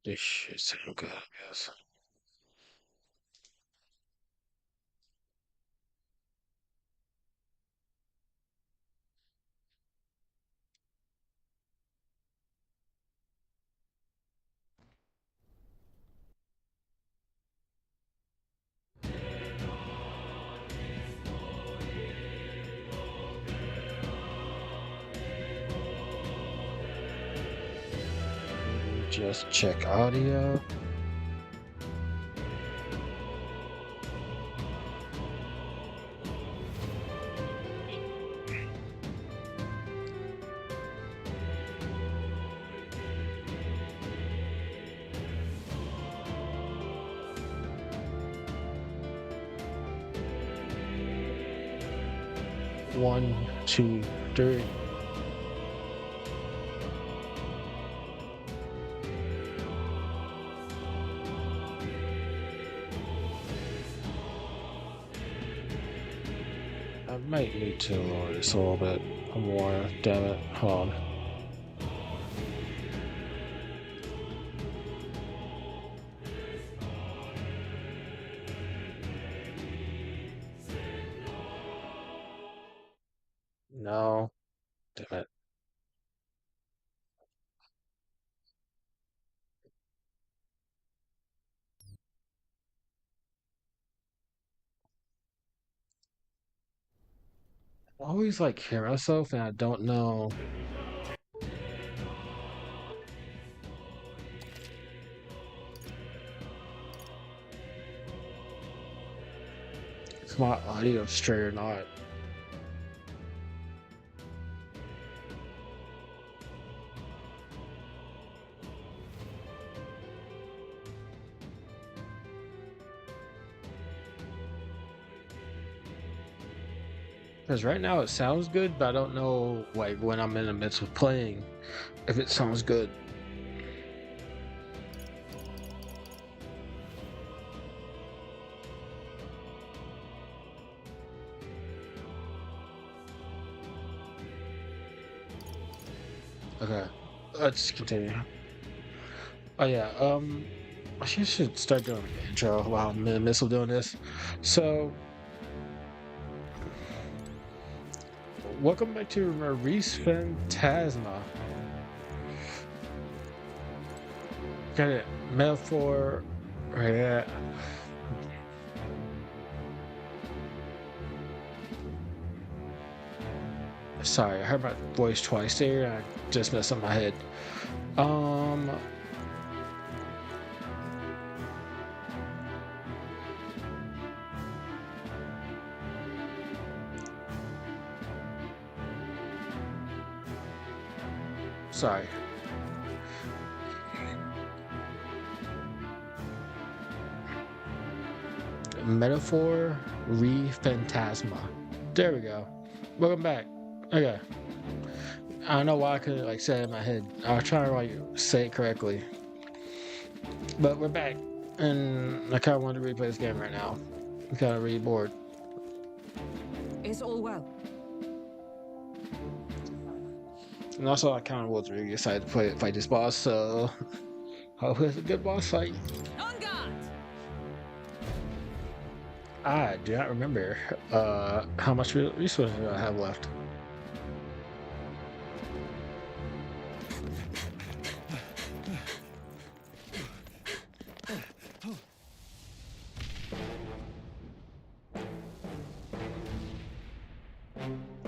This shit sound good, I guess. Just check audio. One, two, three. I might need to lower this a little bit more. Damn it. Hold on. No. Damn it. I always like hear myself and I don't know. Is my audio straight or not? Because right now it sounds good, but I don't know like when I'm in the midst of playing if it sounds good. Okay, let's continue. Oh yeah, I should start doing an intro while I'm in the midst of doing this. So, welcome back to Refantazio. Got it, metaphor, right there. Sorry, I heard my voice twice there. And I just messed up my head. Um, sorry. Metaphor Refantazio. There we go. Welcome back. Okay. I don't know why I couldn't like say it in my head. I was trying to like say it correctly. But we're back. And I kinda want to replay this game right now. I'm kinda really bored. Is all well? And also I kinda was really excited to fight this boss, so hope it's a good boss fight. On guard! I do not remember how much resources I have left.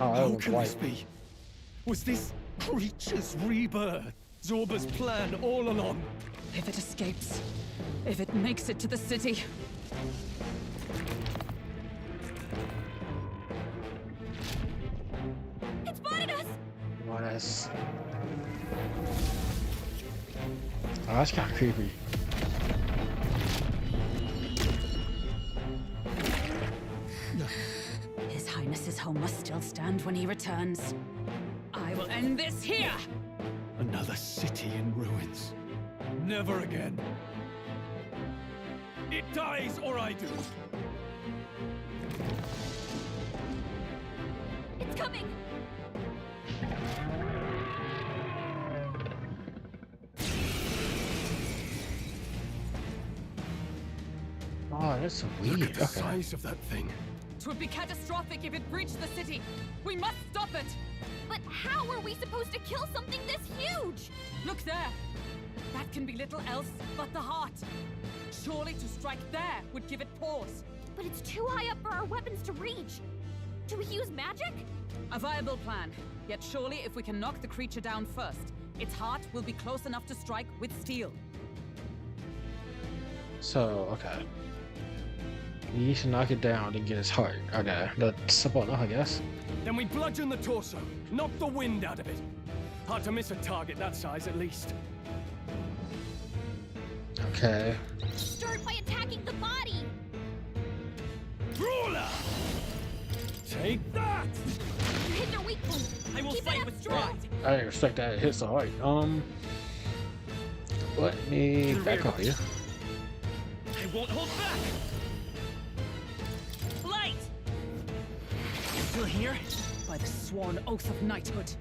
Oh, that How one's can this white. be? Was this creature's rebirth Zorba's plan all along? If it escapes, if it makes it to the city. It's spotted us! What is? Oh, that's kind of creepy. His Highness's home must still stand when he returns. I will end this here! Another city in ruins. Never again. It dies or I do. It's coming! Oh, that's Look weird. at the Okay. size of that thing. It would be catastrophic if it breached the city. We must stop it. But how are we supposed to kill something this huge? Look there. That can be little else but the heart. Surely to strike there would give it pause. But it's too high up for our weapons to reach. Do we use magic? A viable plan. Yet surely if we can knock the creature down first, its heart will be close enough to strike with steel. So, okay. You need to knock it down and get his heart. Okay, that's simple enough, I guess. Then we bludgeon the torso, knock the wind out of it. Hard to miss a target that size, at least. Okay. Start by attacking the body. Brawler! Take that! You hit their weak point. I will Keep fight it up, with strong. pride. I didn't expect that it hits the heart. Let me back off you. I won't hold back. Light! Still here? By the sworn oath of knighthood.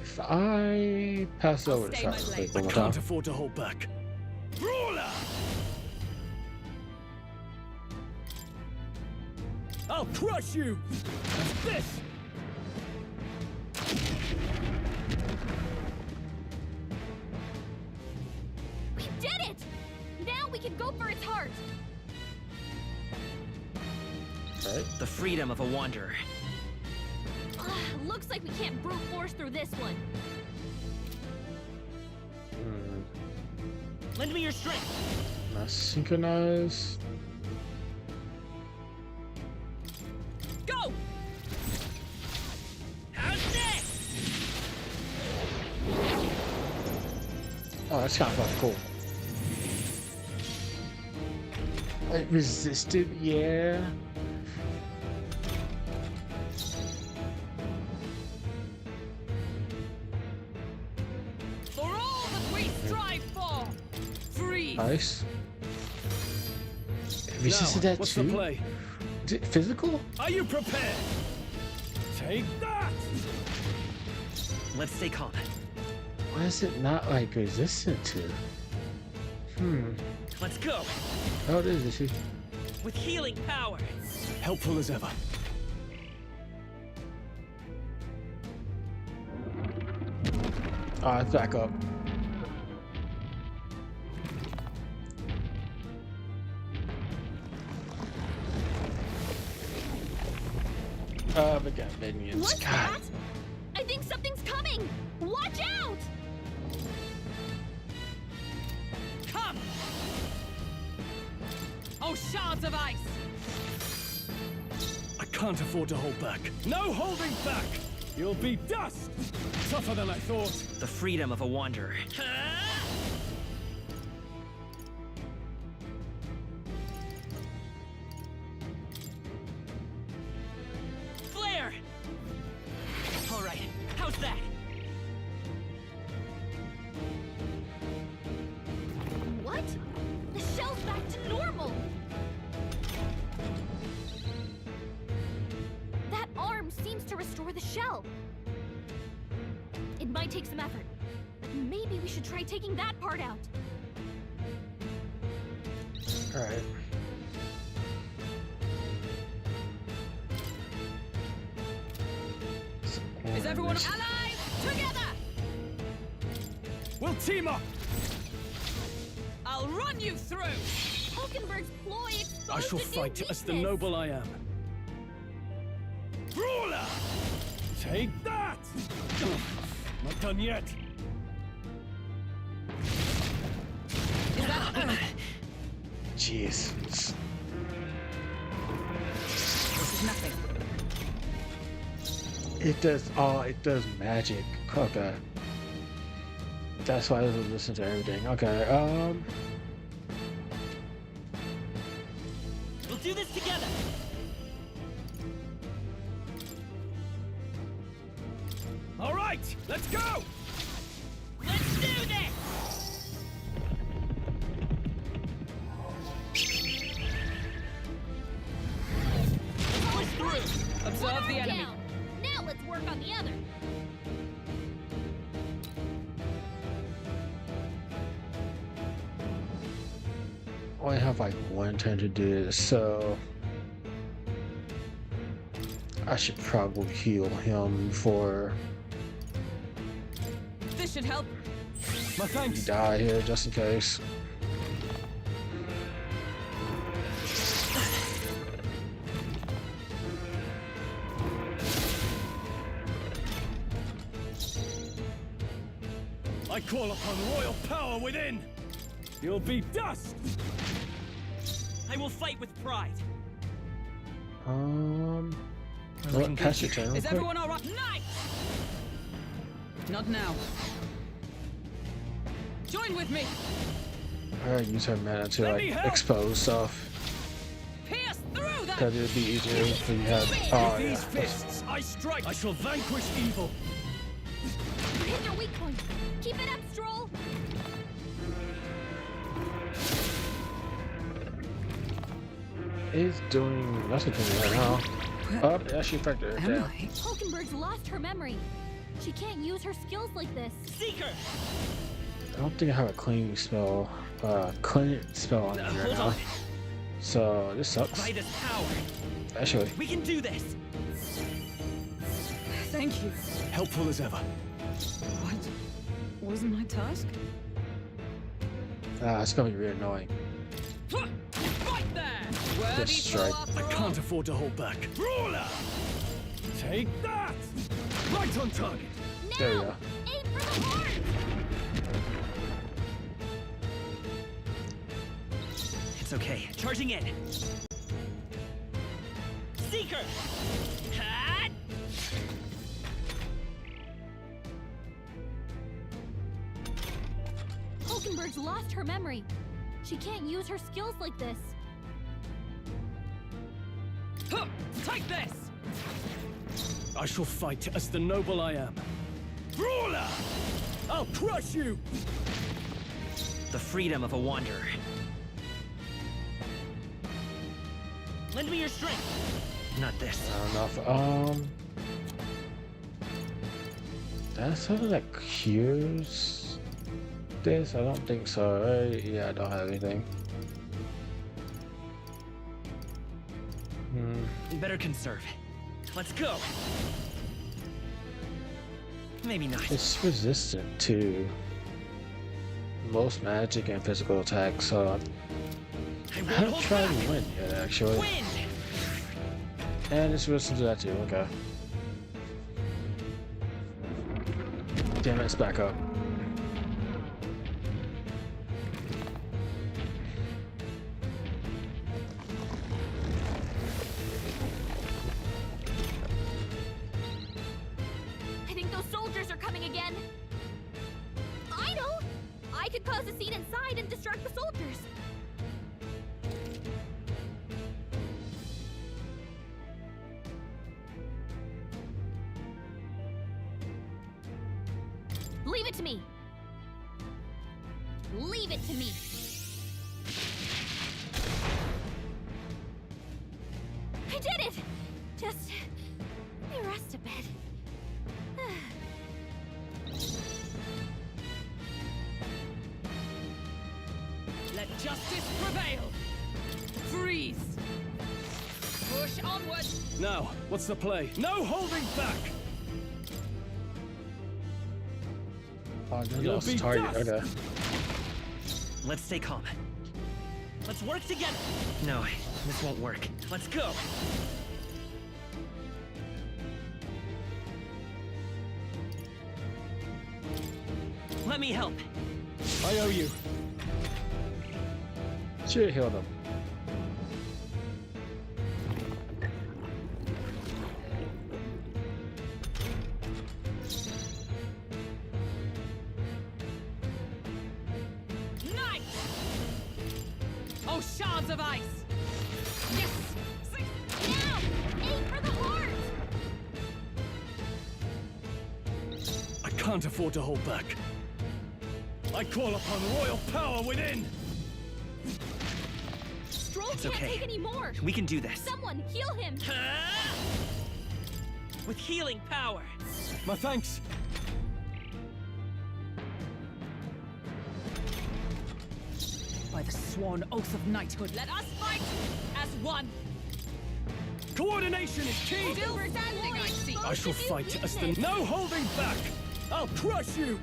If I pass over the stay my shot, blade. one I more can't time. afford to hold back. Brawler! I'll crush you! What's this? We did it! Now we can go for its heart. Right. The freedom of a wanderer. Looks like we can't brute force through this one. Lend me your strength. Not synchronized. Go! How's this? Oh, that's kind of fucking cool. It resisted, yeah. For all that we strive for! Free! Nice. It resisted that what's too? the play? Is it physical? Are you prepared? Take that! Let's stay calm. Why is it not like resistant to? Let's go. Oh, it is, is she? With healing power. Helpful as ever. Oh, it's back up. We got minions. What's God. that? I think something's coming. Watch out! Come! Oh, shards of ice! I can't afford to hold back. No holding back! You'll be dust! Tougher than I thought. The freedom of a wanderer. Flare! All right, how's that? What? The shell's back to normal. That arm seems to restore the shell. It might take some effort. Maybe we should try taking that part out. Alright. Is everyone alive? Together! We'll team up! I'll run you through! Hulkenberg's ploy exposed I shall a new fight as the weakness. noble I am. Brawler! Take that! Not done yet. Is that... Jeez. This is nothing. It does magic. Okay. That's why I doesn't listen to everything. Okay, We'll do this together. All right, let's go! Let's do this! Push through. Observe One the arm enemy. down. Now let's work on the other. only have like one turn to do this, so I should probably heal him before This should help. My he thanks. die here, just in case. I call upon royal power within. You'll be dust. I will fight with pride. What, pass your turn real Is quick? everyone all right? Knight! Not now. Join with me. Alright, use her mana to Let like me help. expose stuff. Pierce through that. Cause it'd be easier if you had. With Oh these yeah. fists, I strike. I shall vanquish evil. You hit their weak point. Keep it up, Stroll. He's doing nothing to me right now. Oh, yeah, she affected her. Damn. Hulkenberg's lost her memory. She can't use her skills like this. Seeker! I don't think I have a cleaning spell, cleaning spell on me right Hold now. on. So this sucks. By this power, Actually, we can do this. Thank you. Helpful as ever. What? Wasn't my task? it's gonna be really annoying. Right there! Worthy Good strike. throw after I all. can't afford to hold back. Brawler! Take that! Right on target. Now! There we go. Aim for the heart! It's okay. Charging in. Seeker! Hat! Hulkenberg's lost her memory. She can't use her skills like this. Huh, take this! I shall fight as the noble I am. Brawler! I'll crush you! The freedom of a wanderer. Lend me your strength. Not this. I don't know if, that's something that cures this? I don't think so, right? Yeah, I don't have anything. Better conserve. Let's go. Maybe not. It's resistant to most magic and physical attacks, so I I won't haven't hold tried back. wind yet, actually. Wind! And it's resistant to that too, okay. Damn it, it's back up. I think those soldiers are coming again. I know! I could cause a scene inside and distract the soldiers. Leave it to me. Leave it to me. I did it! Just let me rest a bit. Let justice prevail! Freeze! Push onward! Now, what's the play? No holding back! Oh, no, You'll that's be target, dust. okay. Let's stay calm. Let's work together. No, this won't work. Let's go. Let me help. I owe you. Should have healed him. Knight! Oh, shards of ice! Yes! Now! Aim for the heart! I can't afford to hold back. I call upon royal power within! Stroll It's can't okay. take any more. We can do this. Someone heal him. Ah! With healing power. My thanks. By By the sworn oath of knighthood, let us fight as one! Coordination is key! Still standing, I see! I shall fight as the... No holding back! I'll crush you!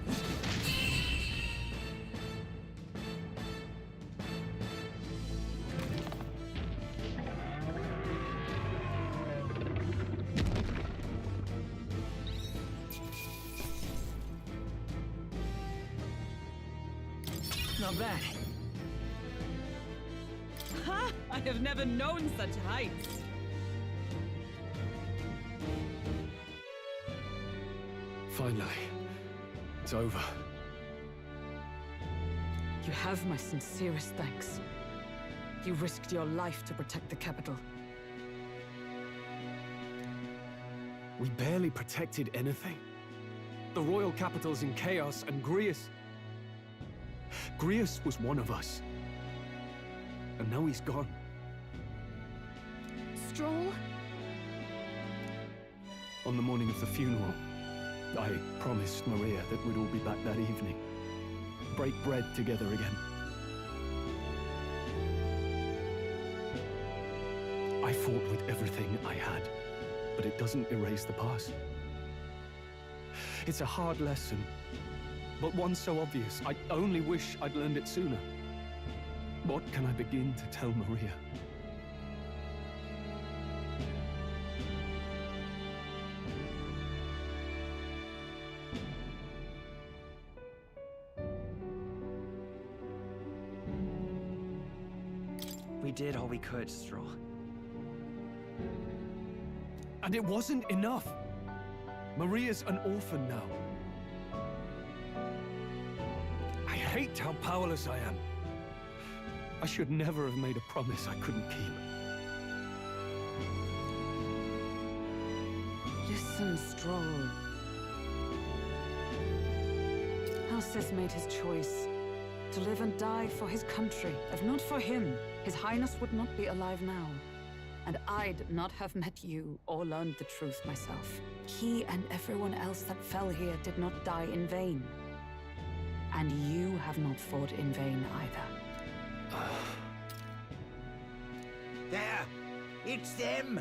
Not bad. Ha! I have never known such heights. Finally, it's over. You have my sincerest thanks. You risked your life to protect the capital. We barely protected anything. The royal capital's in chaos, and Grius was one of us. And now he's gone. Stroll? On the morning of the funeral, I promised Maria that we'd all be back that evening. Break bread together again. I fought with everything I had, but it doesn't erase the past. It's a hard lesson, but one so obvious. I only wish I'd learned it sooner. What can I begin to tell Maria? We did all we could, Stroll. And it wasn't enough. Maria's an orphan now. I hate how powerless I am. I should never have made a promise I couldn't keep. Listen, Stroll. Alcest made his choice. To live and die for his country. If not for him, His Highness would not be alive now. And I'd not have met you or learned the truth myself. He and everyone else that fell here did not die in vain. And you have not fought in vain either. There! It's them!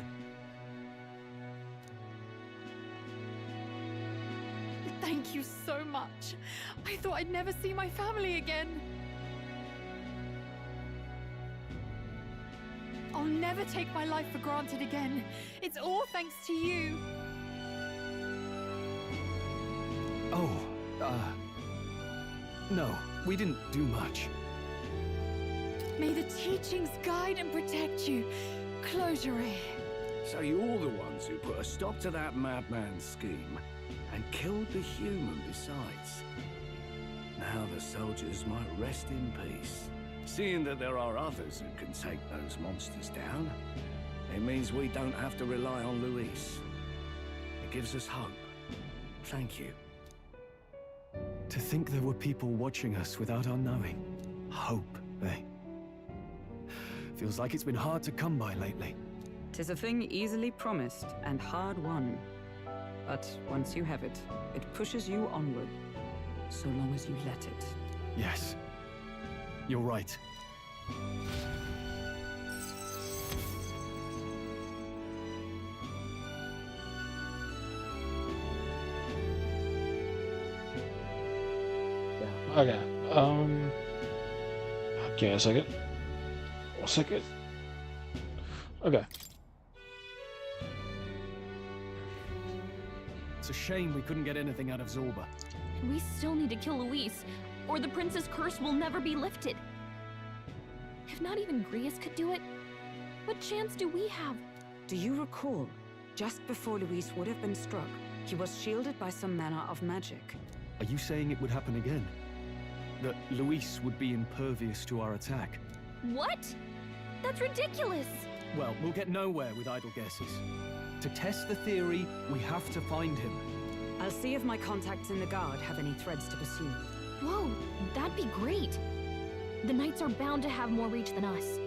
Thank you so much. I thought I'd never see my family again. I'll never take my life for granted again. It's all thanks to you. Oh, no, we didn't do much. May the teachings guide and protect you. Closure. So you're the ones who put a stop to that madman's scheme and killed the human besides. Now the soldiers might rest in peace. Seeing that there are others who can take those monsters down, it means we don't have to rely on Luis. It gives us hope. Thank you. To think there were people watching us without our knowing. Hope, eh? Feels like it's been hard to come by lately. 'Tis a thing easily promised and hard won. But once you have it, it pushes you onward, so long as you let it. Yes. You're right. Okay. Give me a second. A second. Okay. It's a shame we couldn't get anything out of Zorba. And we still need to kill Luis, or the prince's curse will never be lifted. If not even Grius could do it, what chance do we have? Do you recall, just before Luis would have been struck, he was shielded by some manner of magic? Are you saying it would happen again? That Luis would be impervious to our attack? What? That's ridiculous! Well, we'll get nowhere with idle guesses. To test the theory, we have to find him. I'll see if my contacts in the Guard have any threads to pursue. Whoa, that'd be great. The Knights are bound to have more reach than us.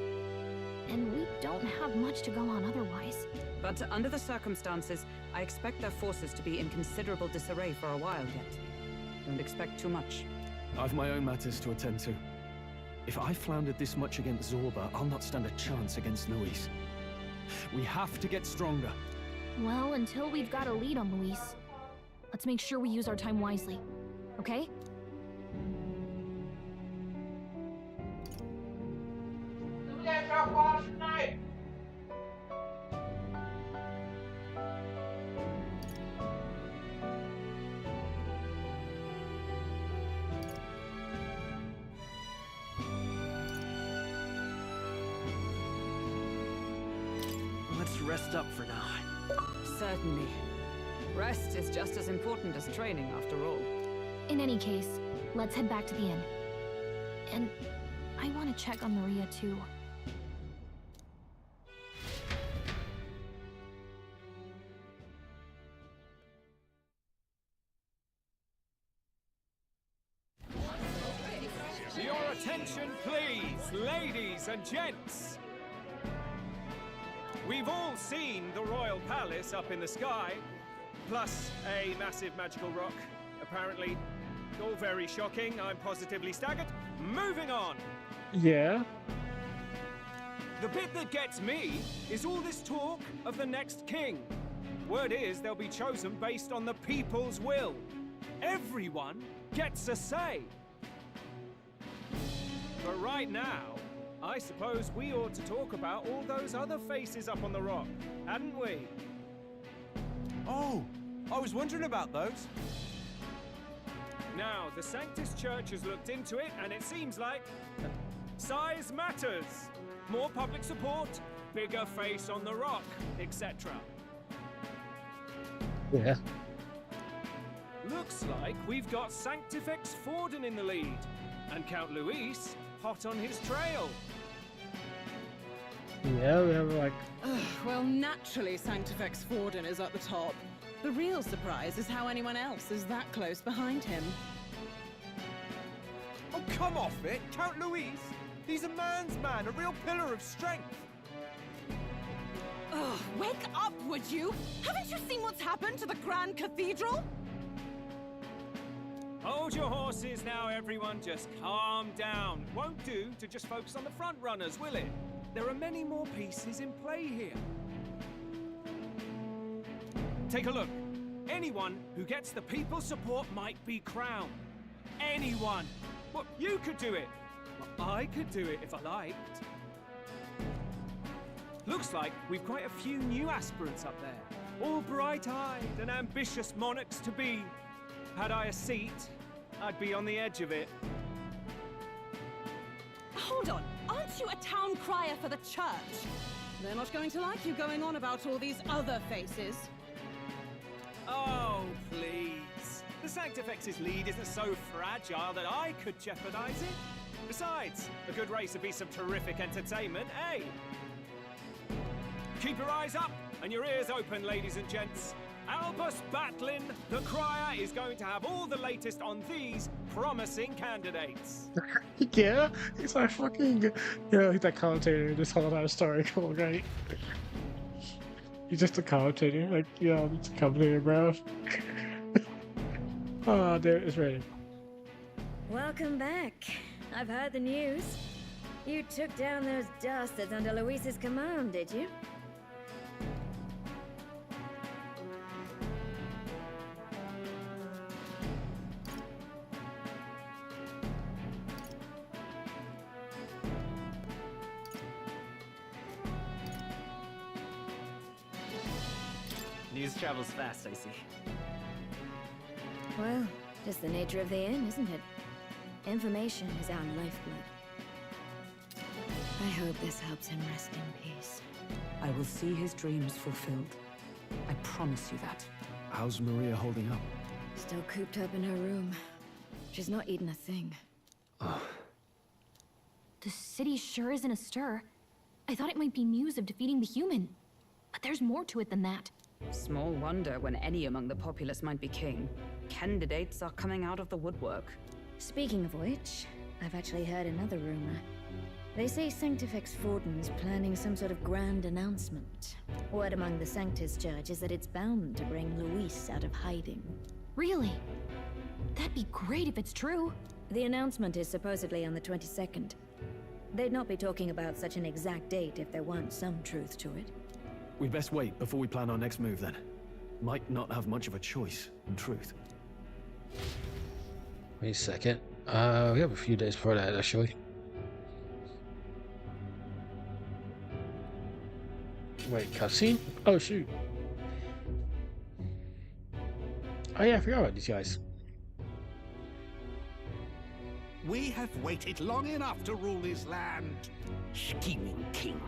And we don't have much to go on otherwise. But under the circumstances, I expect their forces to be in considerable disarray for a while yet. Don't expect too much. I've my own matters to attend to. If I floundered this much against Zorba, I'll not stand a chance against Luis. We have to get stronger. Well, until we've got a lead on Luis, let's make sure we use our time wisely. Okay? Let's rest up for now. Certainly. Rest is just as important as training, after all. In any case, let's head back to the inn. And I want to check on Maria, too. Your attention, please, ladies and gents. We've all seen the royal palace up in the sky, plus a massive magical rock, apparently. All very shocking, I'm positively staggered. Moving on! Yeah. The bit that gets me is all this talk of the next king. Word is they'll be chosen based on the people's will. Everyone gets a say. But right now, I suppose we ought to talk about all those other faces up on the rock, hadn't we? Oh, I was wondering about those. Now, the Sanctus Church has looked into it, and it seems like size matters. More public support, bigger face on the rock, etc. Yeah. Looks like we've got Sanctifex Forden in the lead, and Count Luis hot on his trail. Yeah, we have like... Well, naturally, Sanctifex Forden is at the top. The real surprise is how anyone else is that close behind him. Oh, come off it, Count Luis. He's a man's man, a real pillar of strength. Ugh, wake up, would you? Haven't you seen what's happened to the Grand Cathedral? Hold your horses now, everyone. Just calm down. Won't do to just focus on the front runners, will it? There are many more pieces in play here. Take a look. Anyone who gets the people's support might be crowned. Anyone. Well, you could do it. Well, I could do it if I liked. Looks like we've quite a few new aspirants up there. All bright-eyed and ambitious monarchs to be. Had I a seat, I'd be on the edge of it. Hold on, aren't you a town crier for the church? They're not going to like you going on about all these other faces. Oh, please. The Sanctifex's lead isn't so fragile that I could jeopardize it. Besides, a good race would be some terrific entertainment, eh? Keep your eyes up and your ears open, ladies and gents. Albus Batlin, the crier, is going to have all the latest on these promising candidates. Yeah, he's like fucking... Yeah, he's that commentator this whole entire story. Cool, right? He's just a commentator. Like, yeah, it's a commentator, bro. Oh, there, it's ready. Welcome back. I've heard the news. You took down those dastards under Luis's command, did you? News travels fast, I see. Well, just the nature of the inn, isn't it? Information is our lifeblood. I hope this helps him rest in peace. I will see his dreams fulfilled. I promise you that. How's Maria holding up? Still cooped up in her room. She's not eaten a thing. The city sure isn't astir. I thought it might be news of defeating the human. But there's more to it than that. Small wonder when any among the populace might be king. Candidates are coming out of the woodwork. Speaking of which, I've actually heard another rumor. They say Sanctifex Forden's planning some sort of grand announcement. Word among the Sanctus Church is that it's bound to bring Luis out of hiding. Really? That'd be great if it's true. The announcement is supposedly on the 22nd. They'd not be talking about such an exact date if there weren't some truth to it. We'd best wait before we plan our next move then. Might not have much of a choice, in truth. Wait a second. We have a few days before that, actually. Wait, cutscene? Oh, shoot. Oh, yeah, I forgot about these guys. We have waited long enough to rule this land. Scheming king.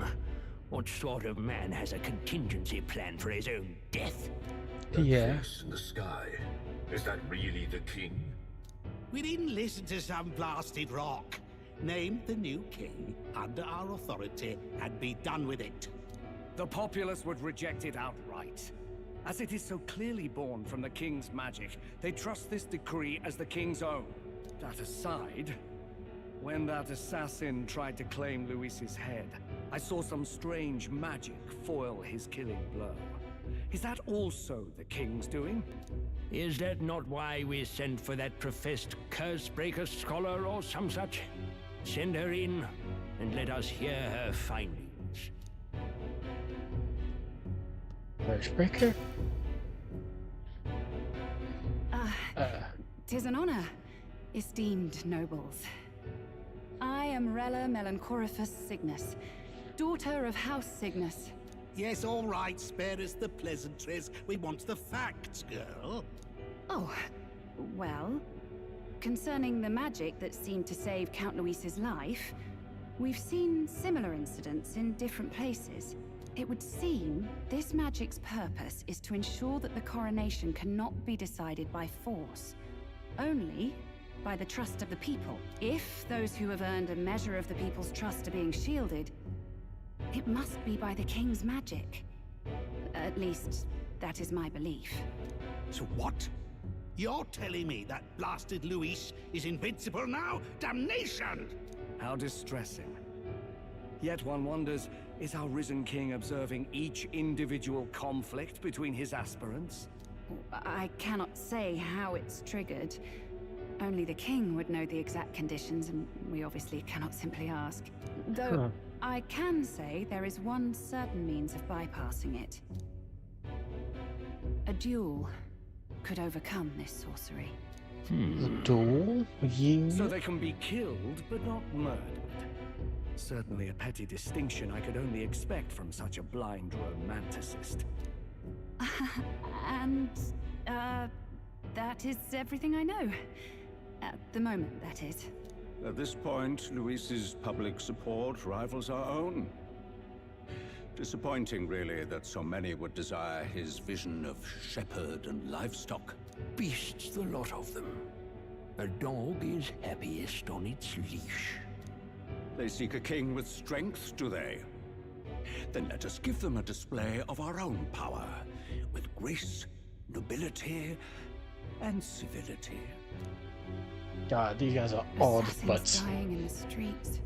What sort of man has a contingency plan for his own death? Yeah. Face in the sky. Is that really the king? We didn't listen to some blasted rock. Name the new king under our authority and be done with it. The populace would reject it outright. As it is so clearly born from the king's magic, they trust this decree as the king's own. That aside, when that assassin tried to claim Luis's head, I saw some strange magic foil his killing blow. Is that also the king's doing? Is that not why we sent for that professed curse-breaker scholar or some such? Send her in, and let us hear her findings. Curse-breaker? 'Tis an honor, esteemed nobles. I am Rella Melanchorophus Cygnus, daughter of House Cygnus. Yes, all right, spare us the pleasantries. We want the facts, girl. Oh, well, concerning the magic that seemed to save Count Luis's life, we've seen similar incidents in different places. It would seem this magic's purpose is to ensure that the coronation cannot be decided by force, only by the trust of the people. If those who have earned a measure of the people's trust are being shielded, it must be by the king's magic. At least, that is my belief. So what? You're telling me that blasted Luis is invincible now? Damnation! How distressing. Yet one wonders, is our risen king observing each individual conflict between his aspirants? I cannot say how it's triggered. Only the king would know the exact conditions, and we obviously cannot simply ask. Though, I can say there is one certain means of bypassing it. A duel could overcome this sorcery. A duel? So they can be killed, but not murdered. Certainly a petty distinction I could only expect from such a blind romanticist. And, that is everything I know. At the moment, that is. At this point, Luis's public support rivals our own. Disappointing, really, that so many would desire his vision of shepherd and livestock. Beasts, the lot of them. A dog is happiest on its leash. They seek a king with strength, do they? Then let us give them a display of our own power, with grace, nobility, and civility. God, these guys are all the Assassins butts. dying in the streets.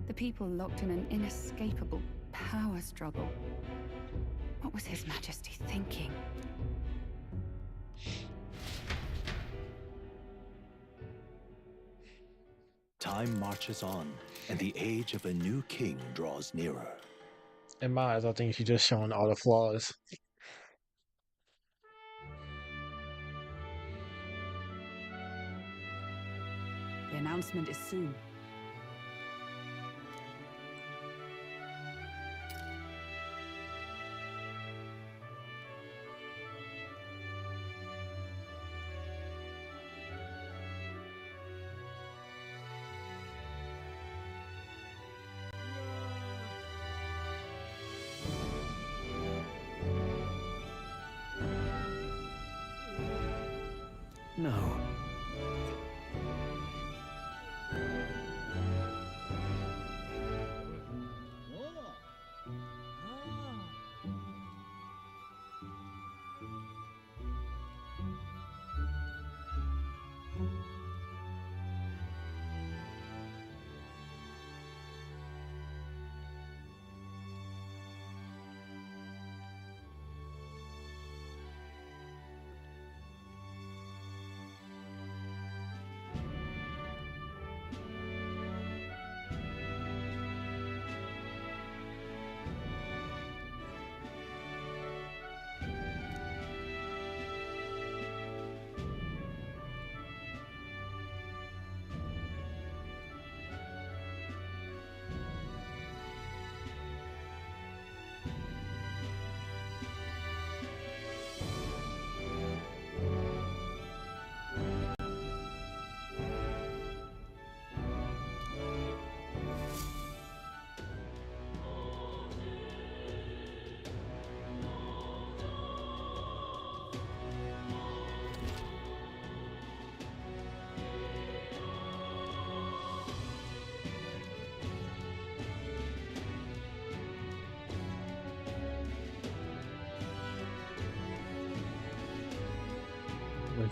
The people locked in an inescapable power struggle. What was His Majesty thinking? Time marches on, and the age of a new king draws nearer. In my eyes, I think she's just showing all the flaws. The announcement is soon. No.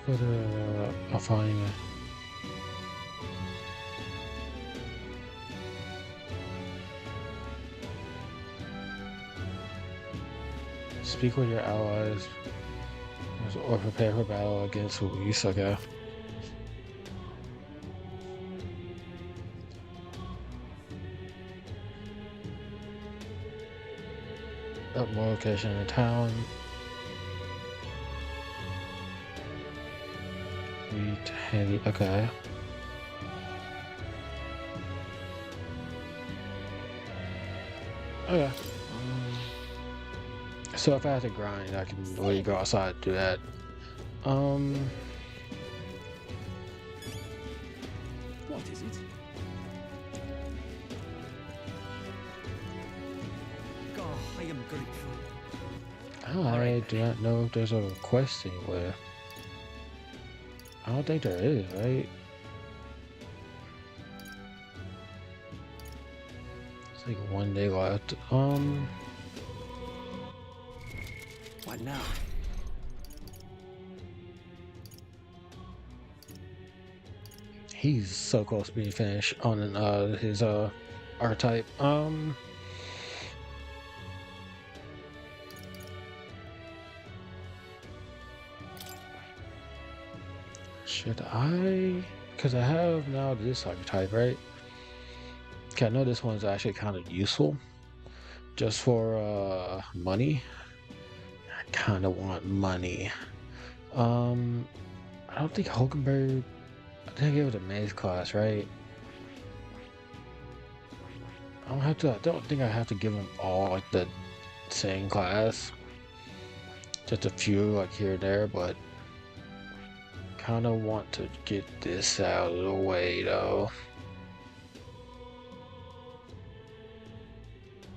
could I'll find it. Speak with your allies or prepare for battle against Luis. Okay. Up more location in the town. Wheat, heavy. Okay. Okay. So if I have to grind, I can really go outside and do that. What is it? Oh, I am grateful. I do not know if there's a quest anywhere. I don't think there is, right? It's like 1 day left. What now? He's so close to being finished on his archetype. Should I? Because I have now this archetype, right? Okay, I know this one's actually kind of useful. Just for money. I kind of want money. I don't think Hulkenberg. I think it was a maze class, right? I don't have to. I don't think I have to give them all like the same class. Just a few like here and there, but kind of want to get this out of the way though.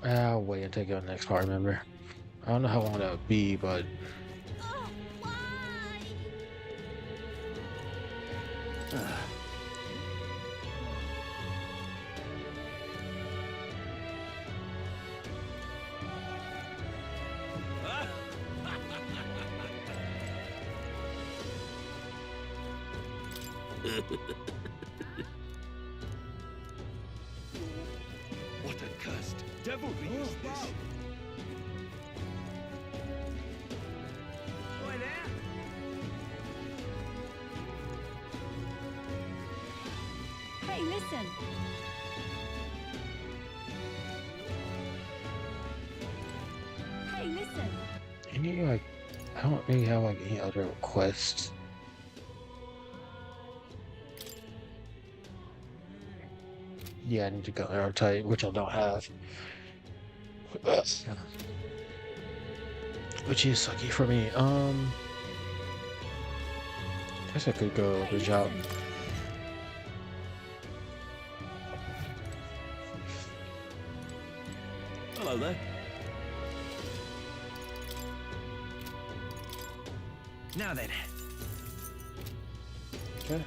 I'll wait and take it on the next part member. I don't know how long that would be, but What a cursed devilry is this? Boy there. Hey, listen! Hey, listen! any like I don't really have like any other requests. Yeah, I need to go airtight, which I don't have. Which is sucky for me. Guess I could go the job. Hello there. Now then. Okay.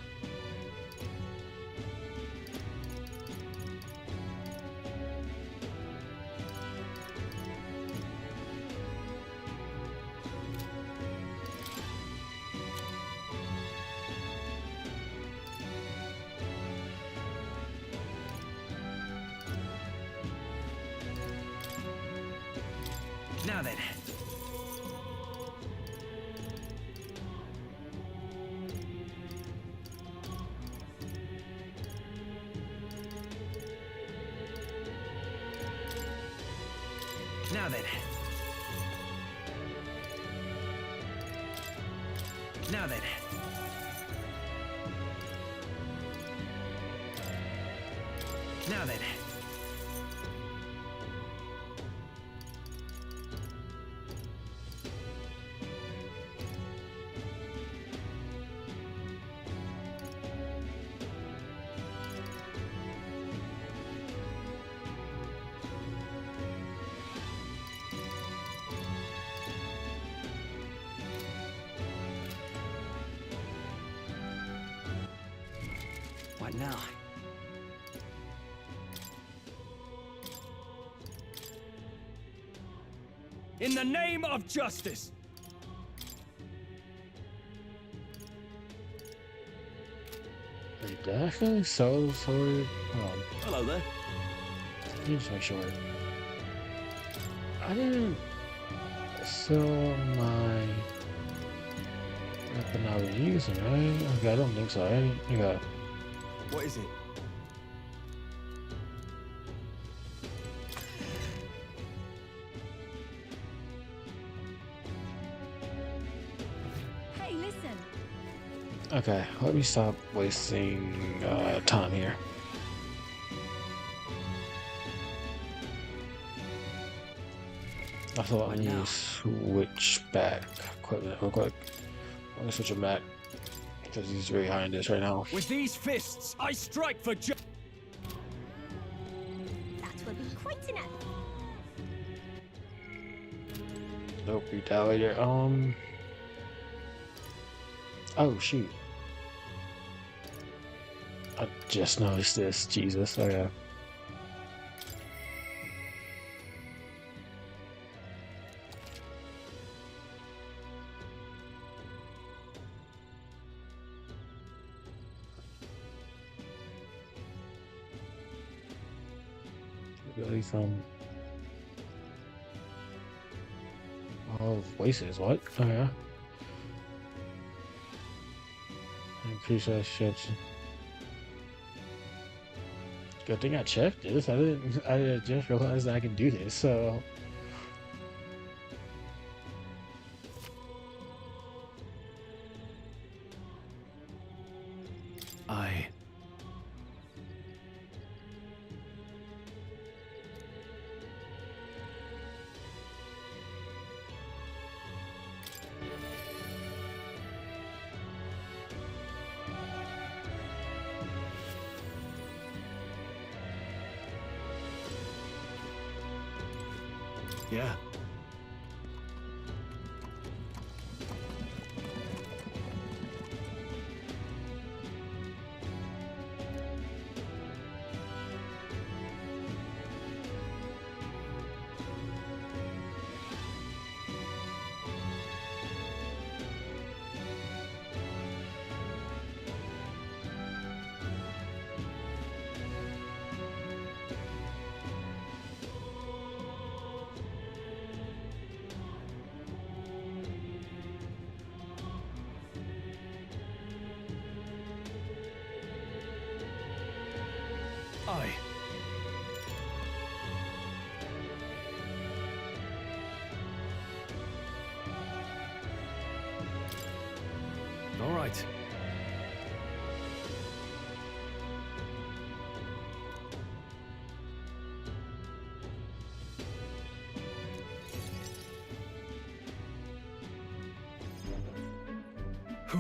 Now then. Now then. Now then. Now then. What now? In the name of justice. Did I actually sell the sword? Hello there. Let me just make sure. I didn't sell my weapon I was using, right? Okay, I don't think so, right? Okay. What is it? Hey, listen. Okay, let me stop wasting time here. I thought I need to switch back equipment real quick. I'm gonna switch him back because he's very high in this right now. With these fists, I strike for That will be quite enough. Nope, retaliator. Oh shoot! I just noticed this. Jesus. Okay. Ability from voices. What? Oh yeah. Increase that shit. Good thing I checked this. I didn't. I just realized that I can do this. So. Yeah. Aye. All right. Whew.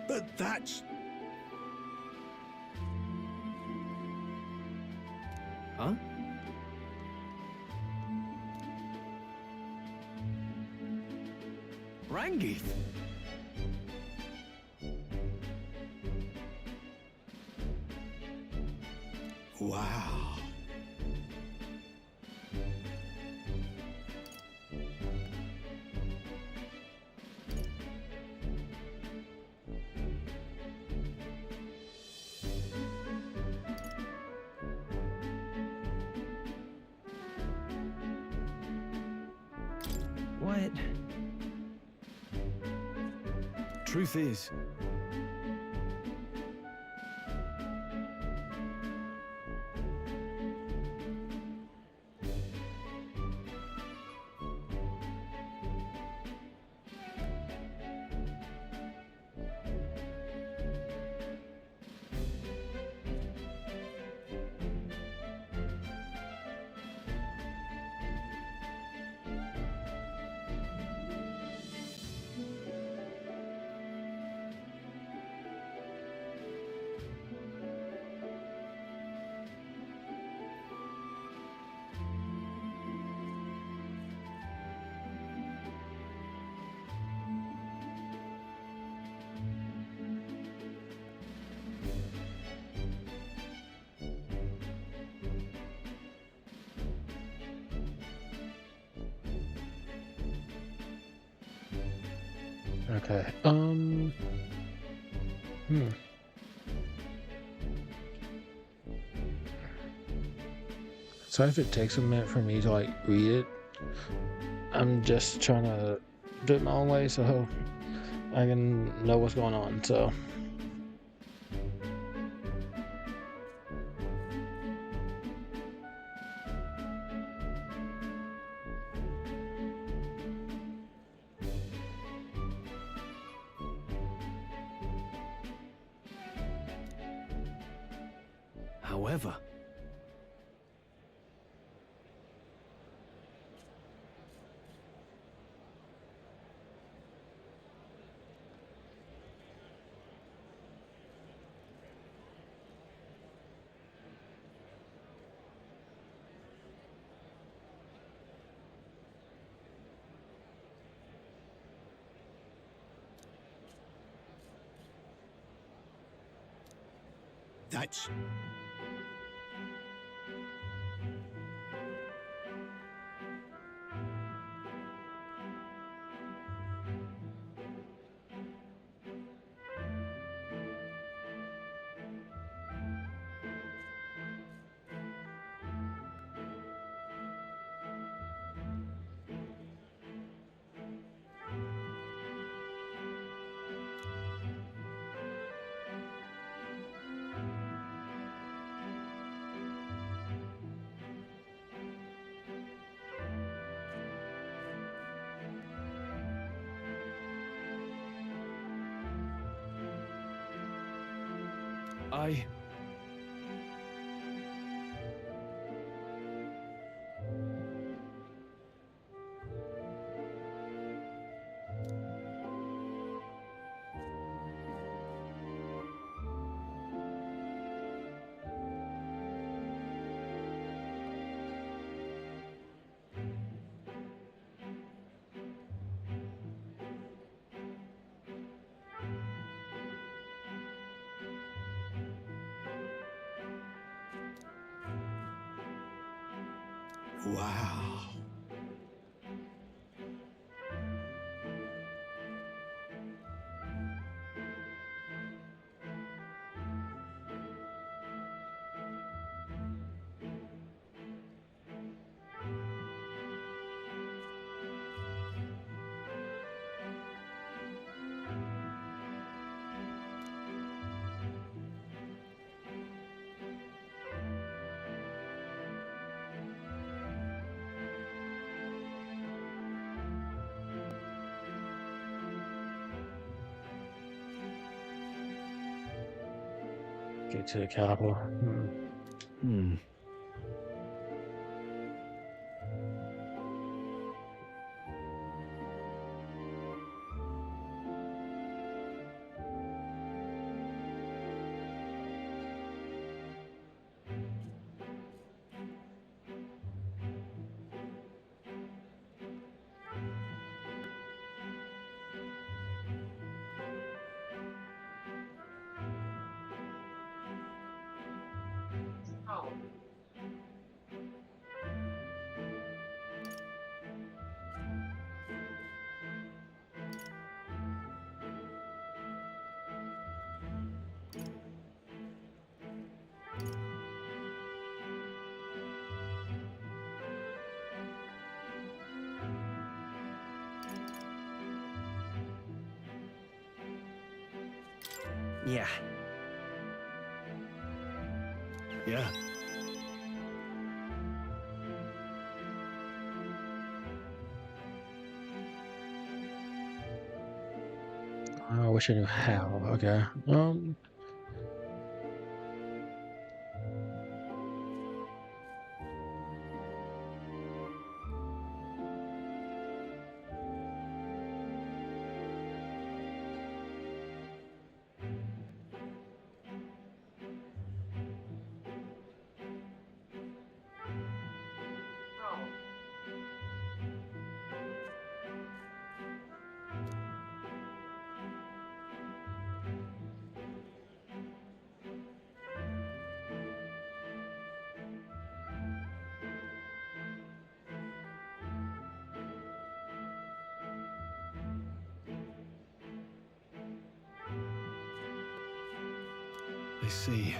But that's... Huh? Rangith? Wow. What? Truth is, Okay. So if it takes a minute for me to like read it, I'm just trying to do it my own way so I can know what's going on. So. However, That's... I... Wow. Get to the capital. Yeah. Yeah. I wish I knew how. Okay. I see.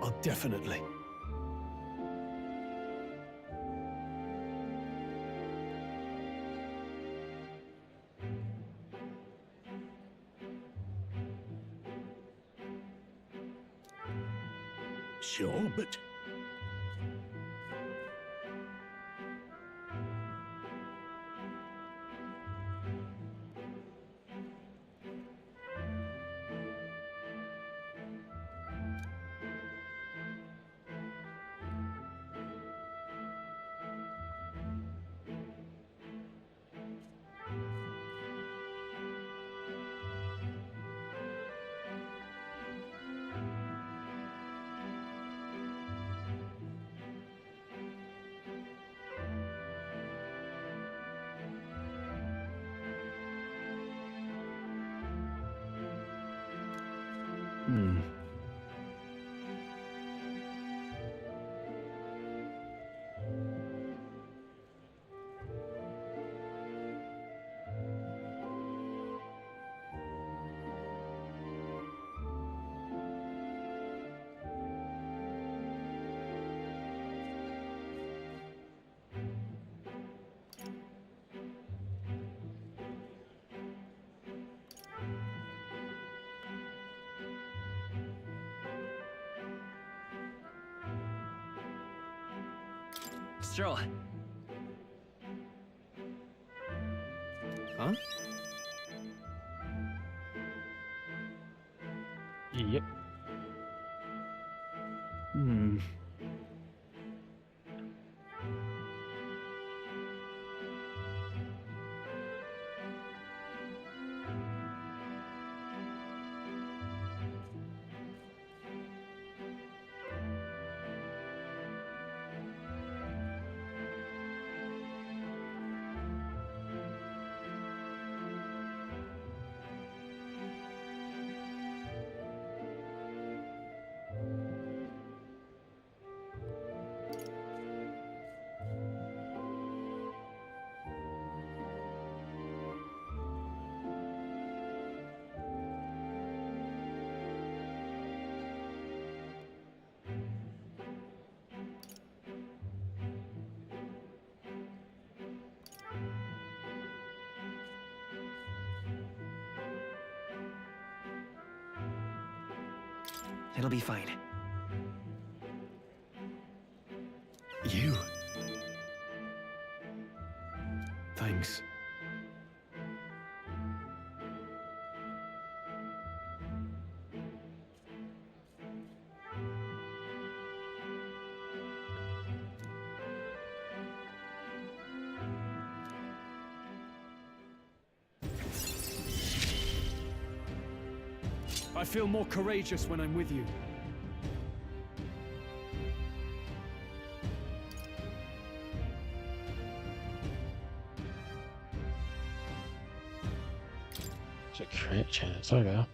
Oh, definitely. Sure, but Stroll. Huh? Yep. Hmm. It'll be fine. You. Thanks. I feel more courageous when I'm with you. It's a crit chance. Okay.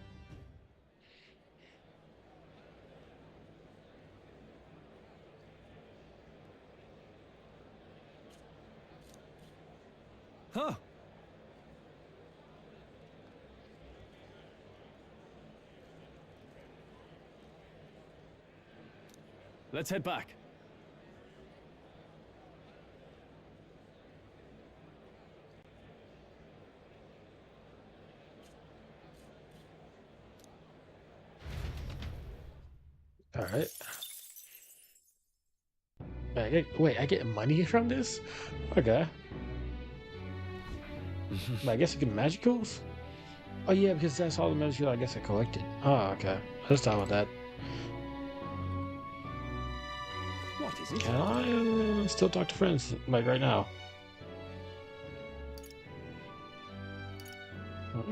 Huh. Let's head back. All right. Wait, I get money from this? Okay. I guess I get magicals? Oh yeah, because that's all the magicals I guess I collected. Oh, okay. Let's talk about that. What is it? Can I still talk to friends like right now? Hmm?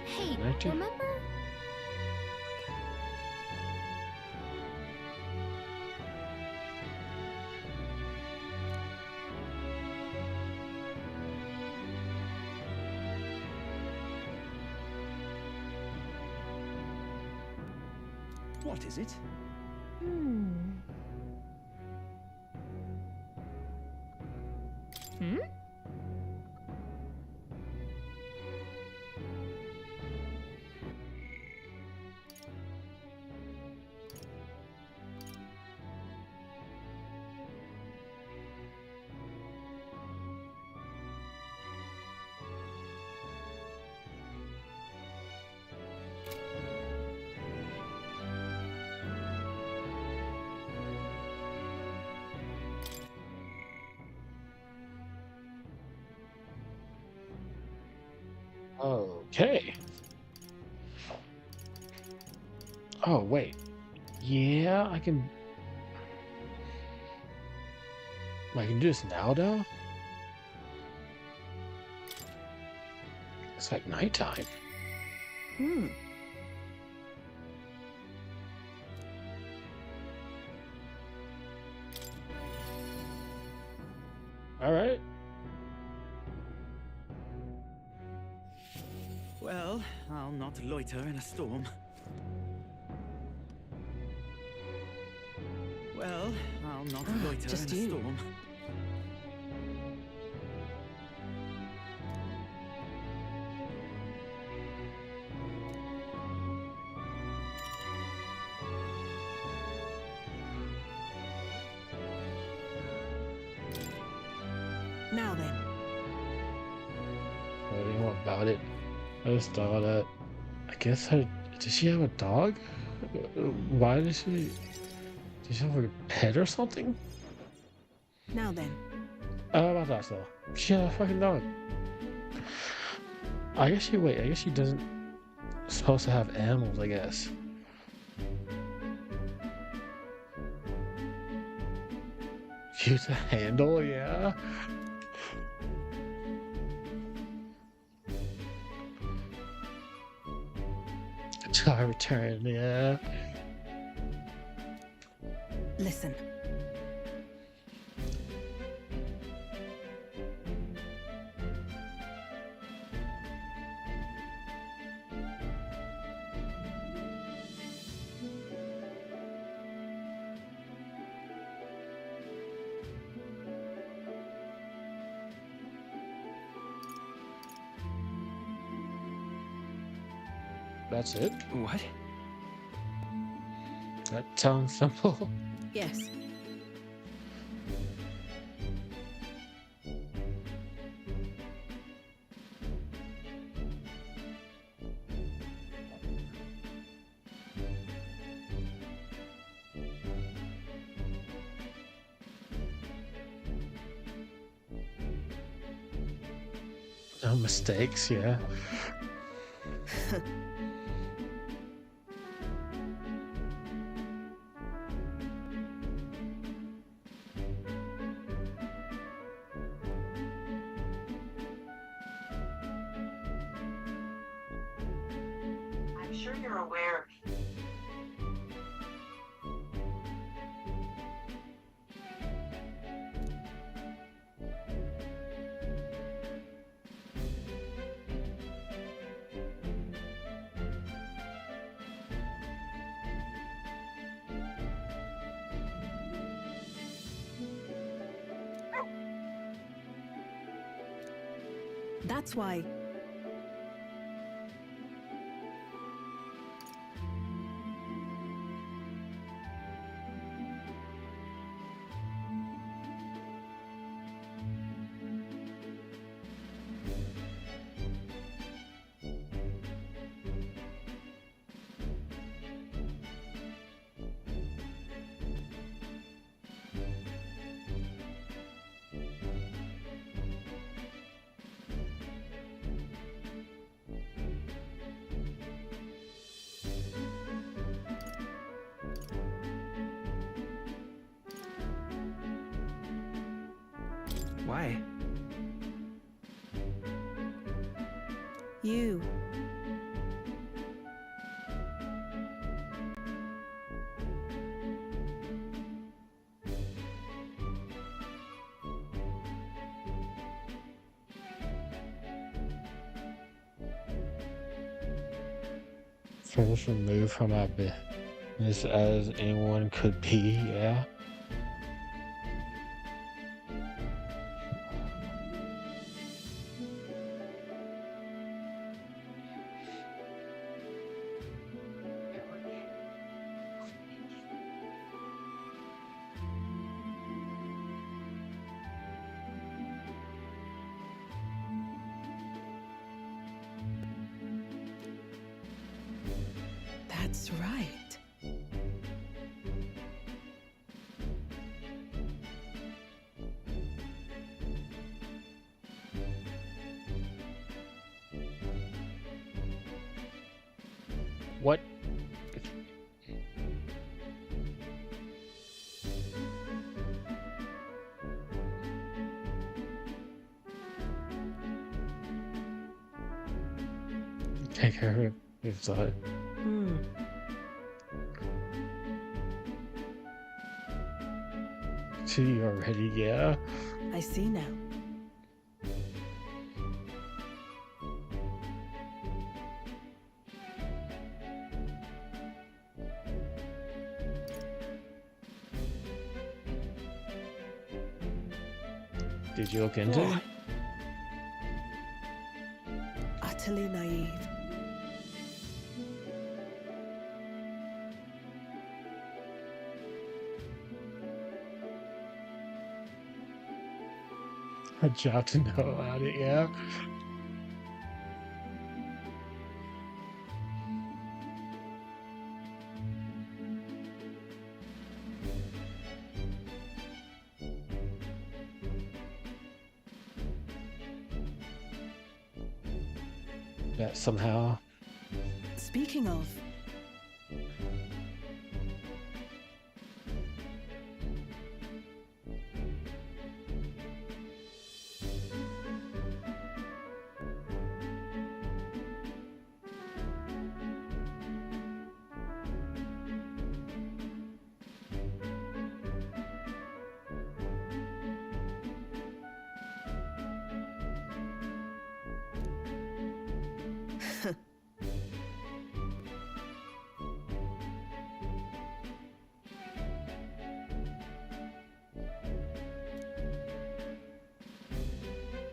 Hey, Connected? remember? What is it? Hmm. Hmm? Okay. Oh wait. Yeah, I can do this now though? It's like nighttime. Hmm. Alright. Well, I'll not loiter in a storm. Well, I'll not loiter just in a you. storm. Now then. What do you want about it? I just thought that. I guess her. Does she have a dog? Why does she? Does she have like a pet or something? Now then. About that though. She has a fucking dog. I guess she wait. I guess she doesn't supposed to have animals. I guess. Use a handle, yeah. Try return, yeah. Listen. That's it? What? That sounds simple. Yes. No mistakes, yeah. I'm sure you're aware. That's why. Why? You. First removed from my business as anyone could be, yeah. That's right. What? Take care of it. It's See already, yeah. I see now. Did you look into it? Utterly naive. A job to know about it, yeah. That somehow. Speaking of.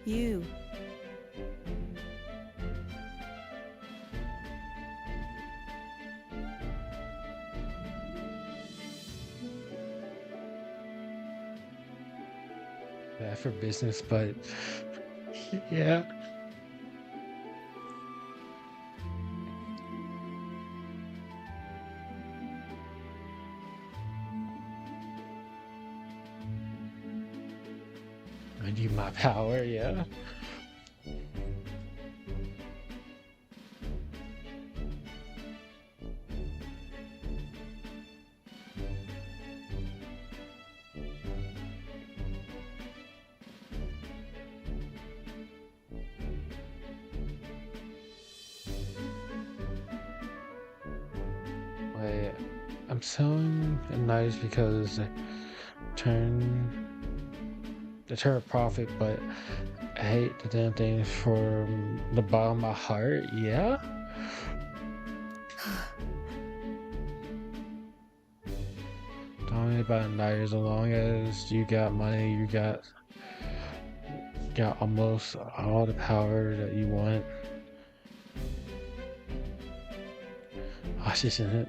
You. Bad for business, but yeah. I need my power, yeah. I'm selling it nice because they turn a profit, but I hate the damn thing from the bottom of my heart. Yeah. Don't worry about nice as long as you got money, you got almost all the power that you want. Watch this in it.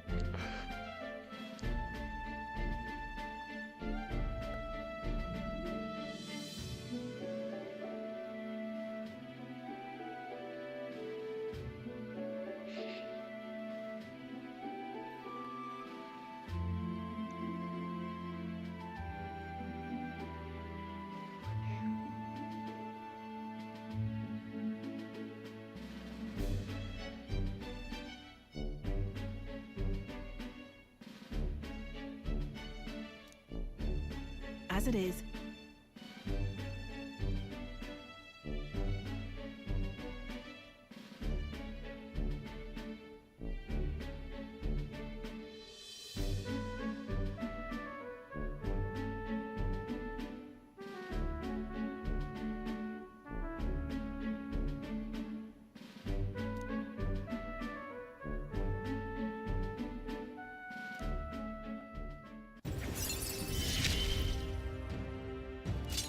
As it is.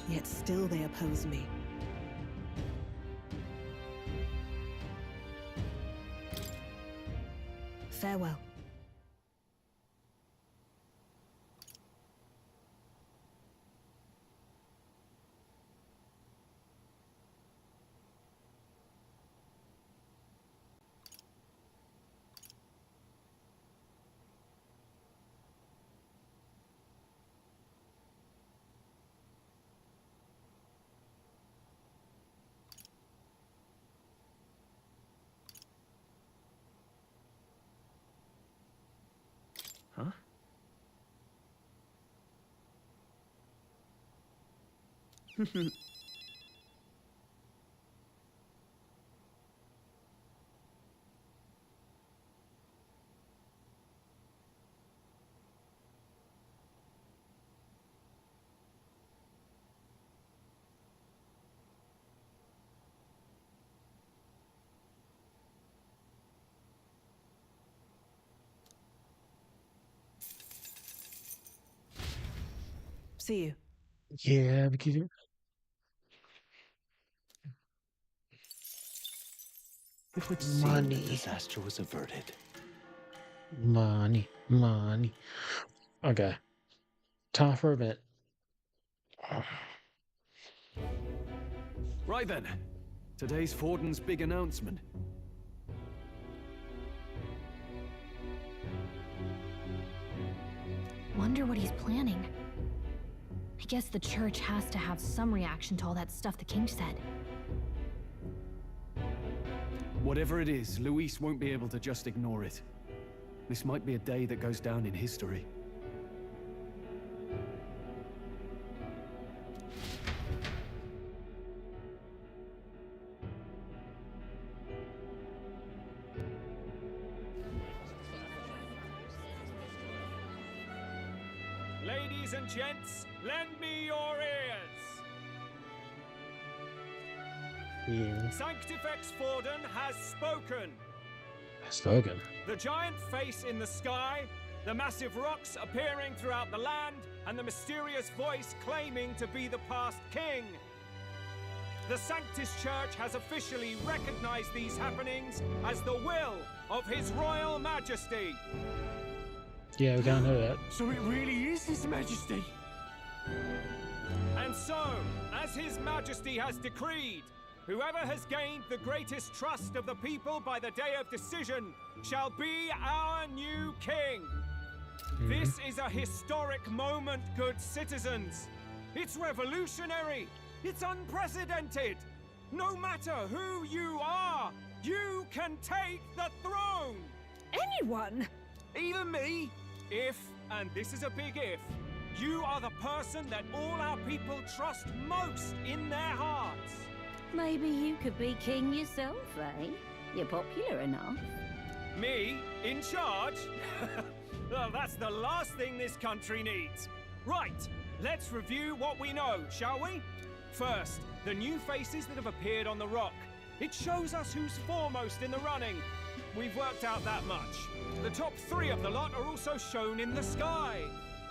Yet still they oppose me. Farewell. Huh? See you. Yeah, because It would seem money. the disaster was averted. Money. Okay. Time for a bit. Right then. Today's Forden's big announcement. Wonder what he's planning. I guess the church has to have some reaction to all that stuff the king said. Whatever it is, Luis won't be able to just ignore it. This might be a day that goes down in history. Ladies and gents, lend me your ears. Yeah. Sanctifex Forden has spoken. Spoken. The giant face in the sky, the massive rocks appearing throughout the land, and the mysterious voice claiming to be the past king. The Sanctus Church has officially recognized these happenings as the will of His Royal Majesty. Yeah, we can't know that. So it really is His Majesty. And so, as His Majesty has decreed, whoever has gained the greatest trust of the people by the day of decision shall be our new king. This is a historic moment, good citizens. It's revolutionary. It's unprecedented. No matter who you are, you can take the throne. Anyone? Even me. If, and this is a big if, you are the person that all our people trust most in their hearts. Maybe you could be king yourself, eh? You're popular enough. Me? In charge? Well, that's the last thing this country needs. Right, let's review what we know, shall we? First, the new faces that have appeared on the rock. It shows us who's foremost in the running. We've worked out that much. The top 3 of the lot are also shown in the sky.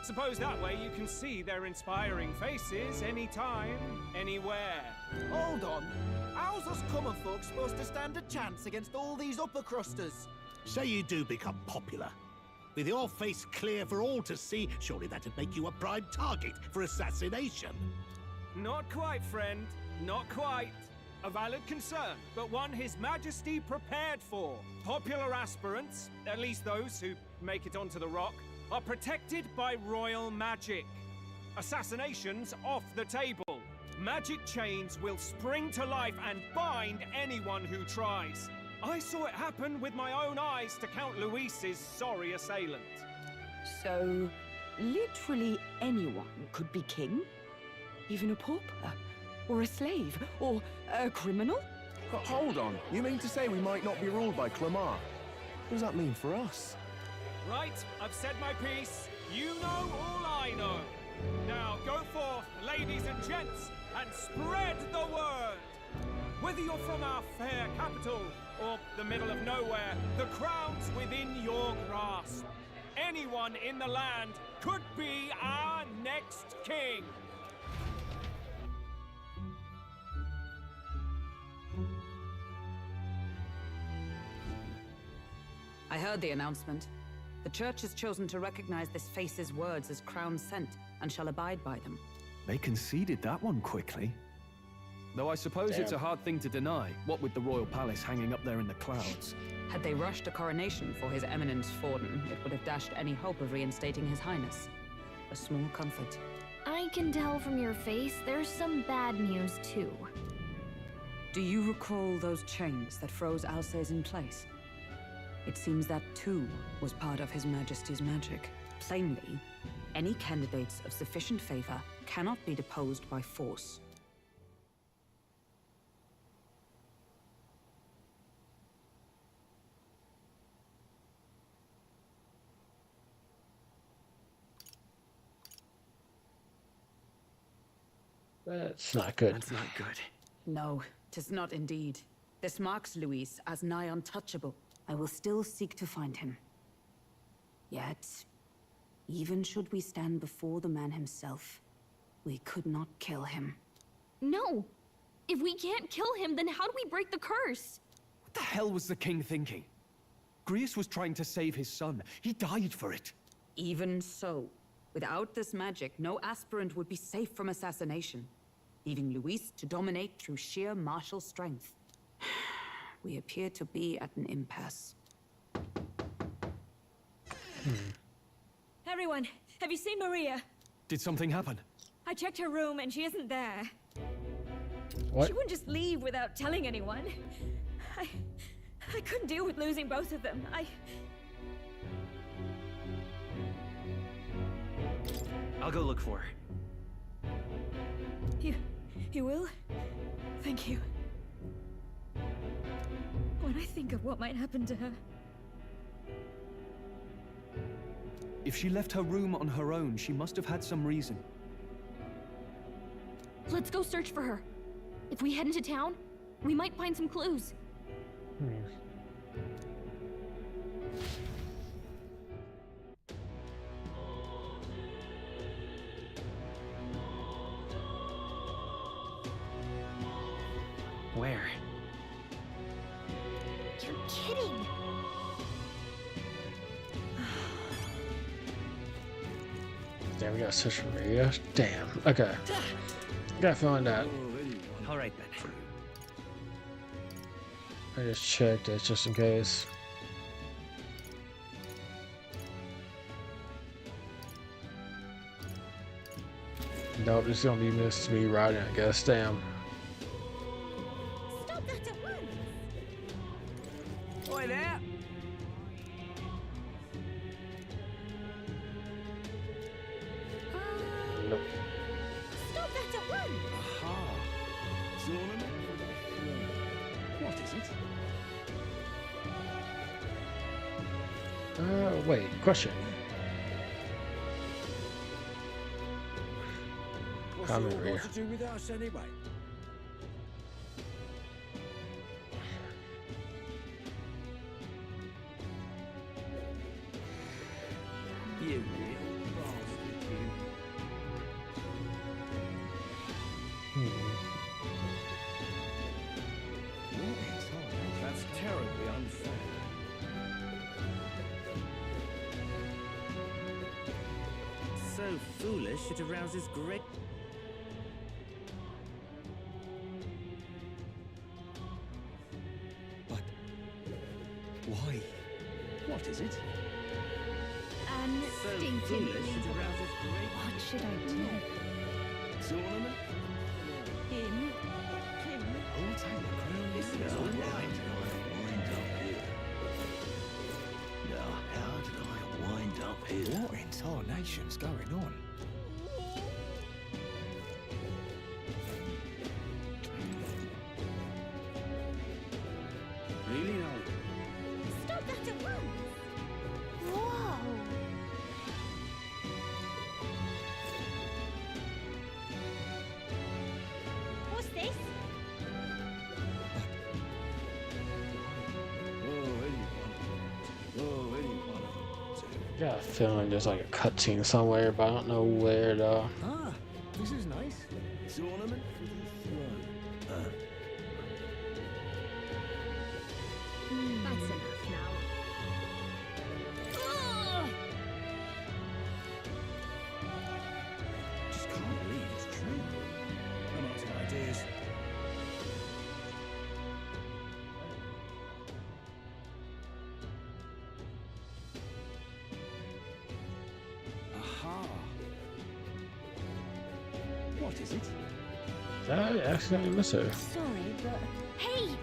Suppose that way you can see their inspiring faces anytime, anywhere. Hold on. How's us common folk supposed to stand a chance against all these upper crusters? Say you do become popular. With your face clear for all to see, surely that'd make you a prime target for assassination. Not quite, friend. Not quite. A valid concern, but one His Majesty prepared for. Popular aspirants, at least those who make it onto the rock, are protected by royal magic. Assassinations off the table. Magic chains will spring to life and bind anyone who tries. I saw it happen with my own eyes to Count Luis's sorry assailant. So, literally anyone could be king? Even a pauper? Or a slave? Or a criminal? Hold on. You mean to say we might not be ruled by Clamar? What does that mean for us? Right, I've said my piece. You know all I know. Now go forth, ladies and gents, and spread the word. Whether you're from our fair capital or the middle of nowhere, the crown's within your grasp. Anyone in the land could be our next king. I heard the announcement. The church has chosen to recognize this face's words as crown sent and shall abide by them. They conceded that one quickly. Though I suppose it's a hard thing to deny, what with the royal palace hanging up there in the clouds. Had they rushed a coronation for His Eminence Forden, it would have dashed any hope of reinstating His Highness. A small comfort. I can tell from your face there's some bad news too. Do you recall those chains that froze Alces in place? It seems that too was part of His Majesty's magic. Plainly, any candidates of sufficient favor cannot be deposed by force. That's not good. That's not good. No, 'tis not indeed. This marks Luis as nigh untouchable. I will still seek to find him. Yet, even should we stand before the man himself, we could not kill him. No! If we can't kill him, then how do we break the curse? What the hell was the king thinking? Grius was trying to save his son. He died for it. Even so, without this magic, no aspirant would be safe from assassination, leaving Luis to dominate through sheer martial strength. We appear to be at an impasse. Everyone, have you seen Maria? Did something happen? I checked her room and she isn't there. What? She wouldn't just leave without telling anyone. I couldn't deal with losing both of them. I'll go look for her. You will? Thank you. When I think of what might happen to her... If she left her room on her own, she must have had some reason. Let's go search for her. If we head into town, we might find some clues. Where? You're kidding! Damn, we got social media. Damn. Okay. Gotta find that. All right then. I just checked it just in case. Nope, it's gonna be missed me riding, I guess. Damn. Stop that at once! Oi there! Nope. Stop that at once! Aha! Zorn? What is it? Wait, question. What's it all got to do with us anyway? You little bastard, you. That's terribly unfair. So foolish it arouses great. But why? What is it? So foolish it arouses great. What should I do? Tournament? Him? King? Who'll take the crown? This is all right. Wind up here. Now, how did I wind up here? What in tarnation's going on? Really no. Stop that at once! Whoa! What's this? Got a feeling there's like a cutscene somewhere, but I don't know where though. Ah, this is nice. Tournament for the throne. That's enough now. Ugh! Just can't believe it's true. I'm out of ideas. Aha. What is it? Did I accidentally miss her? Sorry, but... Hey!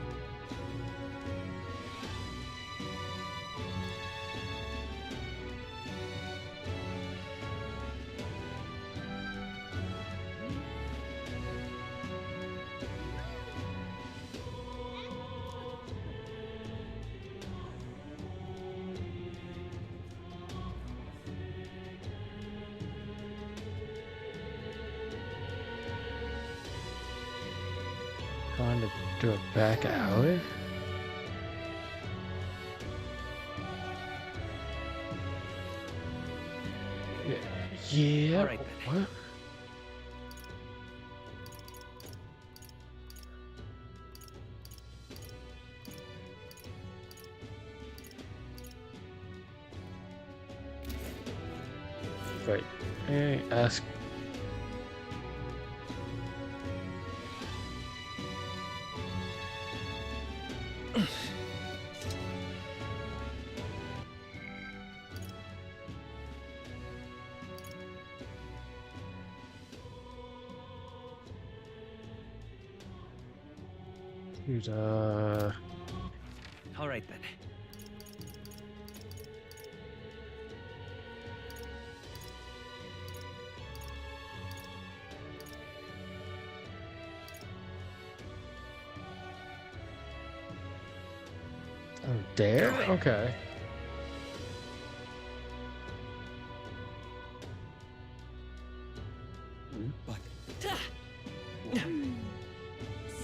Trying to do a back alley? Yeah. All right, What? Wait. Hey, ask. Dude, All right then. oh, there? Okay. But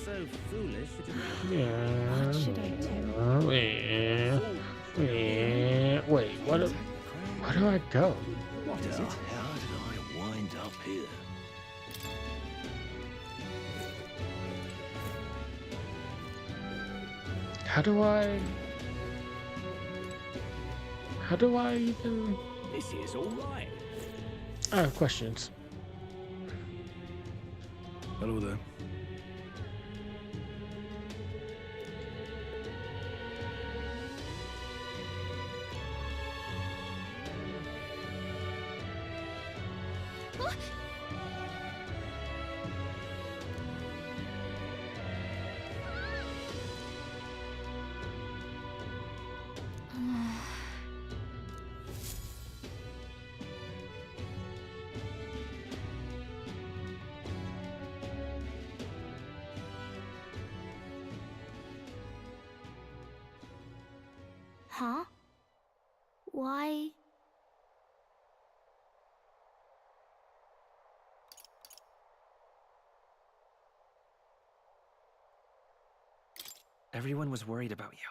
So foolish it arouses. Yeah. What should I do? Oh, yeah. Yeah. Wait, what? Where do I go? what is Now, it? how did I wind up here? How do I? How do I even? This is all right. I have questions. Hello there. Huh? Why? Everyone was worried about you.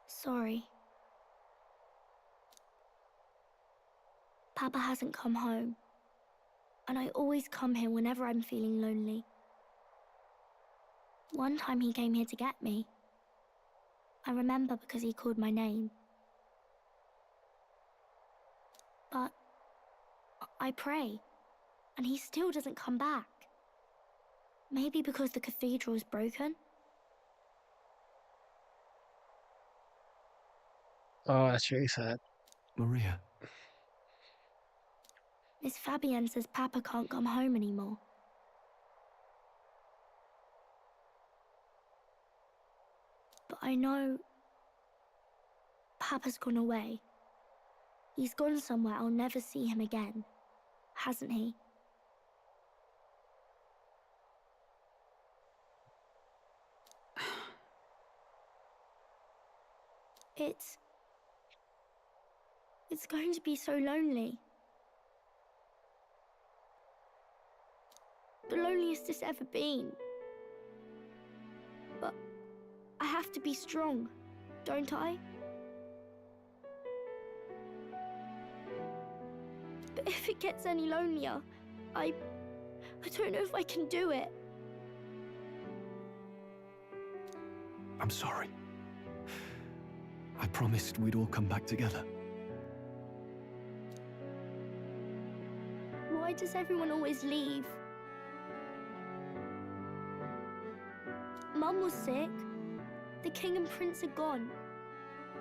Sorry. Papa hasn't come home. And I always come here whenever I'm feeling lonely. One time he came here to get me. I remember because he called my name. But I pray, and he still doesn't come back. Maybe because the cathedral is broken? Oh, that's really sad. Maria. Miss Fabienne says Papa can't come home anymore. But I know Papa's gone away. He's gone somewhere I'll never see him again, hasn't he? It's going to be so lonely. The loneliest it's ever been. But I have to be strong, don't I? But if it gets any lonelier, I don't know if I can do it. I'm sorry. I promised we'd all come back together. Why does everyone always leave? Mum was sick. The king and prince are gone.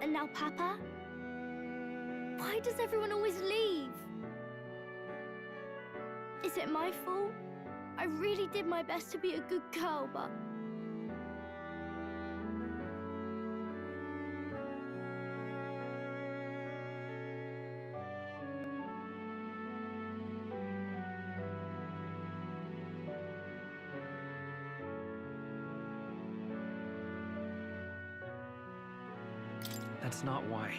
And now Papa? Why does everyone always leave? Is it my fault? I really did my best to be a good girl, but... That's not why.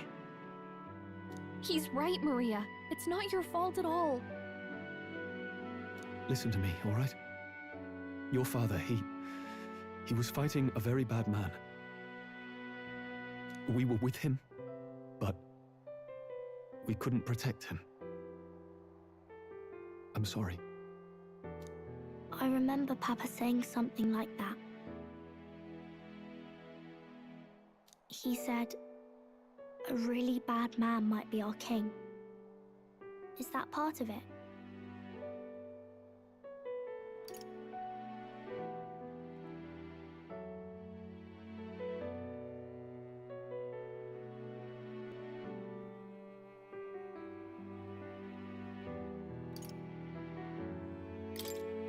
He's right, Maria. It's not your fault at all. Listen to me, all right? Your father, he was fighting a very bad man. We were with him, but we couldn't protect him. I'm sorry. I remember Papa saying something like that. He said, a really bad man might be our king. Is that part of it?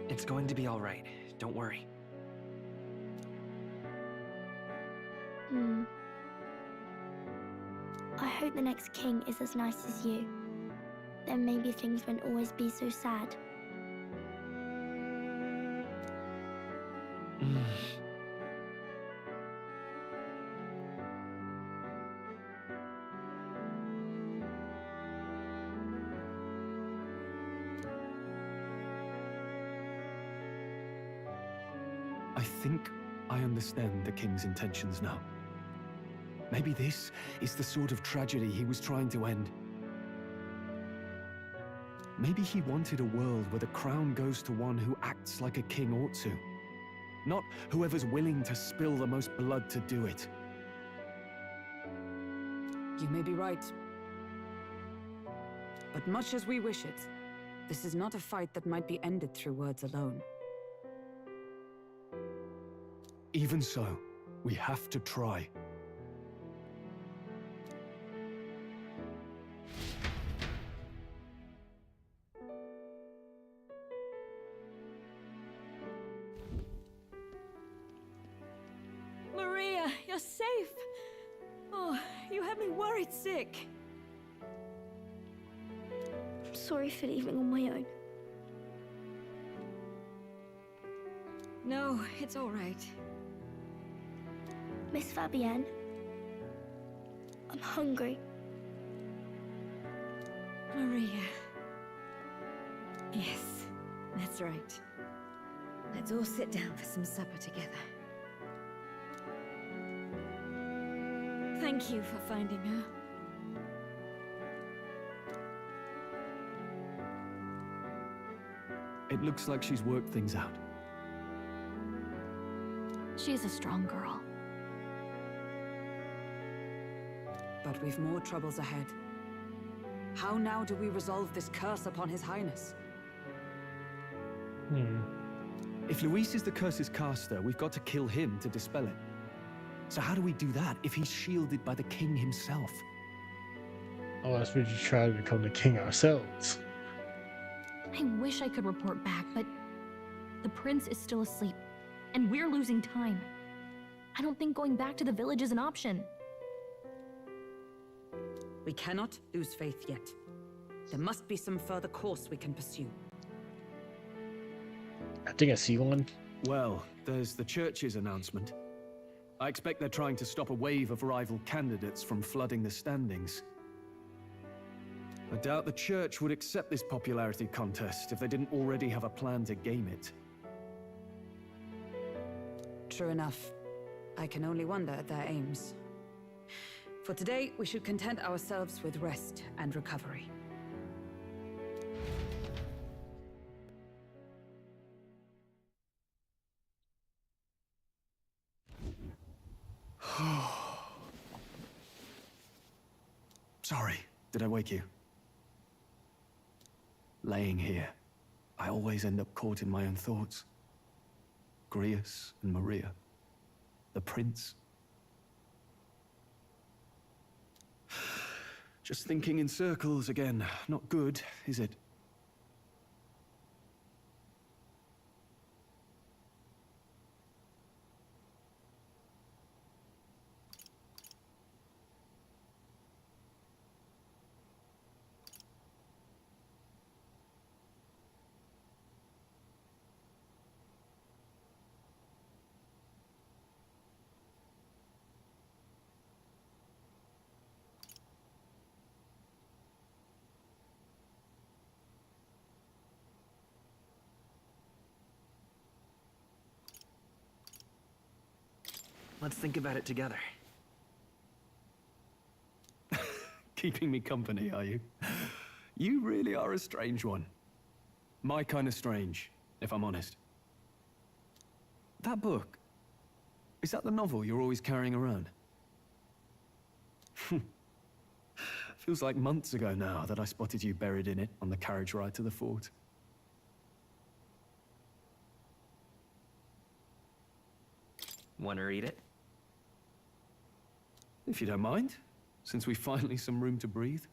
It's going to be all right. Don't worry. I hope the next king is as nice as you. Then maybe things won't always be so sad. I think I understand the king's intentions now. Maybe this is the sort of tragedy he was trying to end. Maybe he wanted a world where the crown goes to one who acts like a king ought to. Not whoever's willing to spill the most blood to do it. You may be right. But much as we wish it, this is not a fight that might be ended through words alone. Even so, we have to try. Maria, you're safe. Oh, you had me worried sick. I'm sorry for leaving on my own. No, it's all right. Miss Fabienne, I'm hungry. Maria. Yes, that's right. Let's all sit down for some supper together. Thank you for finding her. It looks like she's worked things out. She's a strong girl. But we've more troubles ahead. How now do we resolve this curse upon His Highness? If Luis is the curse's caster, we've got to kill him to dispel it. So how do we do that if he's shielded by the king himself? Unless we just try to become the king ourselves. I wish I could report back, but the prince is still asleep, and we're losing time. I don't think going back to the village is an option. We cannot lose faith yet. There must be some further course we can pursue. I think I see one. Well, there's the church's announcement. I expect they're trying to stop a wave of rival candidates from flooding the standings. I doubt the church would accept this popularity contest if they didn't already have a plan to game it. True enough. I can only wonder at their aims. For today, we should content ourselves with rest and recovery. Sorry, did I wake you? Laying here, I always end up caught in my own thoughts. Grius and Maria, the prince. Just thinking in circles again. Not good, is it? Let's think about it together. Keeping me company, are you? You really are a strange one. My kind of strange, if I'm honest. That book, is that the novel you're always carrying around? Feels like months ago now that I spotted you buried in it on the carriage ride to the fort. Want to read it? If you don't mind, since we finally some room to breathe.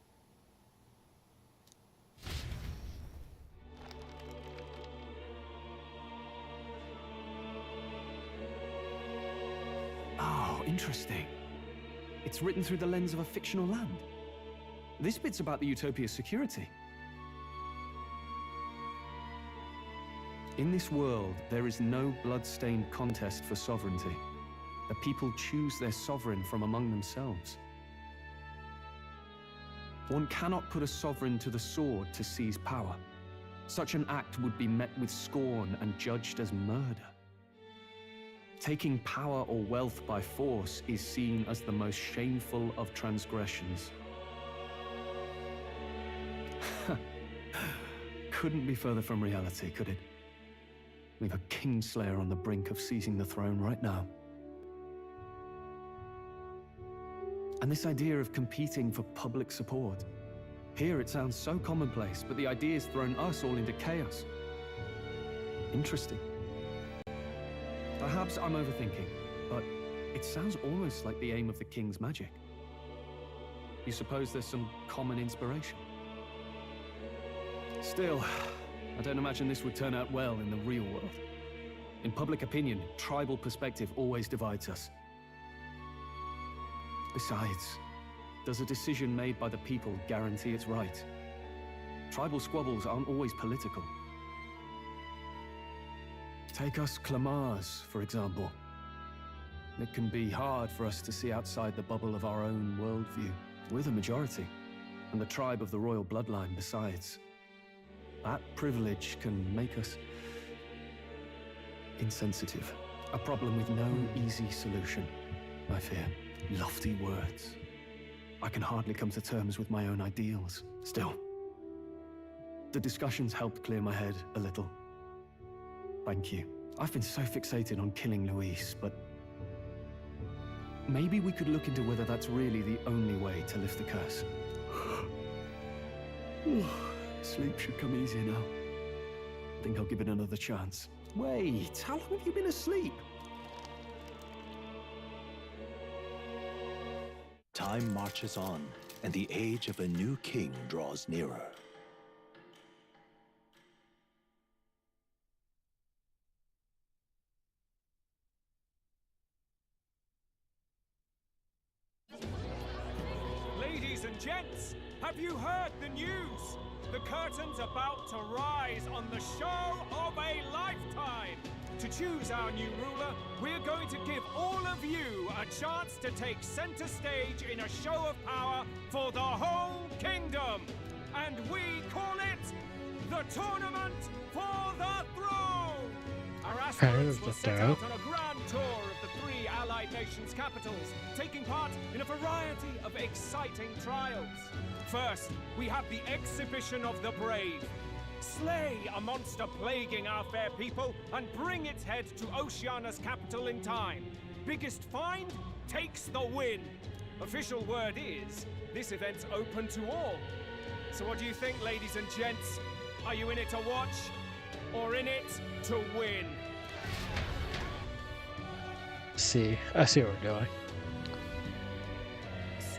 Oh, interesting. It's written through the lens of a fictional land. This bit's about the Utopia's security. In this world, there is no blood-stained contest for sovereignty. The people choose their sovereign from among themselves. One cannot put a sovereign to the sword to seize power. Such an act would be met with scorn and judged as murder. Taking power or wealth by force is seen as the most shameful of transgressions. Couldn't be further from reality, could it? We've a Kingslayer on the brink of seizing the throne right now. And this idea of competing for public support. Here it sounds so commonplace, but the idea's thrown us all into chaos. Interesting. Perhaps I'm overthinking, but it sounds almost like the aim of the king's magic. You suppose there's some common inspiration? Still, I don't imagine this would turn out well in the real world. In public opinion, tribal perspective always divides us. Besides, does a decision made by the people guarantee it's right? Tribal squabbles aren't always political. Take us Clamars, for example. It can be hard for us to see outside the bubble of our own worldview. We're the majority, and the tribe of the royal bloodline besides. That privilege can make us insensitive. A problem with no easy solution, I fear. Lofty words. I can hardly come to terms with my own ideals. Still, the discussions helped clear my head a little. Thank you. I've been so fixated on killing Luis, but maybe we could look into whether that's really the only way to lift the curse. Sleep should come easier now. Think I'll give it another chance. Wait, how long have you been asleep? Time marches on, and the age of a new king draws nearer. Ladies and gents, have you heard the news? The curtain's about to rise on the show of a lifetime. To choose our new ruler, we're going to give all of you a chance to take center stage in a show of power for the whole kingdom. And we call it the Tournament for the Throne. Our aspirants will set out on a grand tour of the 3 allied nations' capitals, taking part in a variety of exciting trials. First, we have the Exhibition of the Brave. Slay a monster plaguing our fair people and bring its head to Oceania's capital in time. Biggest find takes the win. Official word is, this event's open to all. So what do you think, ladies and gents? Are you in it to watch, or in it to win? See, I see where we're going.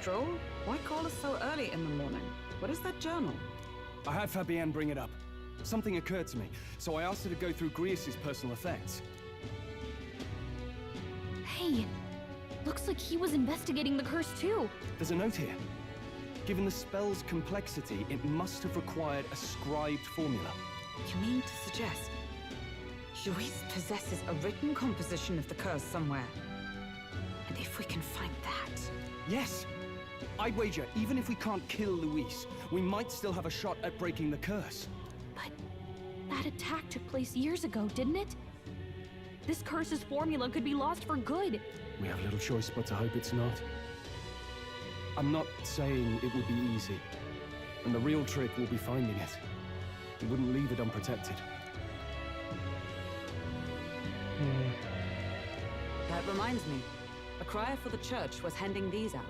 Stroll? Why call us so early in the morning? What is that journal? I had Fabienne bring it up. Something occurred to me, so I asked her to go through Grius' personal effects. Hey, looks like he was investigating the curse too. There's a note here. Given the spell's complexity, it must have required a scribed formula. You mean to suggest Luis possesses a written composition of the curse somewhere? And if we can find that... Yes! I'd wager, even if we can't kill Luis, we might still have a shot at breaking the curse. But that attack took place years ago, didn't it? This curse's formula could be lost for good. We have little choice but to hope it's not. I'm not saying it would be easy. And the real trick will be finding it. We wouldn't leave it unprotected. That reminds me. A crier for the church was handing these out.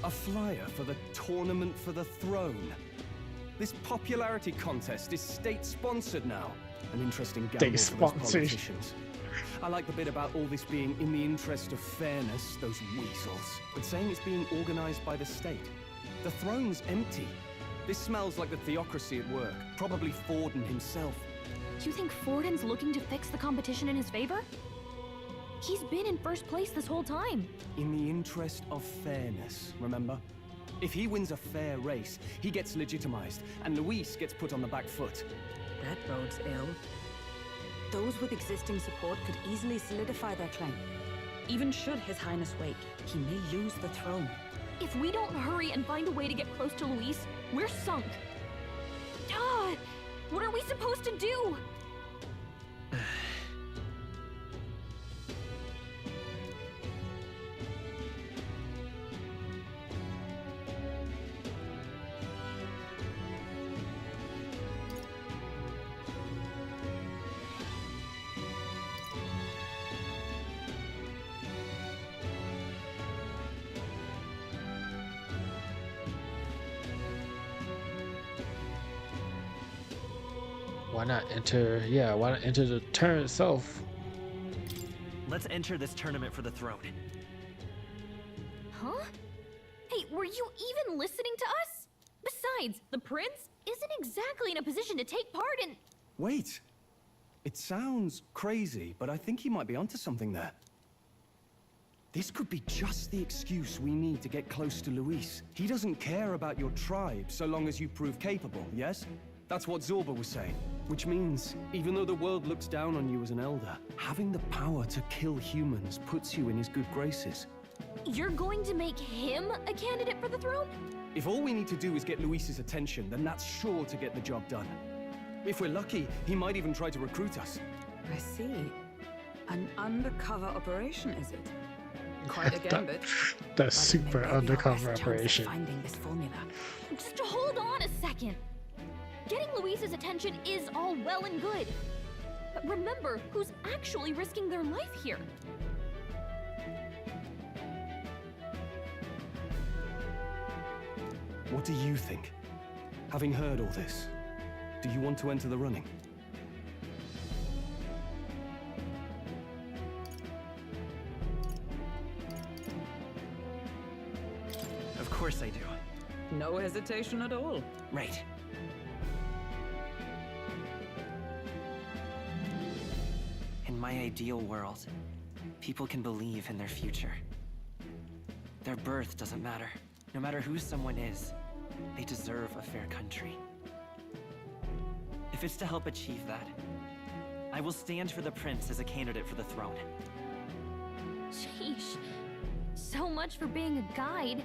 A flyer for the Tournament for the Throne. This popularity contest is state-sponsored now. An interesting gamble for those politicians. I like the bit about all this being in the interest of fairness, those weasels. But saying it's being organized by the state. The throne's empty. This smells like the theocracy at work. Probably Forden himself. You think Forden's looking to fix the competition in his favor? He's been in first place this whole time. In the interest of fairness, remember? If he wins a fair race, he gets legitimized, and Luis gets put on the back foot. That bodes ill. Those with existing support could easily solidify their claim. Even should His Highness wake, he may lose the throne. If we don't hurry and find a way to get close to Luis, we're sunk. What are we supposed to do? Why not enter? Yeah, why not enter the turn itself? Let's enter this tournament for the throne. Huh? Hey, were you even listening to us? Besides, the prince isn't exactly in a position to take part in... Wait. It sounds crazy, but I think he might be onto something there. This could be just the excuse we need to get close to Luis. He doesn't care about your tribe so long as you prove capable, yes? That's what Zorba was saying. Which means, even though the world looks down on you as an elder, having the power to kill humans puts you in his good graces. You're going to make him a candidate for the throne? If all we need to do is get Luis's attention, then that's sure to get the job done. If we're lucky, he might even try to recruit us. I see. An undercover operation, is it? Quite a gambit. That's super undercover operation. Finding this formula. Just hold on a second. Getting Luis's attention is all well and good. But remember who's actually risking their life here. What do you think? Having heard all this, do you want to enter the running? Of course I do. No hesitation at all. Right. In my ideal world, people can believe in their future. Their birth doesn't matter. No matter who someone is, they deserve a fair country. If it's to help achieve that, I will stand for the prince as a candidate for the throne. Sheesh. So much for being a guide.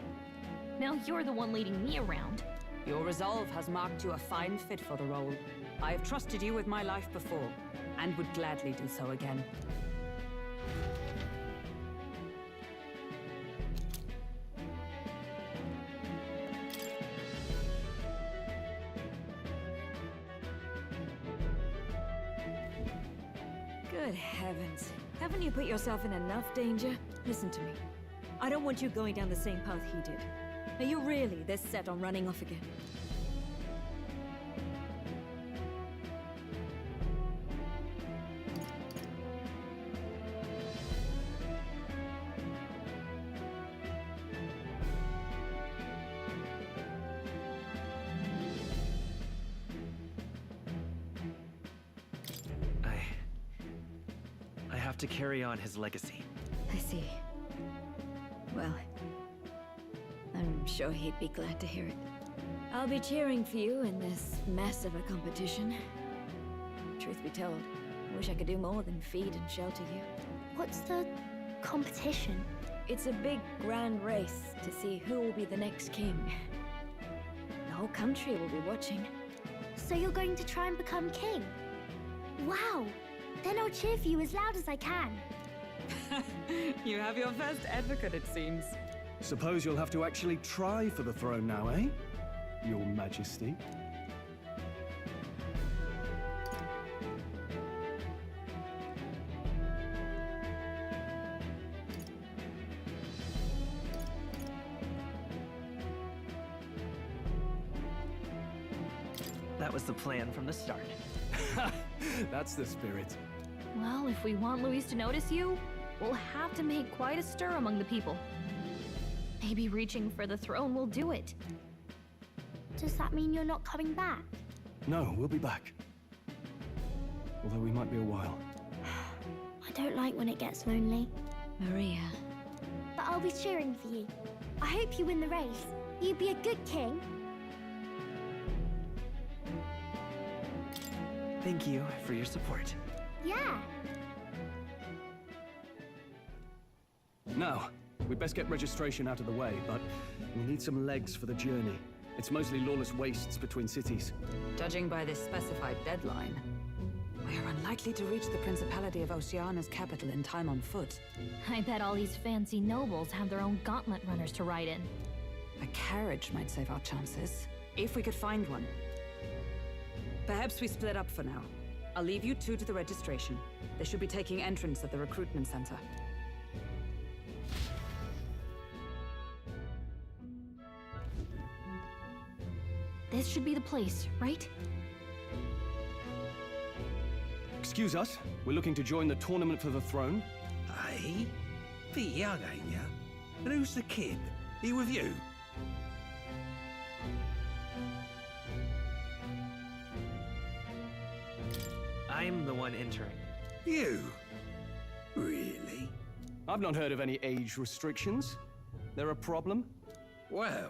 Now you're the one leading me around. Your resolve has marked you a fine fit for the role. I have trusted you with my life before, and would gladly do so again. Good heavens. Haven't you put yourself in enough danger? Listen to me. I don't want you going down the same path he did. Are you really this set on running off again? I have to carry on his legacy. I see. Well, I'm sure he'd be glad to hear it. I'll be cheering for you in this mess of a competition. Truth be told, I wish I could do more than feed and shelter you. What's the competition? It's a big, grand race to see who will be the next king. The whole country will be watching. So you're going to try and become king? Wow! Then I'll cheer for you as loud as I can. You have your first advocate, it seems. Suppose you'll have to actually try for the throne now, eh? Your Majesty. That was the plan from the start. That's the spirit. Well, if we want Luis to notice you, we'll have to make quite a stir among the people. Maybe reaching for the throne will do it. Does that mean you're not coming back? No, we'll be back. Although we might be a while. I don't like when it gets lonely. Maria. But I'll be cheering for you. I hope you win the race. You'd be a good king. Thank you for your support. Yeah. Now, we'd best get registration out of the way, but we'll need some legs for the journey. It's mostly lawless wastes between cities. Judging by this specified deadline, we are unlikely to reach the Principality of Oceana's capital in time on foot. I bet all these fancy nobles have their own gauntlet runners to ride in. A carriage might save our chances, if we could find one. Perhaps we split up for now. I'll leave you two to the registration. They should be taking entrance at the recruitment center. This should be the place, right? Excuse us, we're looking to join the tournament for the throne. Hey? Bit young, ain't ya? And who's the kid? He with you? I'm the one entering. You? Really? I've not heard of any age restrictions. There a problem? Well,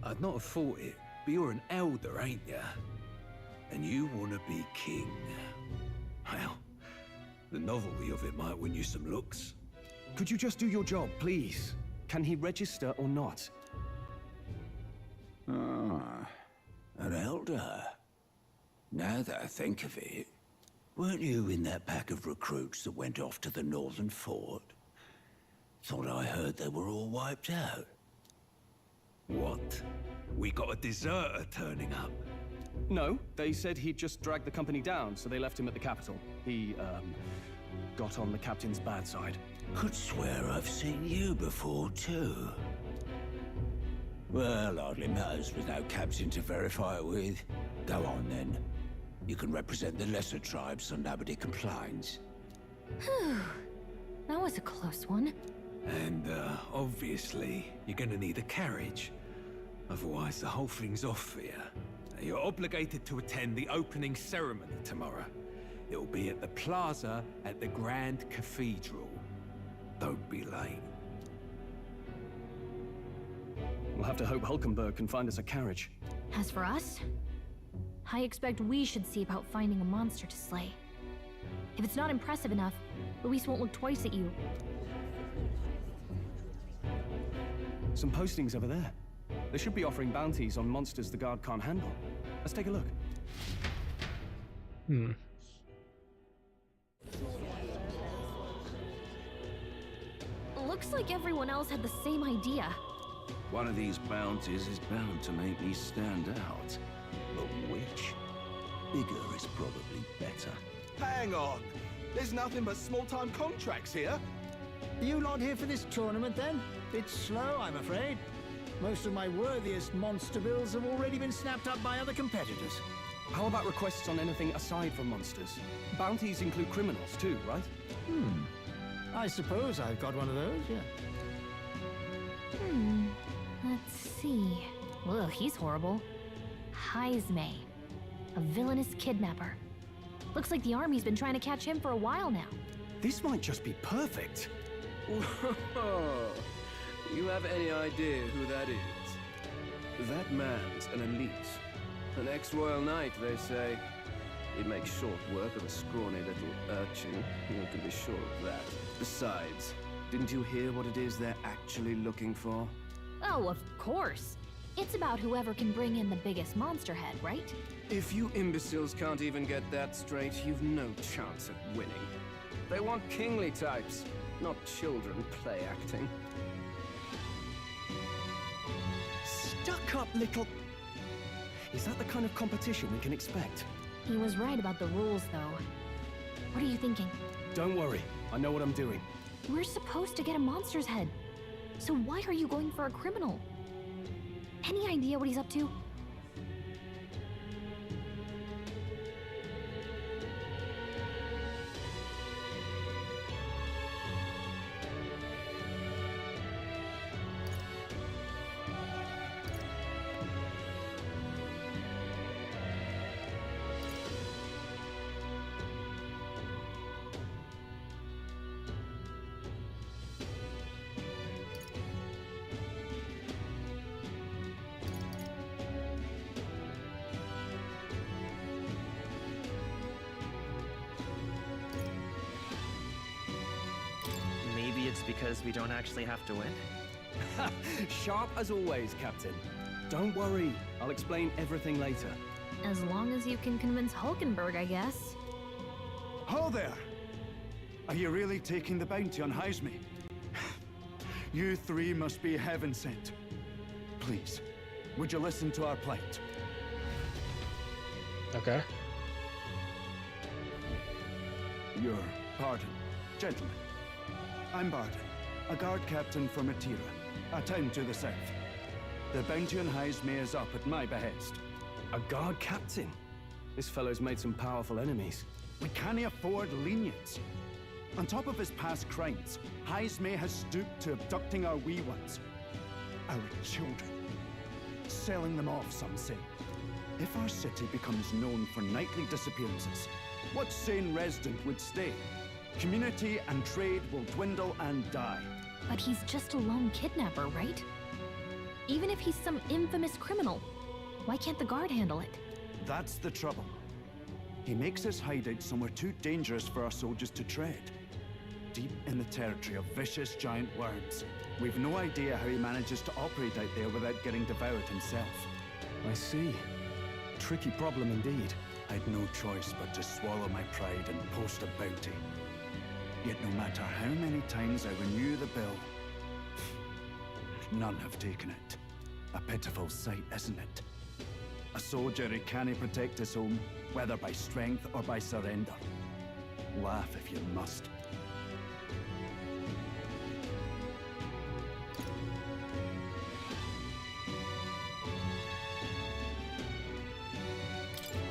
I'd not have thought it, but you're an elder, ain't ya? And you want to be king. Well, the novelty of it might win you some looks. Could you just do your job, please? Can he register or not? Ah, an elder. Now that I think of it, Weren't you in that pack of recruits that went off to the northern fort? Thought I heard they were all wiped out. What? We got a deserter turning up? No, they said he'd just dragged the company down, so they left him at the capital. He, got on the captain's bad side. Could swear I've seen you before, too. Well, hardly matters with no captain to verify it with. Go on, then. You can represent the lesser tribes so nobody complains. Whew. That was a close one. And, obviously, you're gonna need a carriage. Otherwise, the whole thing's off for you. You're obligated to attend the opening ceremony tomorrow. It'll be at the plaza at the Grand Cathedral. Don't be late. We'll have to hope Hulkenberg can find us a carriage. As for us, I expect we should see about finding a monster to slay. If it's not impressive enough, Luis won't look twice at you. Some postings over there. They should be offering bounties on monsters the guard can't handle. Let's take a look. Looks like everyone else had the same idea. One of these bounties is bound to make me stand out. But which? Bigger is probably better. Hang on! There's nothing but small-time contracts here. Are you not here for this tournament, then? It's slow, I'm afraid. Most of my worthiest monster bills have already been snapped up by other competitors. How about requests on anything aside from monsters? Bounties include criminals too, right? I suppose I've got one of those, yeah. Let's see. Ugh, he's horrible. Heisme. A villainous kidnapper. Looks like the army's been trying to catch him for a while now. This might just be perfect. Whoa. You have any idea who that is? That man's an elite. An ex-royal knight, they say. He'd make short work of a scrawny little urchin. You can be sure of that. Besides, didn't you hear what it is they're actually looking for? Oh, of course. It's about whoever can bring in the biggest monster head, right? If you imbeciles can't even get that straight, you've no chance at winning. They want kingly types, not children play acting. Stuck-up little... Is that the kind of competition we can expect? He was right about the rules, though. What are you thinking? Don't worry, I know what I'm doing. We're supposed to get a monster's head. So why are you going for a criminal? Any idea what he's up to? It's because we don't actually have to win? Sharp as always, Captain. Don't worry, I'll explain everything later. As long as you can convince Hulkenberg, I guess. Ho there! Are you really taking the bounty on Heisme? You three must be heaven sent. Please, would you listen to our plight? Okay. Your pardon, gentlemen. I'm Barton, a guard captain from Atira, a town to the south. The bounty on Heisme is up at my behest. A guard captain? This fellow's made some powerful enemies. We can't afford lenience. On top of his past crimes, Heisme has stooped to abducting our wee ones. Our children. Selling them off, some say. If our city becomes known for nightly disappearances, what sane resident would stay? Community and trade will dwindle and die. But he's just a lone kidnapper, right? Even if he's some infamous criminal, why can't the guard handle it? That's the trouble. He makes his hideout somewhere too dangerous for our soldiers to tread. Deep in the territory of vicious giant worms. We've no idea how he manages to operate out there without getting devoured himself. I see. Tricky problem indeed. I'd no choice but to swallow my pride and post a bounty. Yet no matter how many times I renew the bill, none have taken it. A pitiful sight, isn't it? A soldier who can't protect his home, whether by strength or by surrender. Laugh if you must.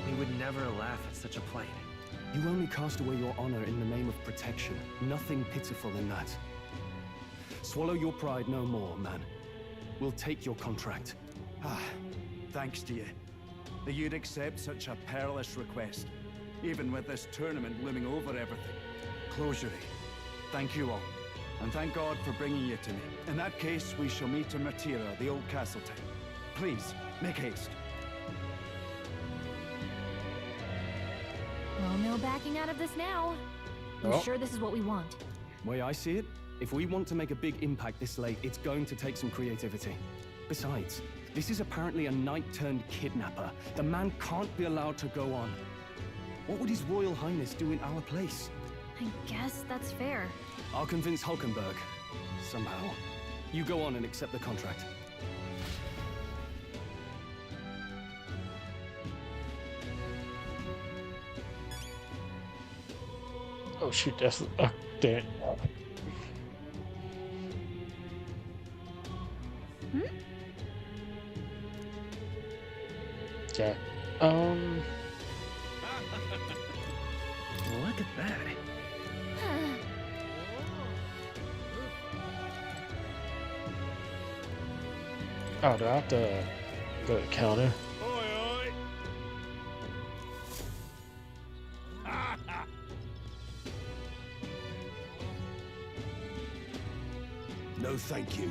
We would never laugh at such a plight. You only cast away your honor in the name of protection. Nothing pitiful in that. Swallow your pride no more, man. We'll take your contract. Ah, thanks to you. That you'd accept such a perilous request, even with this tournament looming over everything. Closure. Thank you all, and thank God for bringing you to me. In that case, we shall meet in Matira, the old castle town. Please, make haste. Well, no backing out of this now. I'm sure this is what we want. Way I see it, if we want to make a big impact this late, it's going to take some creativity. Besides, this is apparently a knight-turned-kidnapper. The man can't be allowed to go on. What would His Royal Highness do in our place? I guess that's fair. I'll convince Hulkenberg. Somehow. You go on and accept the contract. Oh shoot, that's damn it. Okay. Look at that. Oh, do I have to go to the counter? No, thank you.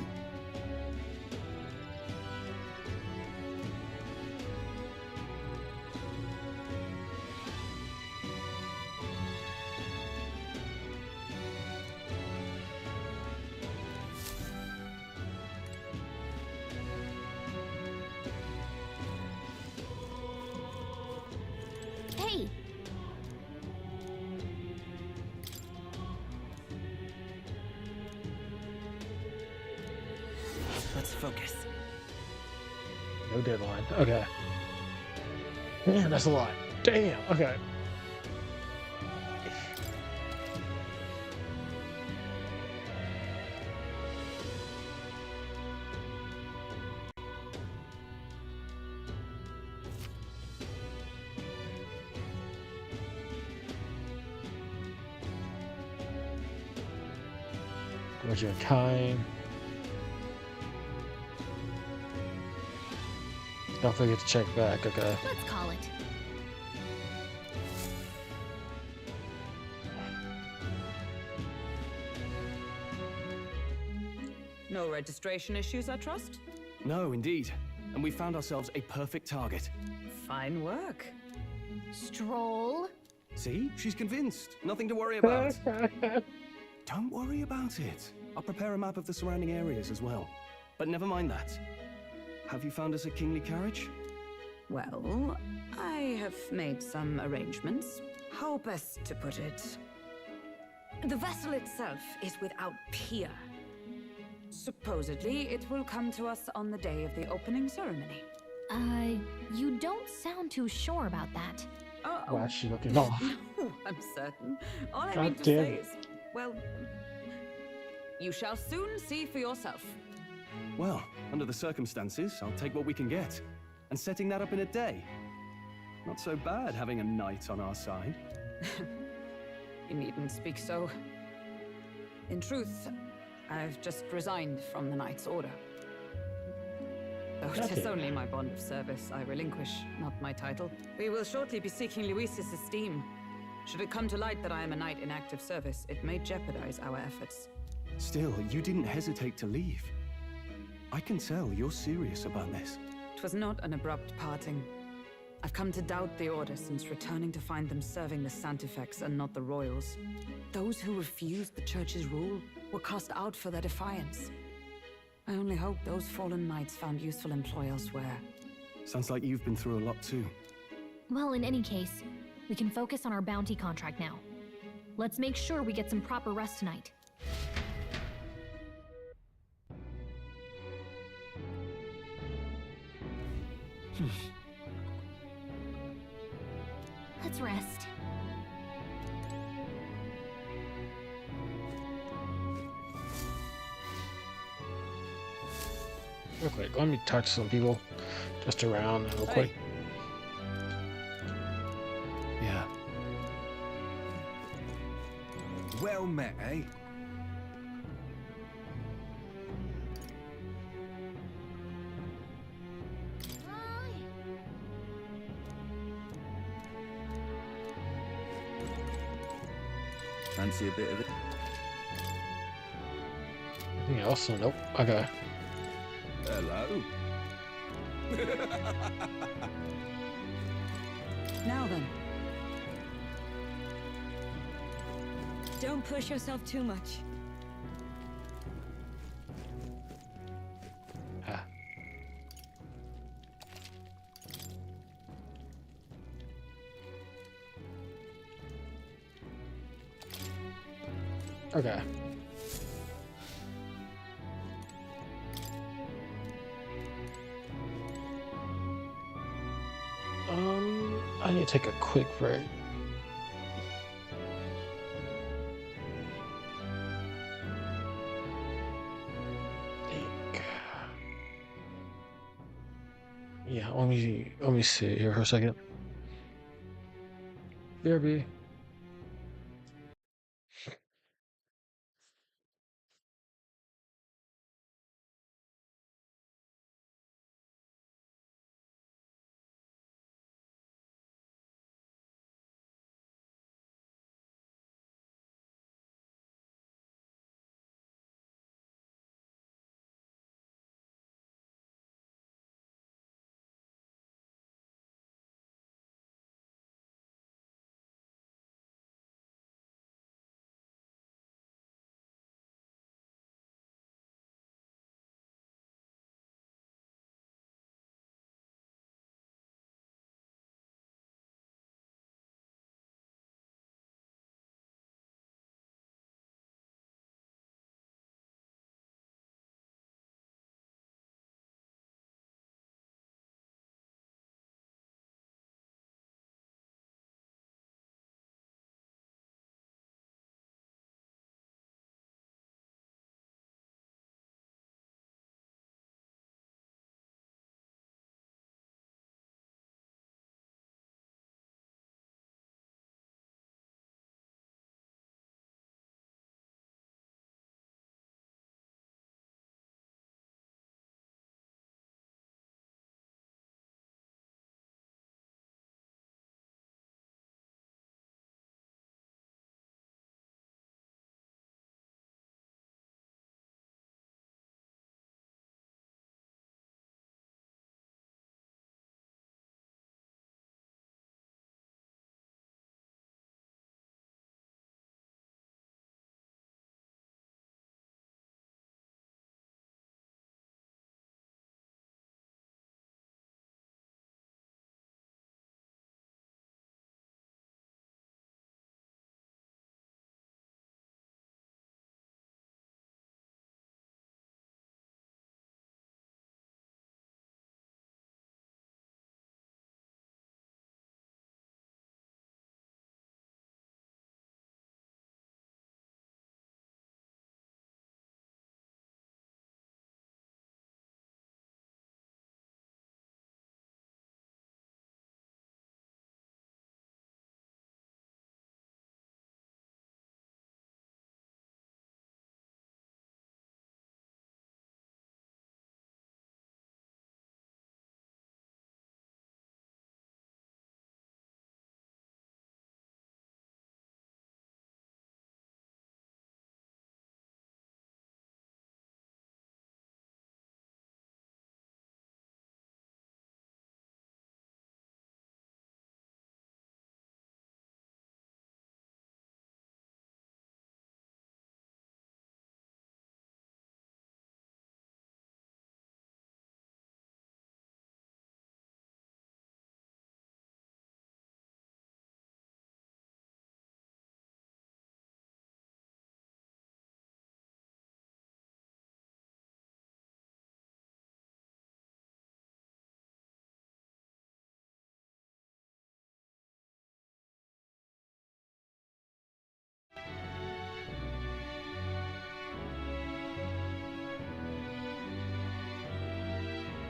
Hey! Let's focus. No deadline. Okay. Man, that's a lot. Damn. Okay. Where's your kind? Don't forget to check back, okay. Let's call it. No registration issues, I trust? No, indeed. And we found ourselves a perfect target. Fine work. Stroll. See? She's convinced. Nothing to worry about. Don't worry about it. I'll prepare a map of the surrounding areas as well. But never mind that. Have you found us a kingly carriage? Well, I have made some arrangements. How best to put it? The vessel itself is without peer. Supposedly, it will come to us on the day of the opening ceremony. You don't sound too sure about that. Why is she looking off? No, I'm certain. All I God mean to damn say it. is, well, you shall soon see for yourself. Well, under the circumstances, I'll take what we can get. And setting that up in a day. Not so bad having a knight on our side. You needn't speak so. In truth, I've just resigned from the Knight's Order. Though it is Okay. only my bond of service I relinquish, not my title. We will shortly be seeking Luis's esteem. Should it come to light that I am a knight in active service, it may jeopardize our efforts. Still, you didn't hesitate to leave. I can tell you're serious about this. It was not an abrupt parting. I've come to doubt the Order since returning to find them serving the Santifex and not the Royals. Those who refused the Church's rule were cast out for their defiance. I only hope those fallen knights found useful employ elsewhere. Sounds like you've been through a lot too. Well, in any case, we can focus on our bounty contract now. Let's make sure we get some proper rest tonight. Let's rest. Real quick, let me talk to some people just around real quick. Yeah. Well met, eh? Fancy a bit of it? Anything else? Nope. Okay. Hello. Now then. Don't push yourself too much. Okay. I need to take a quick break. Yeah, let me see here for a second. BRB.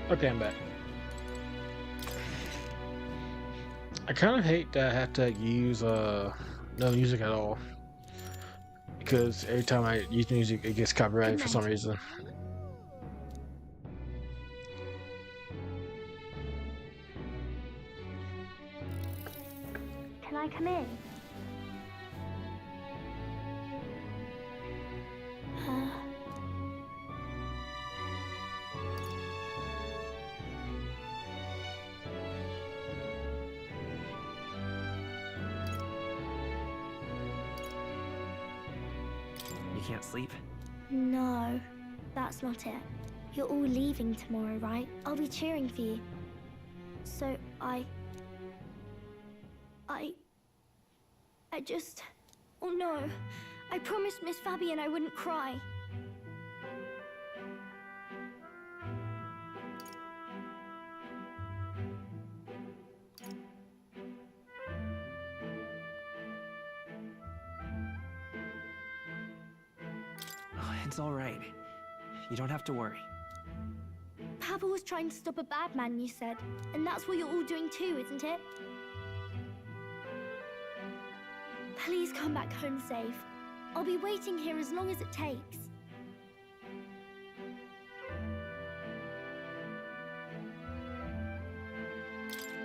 Okay, I'm back. I kind of hate that I have to use no music at all, because every time I use music, it gets copyrighted for some reason. Can I come in? You can't sleep? No, that's not it. You're all leaving tomorrow, right? I'll be cheering for you. So I just... Oh no. I promised Miss Fabian I wouldn't cry. Oh, it's all right. You don't have to worry. Papa was trying to stop a bad man, you said. And that's what you're all doing too, isn't it? Please come back home safe. I'll be waiting here as long as it takes.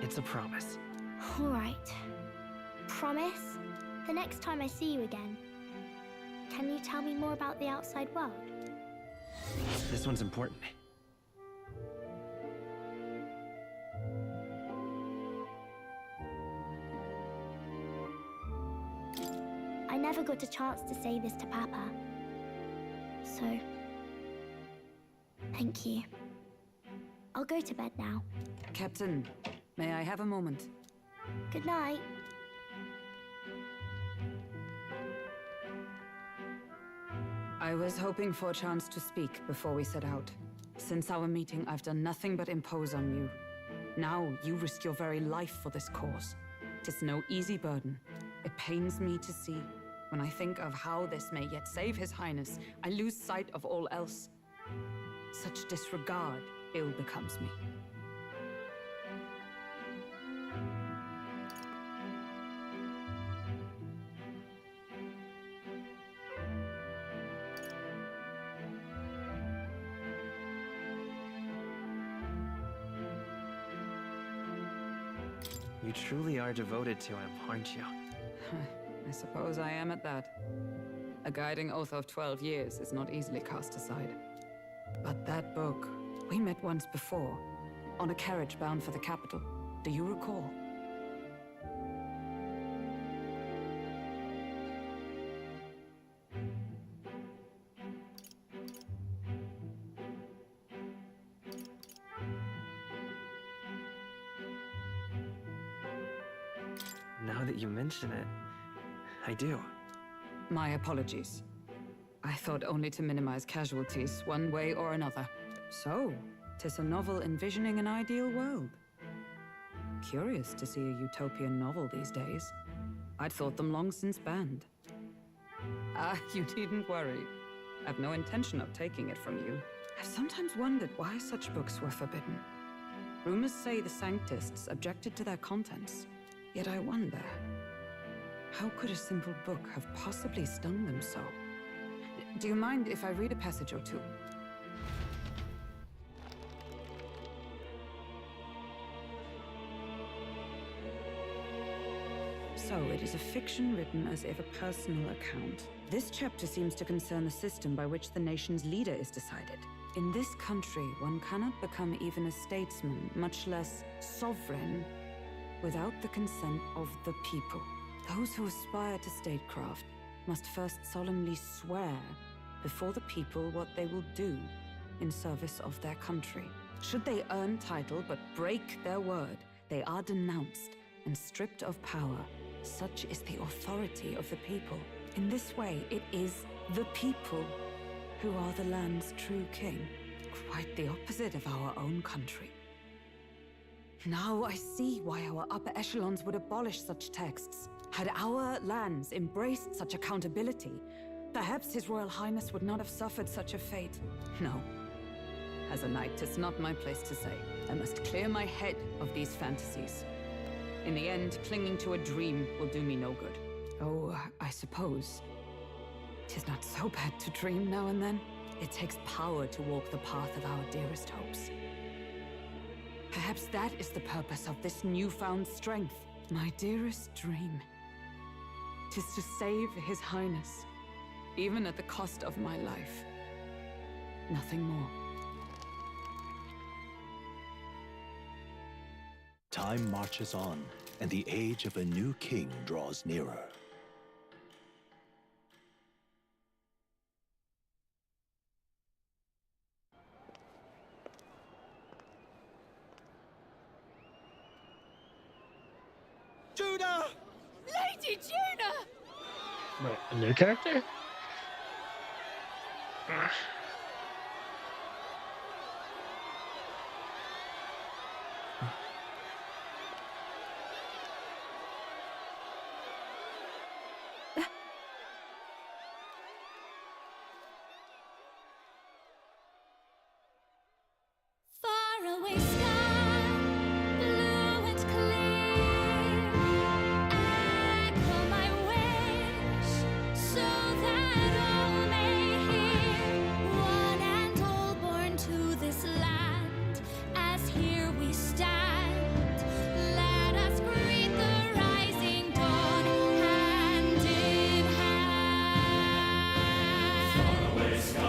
It's a promise. All right. Promise? The next time I see you again. Can you tell me more about the outside world? This one's important. I never got a chance to say this to Papa. So, thank you. I'll go to bed now. Captain, may I have a moment? Good night. I was hoping for a chance to speak before we set out. Since our meeting, I've done nothing but impose on you. Now, you risk your very life for this cause. 'Tis no easy burden. It pains me to see. When I think of how this may yet save His Highness, I lose sight of all else. Such disregard ill becomes me. You truly are devoted to him, aren't you? I suppose I am at that. A guiding oath of 12 years is not easily cast aside. But that book, we met once before, on a carriage bound for the capital. Do you recall? Now that you mention it, I do. My apologies. I thought only to minimize casualties, one way or another. So, 'tis a novel envisioning an ideal world. Curious to see a utopian novel these days. I'd thought them long since banned. Ah, you needn't worry. I've no intention of taking it from you. I've sometimes wondered why such books were forbidden. Rumors say the Sanctists objected to their contents. Yet I wonder, how could a simple book have possibly stung them so? Do you mind if I read a passage or two? So, it is a fiction written as if a personal account. This chapter seems to concern the system by which the nation's leader is decided. In this country, one cannot become even a statesman, much less sovereign, without the consent of the people. Those who aspire to statecraft must first solemnly swear before the people what they will do in service of their country. Should they earn title but break their word, they are denounced and stripped of power. Such is the authority of the people. In this way, it is the people who are the land's true king. Quite the opposite of our own country. Now I see why our upper echelons would abolish such texts. Had our lands embraced such accountability, perhaps His Royal Highness would not have suffered such a fate. No. As a knight, it's not my place to say. I must clear my head of these fantasies. In the end, clinging to a dream will do me no good. Oh, I suppose 'tis not so bad to dream now and then. It takes power to walk the path of our dearest hopes. Perhaps that is the purpose of this newfound strength. My dearest dream. 'Tis to save His Highness, even at the cost of my life. Nothing more. Time marches on, and the age of a new king draws nearer. Judah! Lady Judah! Wait, a new character? Faraway sky, blue and clear. Echo my wish, so that all may hear. One and all born to this land, as here we stand. Let us greet the rising dawn, hand in hand. Faraway sky,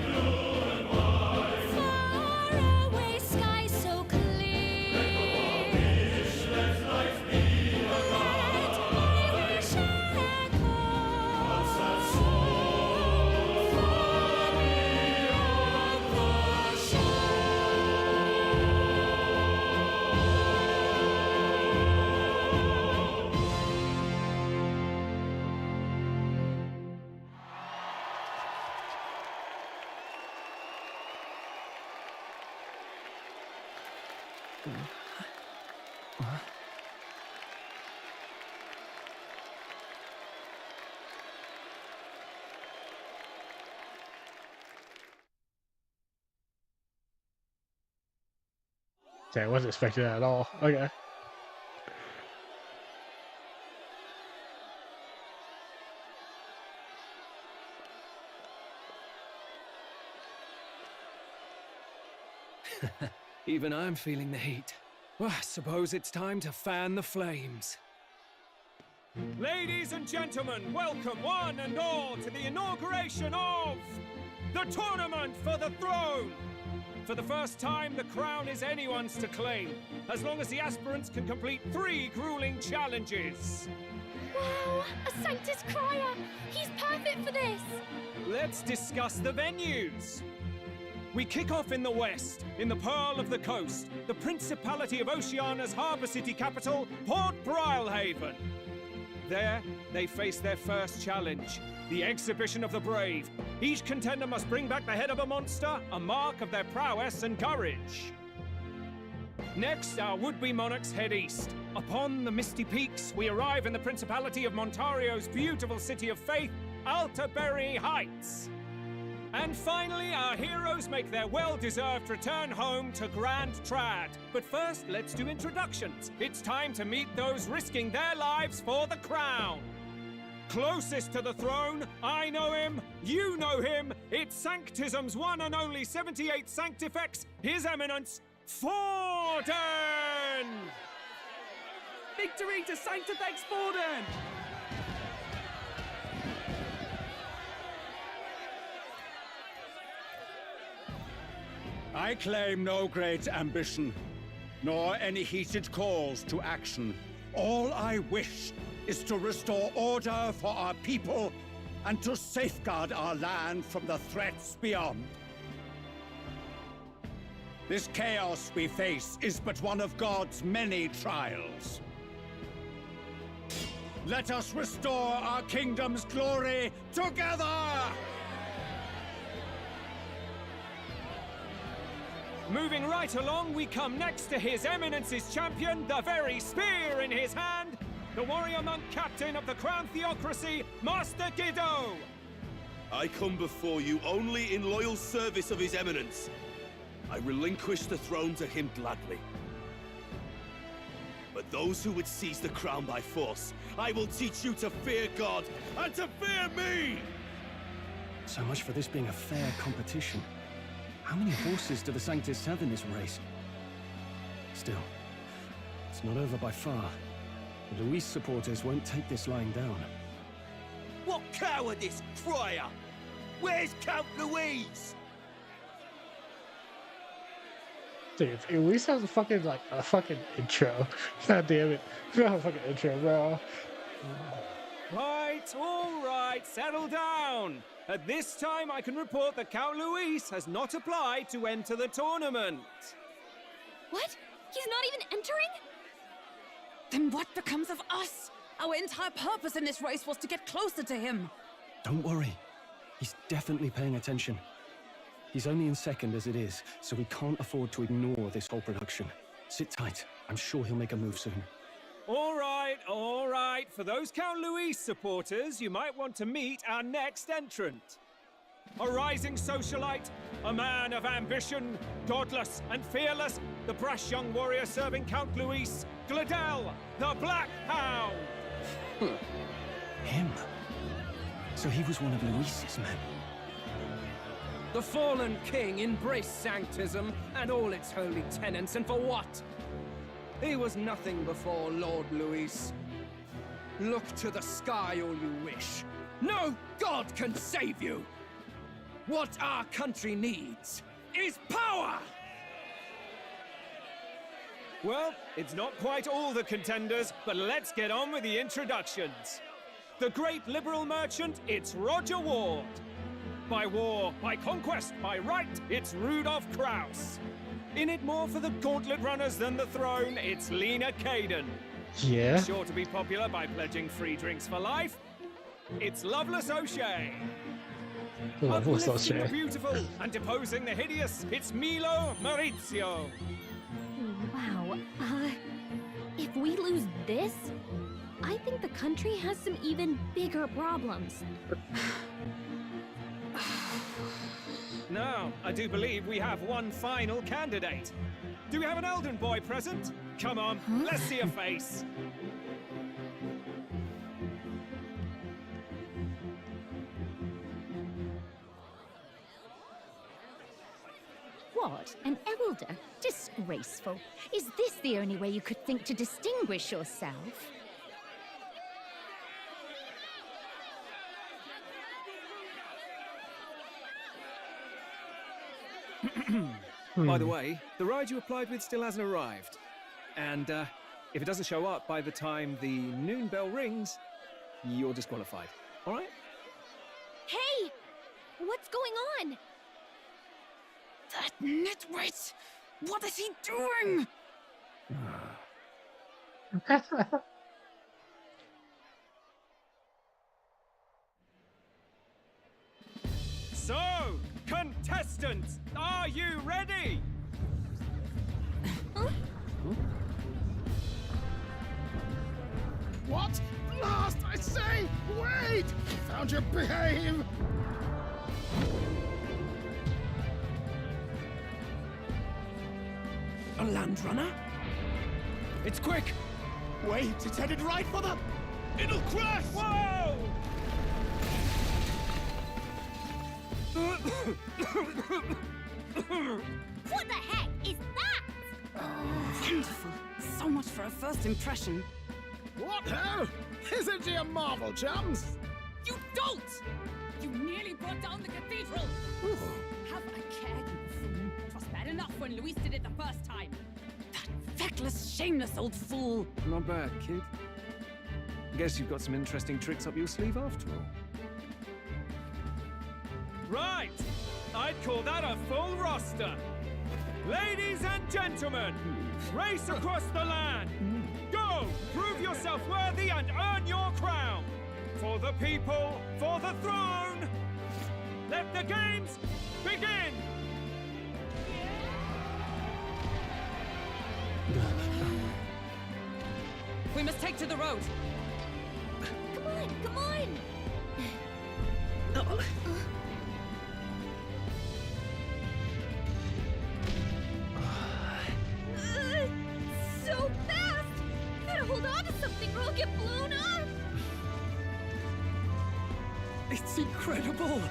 blue and white. Faraway sky so clear. Let life be a let my wish echo. What's that soul far beyond the shore? Okay, I wasn't expecting that at all. Okay. Even I'm feeling the heat. Well, I suppose it's time to fan the flames. Ladies and gentlemen, welcome one and all to the inauguration of the Tournament for the Throne! For the first time, the crown is anyone's to claim, as long as the aspirants can complete 3 grueling challenges. Wow, a Sanctus Crier! He's perfect for this! Let's discuss the venues. We kick off in the west, in the Pearl of the Coast, the Principality of Oceania's harbour city capital, Port Brilehaven. There, they face their first challenge, the Exhibition of the Brave. Each contender must bring back the head of a monster, a mark of their prowess and courage. Next, our would-be monarchs head east. Upon the misty peaks, we arrive in the Principality of Montario's beautiful city of faith, Altaberry Heights. And finally, our heroes make their well-deserved return home to Grand Trad. But first, let's do introductions. It's time to meet those risking their lives for the crown. Closest to the throne, I know him, you know him. It's Sanctism's one and only 78th Sanctifex, His Eminence, Forden! Victory to Sanctifex Forden! I claim no great ambition, nor any heated calls to action. All I wish is to restore order for our people and to safeguard our land from the threats beyond. This chaos we face is but one of God's many trials. Let us restore our kingdom's glory together! Moving right along, we come next to His Eminence's champion, the very spear in his hand, the warrior monk captain of the Crown Theocracy, Master Guido. I come before you only in loyal service of His Eminence. I relinquish the throne to him gladly. But those who would seize the crown by force, I will teach you to fear God and to fear me! So much for this being a fair competition. How many horses do the Sanctus have in this race? Still, it's not over by far. The Luis supporters won't take this lying down. What cowardice, crier! Where's Count Louise? Dude, at least has a fucking intro. God damn it. We have a fucking intro, bro. Right, all right, settle down. At this time, I can report that Count Luis has not applied to enter the tournament. What? He's not even entering? Then what becomes of us? Our entire purpose in this race was to get closer to him. Don't worry. He's definitely paying attention. He's only in second as it is, so we can't afford to ignore this whole production. Sit tight. I'm sure he'll make a move soon. All right, all right. For those Count Luis supporters, you might want to meet our next entrant. A rising socialite, a man of ambition, godless and fearless, the brash young warrior serving Count Luis, Gladel, the Black Hound. Him? So he was one of Luis's men. The fallen king embraced sanctism and all its holy tenets, and for what? He was nothing before Lord Luis. Look to the sky all you wish. No god can save you! What our country needs is power! Well, it's not quite all the contenders, but let's get on with the introductions. The great liberal merchant, it's Roger Ward. By war, by conquest, by right, it's Rudolph Kraus. In it more for the gauntlet runners than the throne, it's Lena Caden. Yeah. Sure to be popular by pledging free drinks for life, it's Loveless O'Shea. Loveless Uplifting the O'Shea. beautiful and deposing the hideous, it's Milo Maurizio. Wow. If we lose this, I think the country has some even bigger problems. Now, I do believe we have one final candidate. Do we have an Elden boy present? Come on, let's see a face. What? An elder? Disgraceful. Is this the only way you could think to distinguish yourself? By the way, the ride you applied with still hasn't arrived. And if it doesn't show up by the time the noon bell rings, you're disqualified. All right? Hey! What's going on? That nitwit! What is he doing? So, contestants, are you ready? What? Last, I say! Wait! Found your behave! A land runner? It's quick! Wait, it's headed right for the... It'll crash! Whoa! What the heck is that? Wonderful. So much for a first impression. What ho? Isn't he a marvel, chums? You dolt! You nearly brought down the cathedral! Have a care, you fool. It was bad enough when Luis did it the first time. That feckless, shameless old fool. Not bad, kid. Guess you've got some interesting tricks up your sleeve after all. Right! I'd call that a full roster. Ladies and gentlemen, race across the land. Go! Prove yourself worthy and earn your crown. For the people, for the throne. Let the games begin! We must take to the road. Come on, come on! So fast! Gotta hold on to something or I'll get blown up! It's incredible!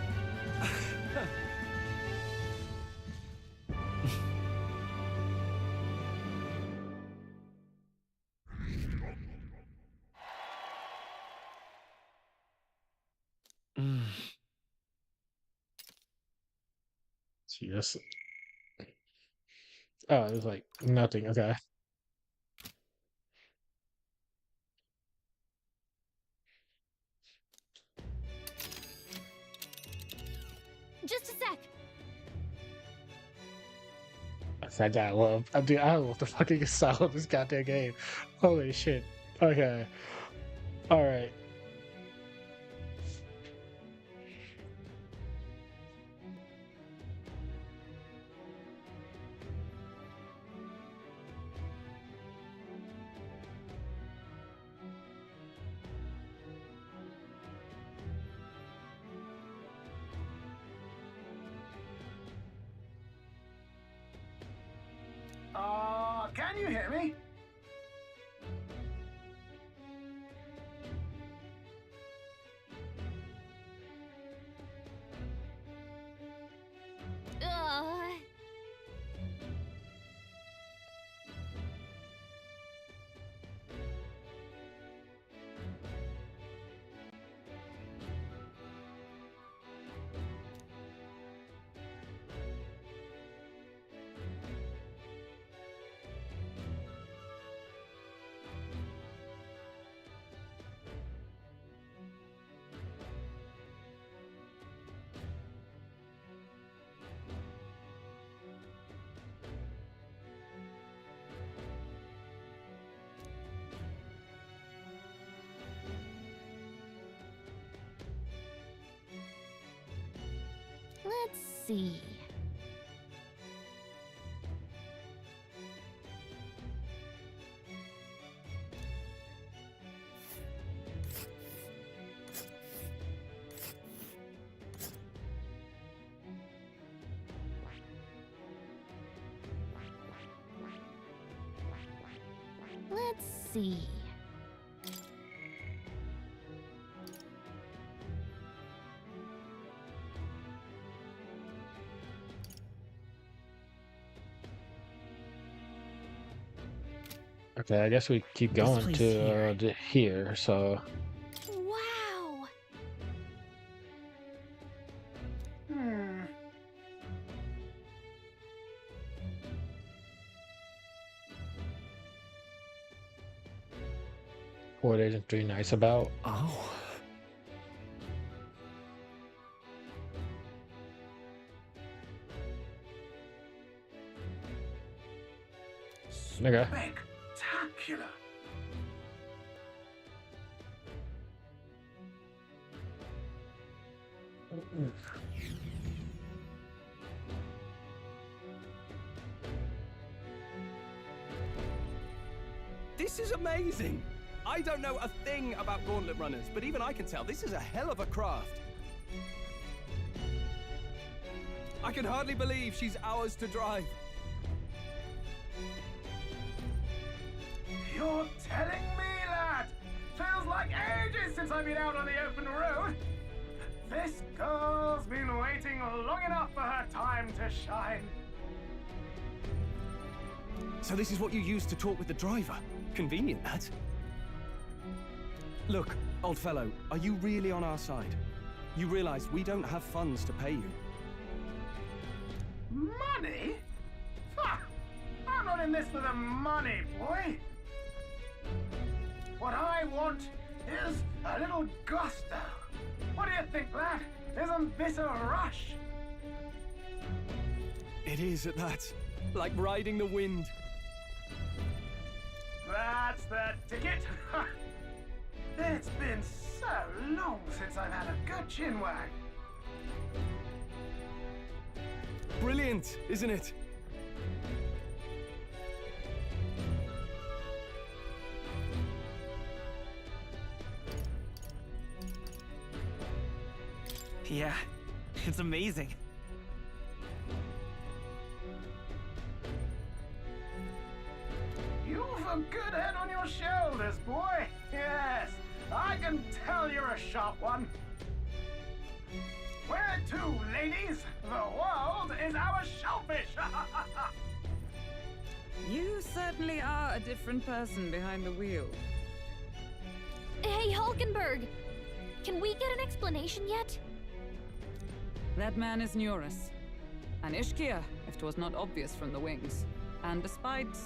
Yes. Oh, it was like nothing. Okay. Just a sec. I love the fucking style of this goddamn game. Holy shit. Okay. Alright. Can you hear me? Let's see. Let's see. Okay, I guess we keep going place to here, so Wow! Four days and 3 nights about. Oh. Okay. Spectacular. This is amazing! I don't know a thing about gauntlet runners, but even I can tell this is a hell of a craft. I can hardly believe she's ours to drive. You're telling me, lad? Feels like ages since I've been out on the open road. This girl's been waiting long enough for her time to shine. So this is what you use to talk with the driver? Convenient, that. Look, old fellow, are you really on our side? You realize we don't have funds to pay you. Money? Ha! I'm not in this for the money, boy. What I want is a little gusto. What do you think, lad? Isn't this a rush? It is at that. Like riding the wind. That's the ticket. It's been so long since I've had a good chinwag. Brilliant, isn't it? Yeah, it's amazing. You've a good head on your shoulders, boy. Yes, I can tell you're a sharp one. Where to, ladies? The world is our shellfish. You certainly are a different person behind the wheel. Hey, Hulkenberg! Can we get an explanation yet? That man is Neurus. An Ishkia, if 'twas not obvious from the wings. And despite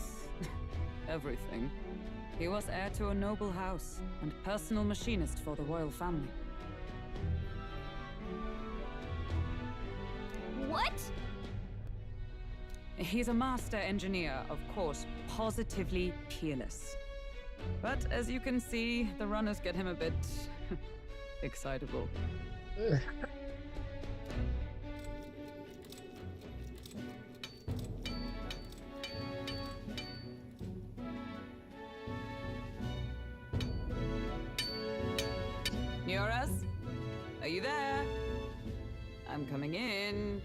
everything, he was heir to a noble house and personal machinist for the royal family. What? He's a master engineer, of course, positively peerless. But as you can see, the runners get him a bit excitable. Neurus? Are you there? I'm coming in.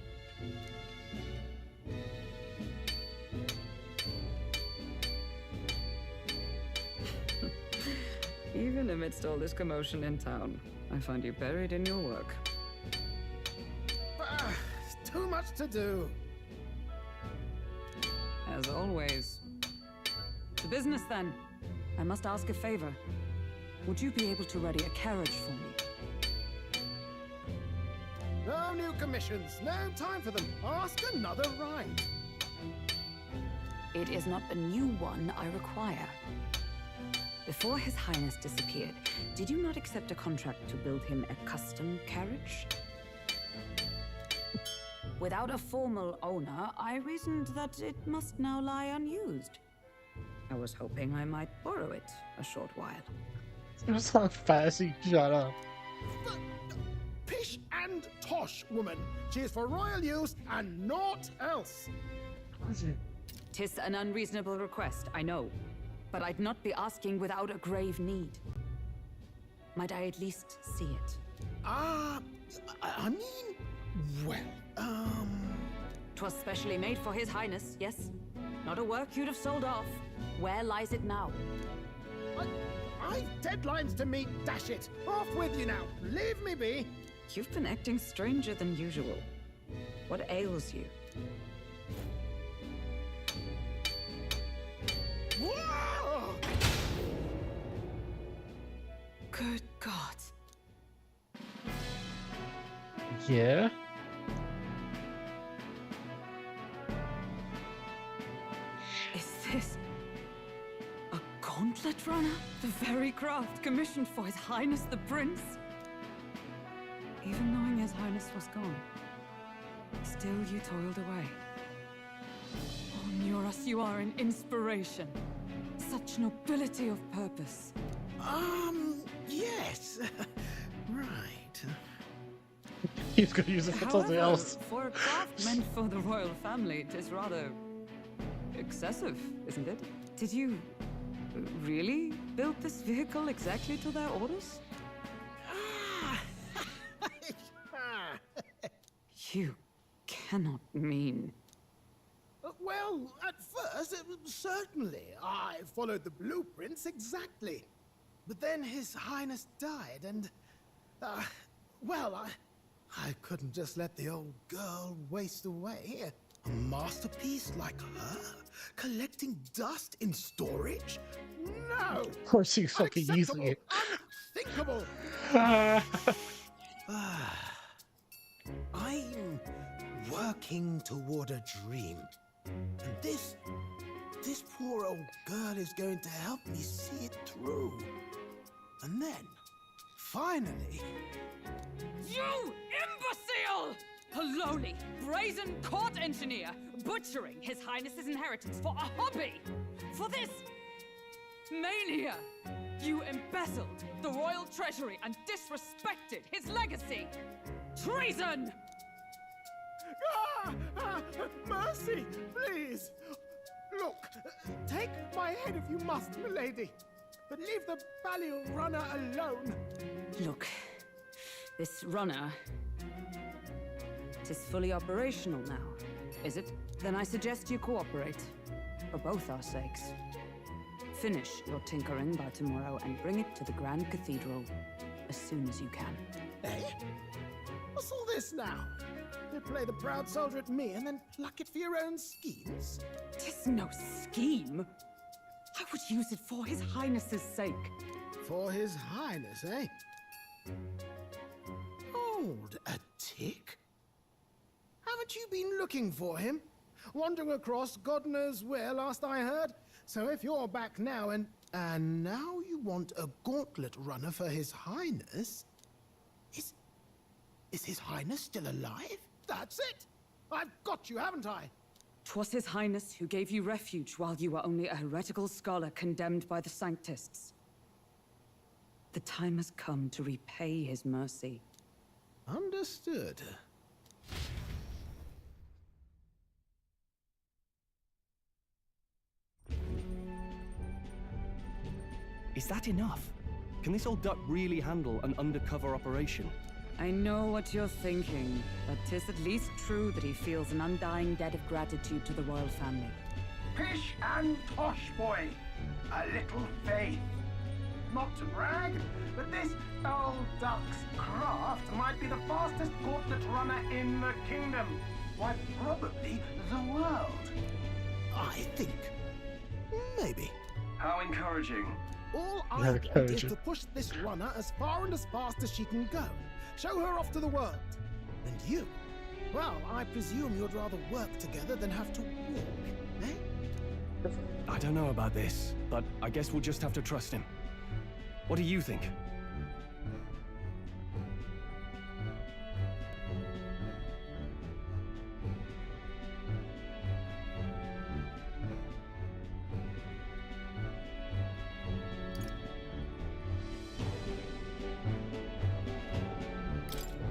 Even amidst all this commotion in town, I find you buried in your work. It's too much to do. As always. To business then. I must ask a favor. Would you be able to ready a carriage for me? No new commissions, no time for them. Ask another ride. It is not a new one I require. Before His Highness disappeared, did you not accept a contract to build him a custom carriage? Without a formal owner, I reasoned that it must now lie unused. I was hoping I might borrow it a short while. It's not fast, shut up. Pish and tosh, woman. She is for royal use and naught else. 'Tis an unreasonable request, I know. But I'd not be asking without a grave need. Might I at least see it? I mean, well, 'Twas specially made for His Highness, yes? Not a work you'd have sold off. Where lies it now? I've deadlines to meet, dash it. Off with you now. Leave me be. You've been acting stranger than usual. What ails you? Whoa! Good God. Yeah? Is this a gauntlet runner? The very craft commissioned for His Highness the Prince? Even knowing His Highness was gone, still you toiled away. Oh, Neurus, you are an inspiration. Such nobility of purpose. Yes. Right. He's gonna use it for something However, else. for a craft meant for the royal family, it is rather excessive, isn't it? Did you really build this vehicle exactly to their orders? You cannot mean... Well, at first, certainly. I followed the blueprints exactly. But then His Highness died, and... well, I couldn't just let the old girl waste away. A masterpiece like her? Collecting dust in storage? No! Of course he's fucking using it. Unthinkable! I'm working toward a dream. And this poor old girl is going to help me see it through. And then, finally... You imbecile! A lowly, brazen court engineer butchering His Highness's inheritance for a hobby! For this mania! You embezzled the royal treasury and disrespected his legacy! Treason! Mercy, please! Look, take my head if you must, milady. But leave the Balliol runner alone. Look, This runner... it is fully operational now, is it? Then I suggest you cooperate. For both our sakes. Finish your tinkering by tomorrow and bring it to the Grand Cathedral as soon as you can. Eh? What's all this now? You play the proud soldier at me and then pluck it for your own schemes? Tis no scheme. I would use it for His Highness's sake. For His Highness, eh? Hold a tick. Haven't you been looking for him? Wandering across God knows where last I heard? So if you're back now and now you want a gauntlet runner for His Highness? Is His Highness still alive? That's it! I've got you, haven't I? 'Twas His Highness who gave you refuge while you were only a heretical scholar condemned by the Sanctists. The time has come to repay His mercy. Understood. Is that enough? Can this old duck really handle an undercover operation? I know what you're thinking, but 'tis at least true that he feels an undying debt of gratitude to the royal family. Pish and tosh, boy. A little faith. Not to brag, but this old duck's craft might be the fastest gauntlet runner in the kingdom. Why, probably the world. I think. Maybe. How encouraging. All I want is to push this runner as far and as fast as she can go. Show her off to the world. And you? Well, I presume you'd rather work together than have to walk, eh? I don't know about this, but I guess we'll just have to trust him. What do you think?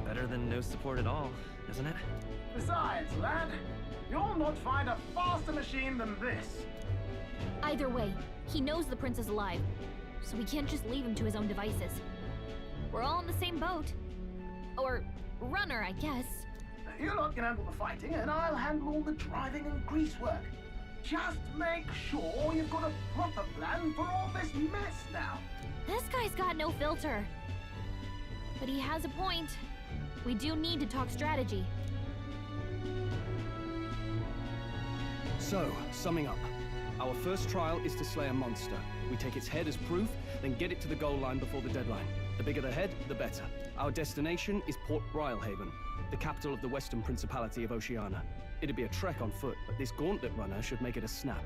Better than no support at all, isn't it? Besides, lad, you'll not find a faster machine than this. Either way, he knows the prince is alive, so we can't just leave him to his own devices. We're all in the same boat. Or runner, I guess. You lot can handle the fighting, and I'll handle all the driving and grease work. Just make sure you've got a proper plan for all this mess now. This guy's got no filter. But he has a point. We do need to talk strategy. So, summing up. Our first trial is to slay a monster. We take its head as proof, then get it to the goal line before the deadline. The bigger the head, the better. Our destination is Port Brylehaven, the capital of the Western Principality of Oceania. It'd be a trek on foot, but this gauntlet runner should make it a snap.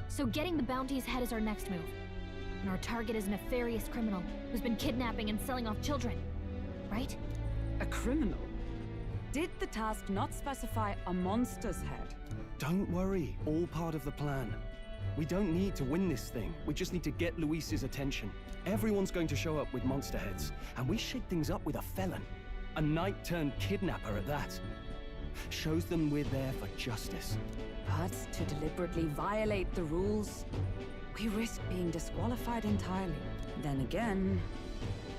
So getting the bounty's head is our next move. And our target is a nefarious criminal who's been kidnapping and selling off children. Right? A criminal? Did the task not specify a monster's head? Don't worry, all part of the plan. We don't need to win this thing. We just need to get Luis's attention. Everyone's going to show up with monster heads, and we shake things up with a felon. A knight-turned-kidnapper at that. Shows them we're there for justice. But to deliberately violate the rules, we risk being disqualified entirely. Then again,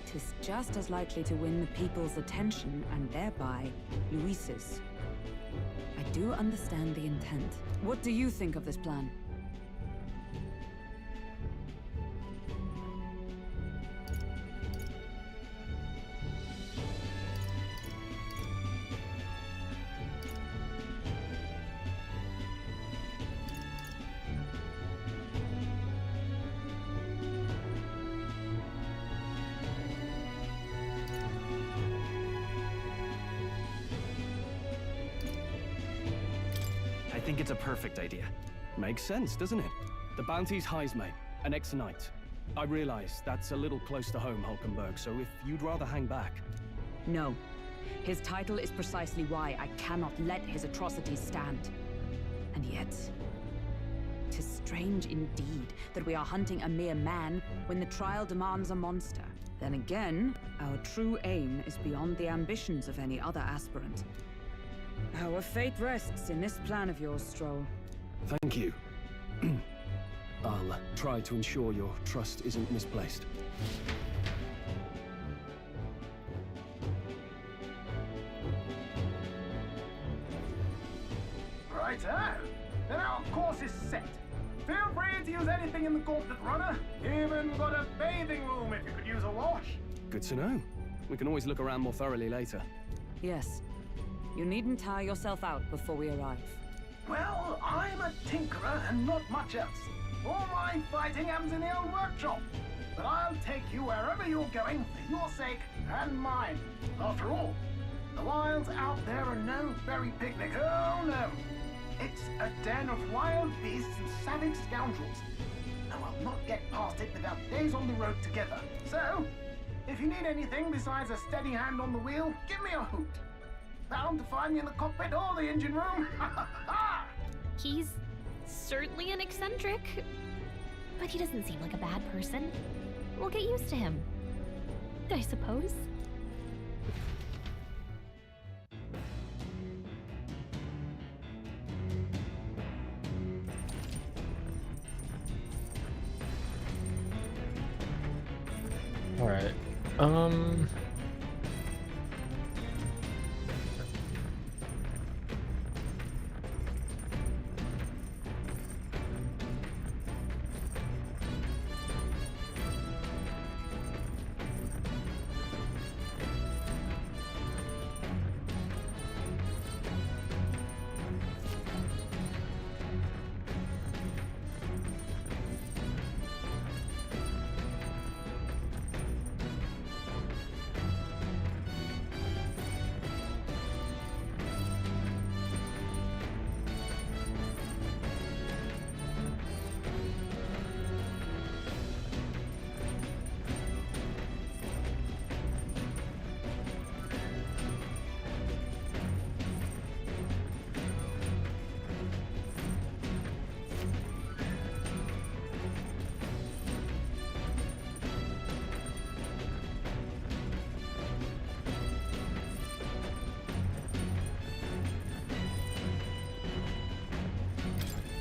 'tis just as likely to win the people's attention and thereby Luis's. I do understand the intent. What do you think of this plan? I think it's a perfect idea. Makes sense, doesn't it? The bounty's Heismay, an ex-knight. I realize that's a little close to home, Hulkenberg, so if you'd rather hang back... No. His title is precisely why I cannot let his atrocities stand. And yet, 'tis strange indeed that we are hunting a mere man when the trial demands a monster. Then again, our true aim is beyond the ambitions of any other aspirant. Our fate rests in this plan of yours, Stroll. Thank you. I'll try to ensure your trust isn't misplaced. Righto. Then our course is set. Feel free to use anything in the Gauntlet Runner. Even got a bathing room if you could use a wash. Good to know. We can always look around more thoroughly later. Yes. You needn't tire yourself out before we arrive. Well, I'm a tinkerer and not much else. All my fighting happens in the old workshop. But I'll take you wherever you're going for your sake and mine. After all, the wilds out there are no berry picnic. Oh no. It's a den of wild beasts and savage scoundrels. And I'll not get past it without days on the road together. So, if you need anything besides a steady hand on the wheel, give me a hoot. Bound to find me in the cockpit or the engine room. He's certainly an eccentric, but he doesn't seem like a bad person. We'll get used to him, I suppose. All right.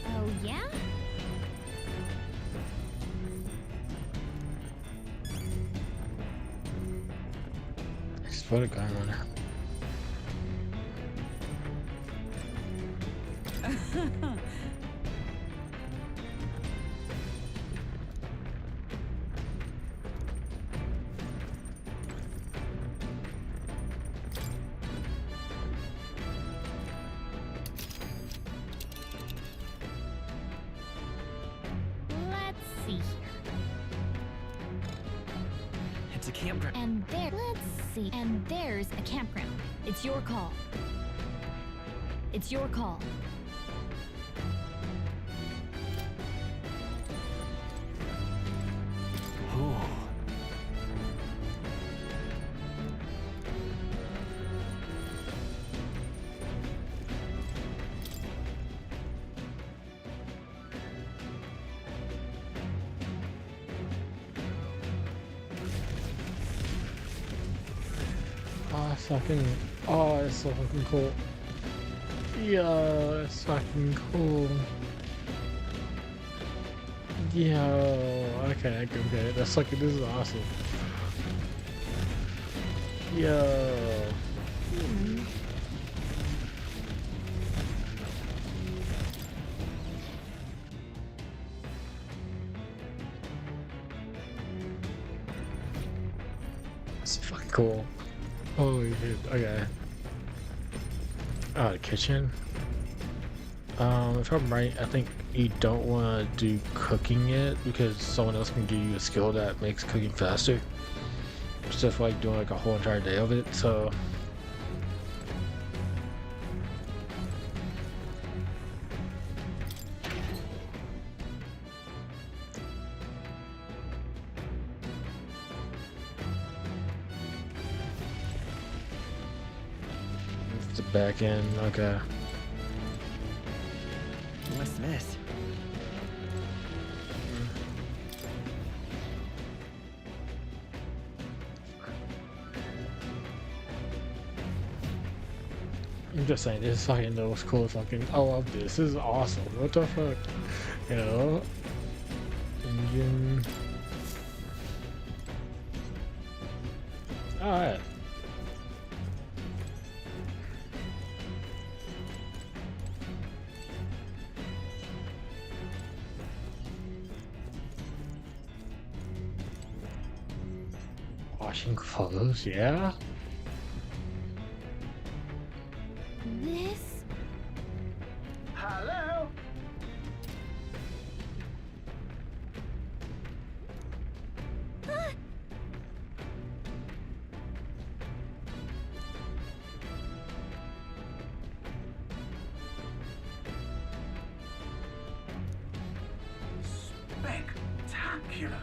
Oh, yeah? Just put a gun on it. Let's see here. It's a campground. And there, let's see. And there's a campground. It's your call. It's your call. Oh, it's fucking. Oh, it's so fucking cool. Yo, it's fucking cool. Yo, okay, okay, that's fucking. This is awesome. Yo. It's fucking cool. Holy shit, okay. Oh, the kitchen. If I'm right, I think you don't want to do cooking yet because someone else can give you a skill that makes cooking faster. It's just like doing like a whole entire day of it, so. The back end, okay. What's this? I'm just saying, this is fucking the most cool fucking. I love this. This is awesome. What the fuck? You know? Engine. Alright. Washing clothes, yeah? This? Hello? Spectacular.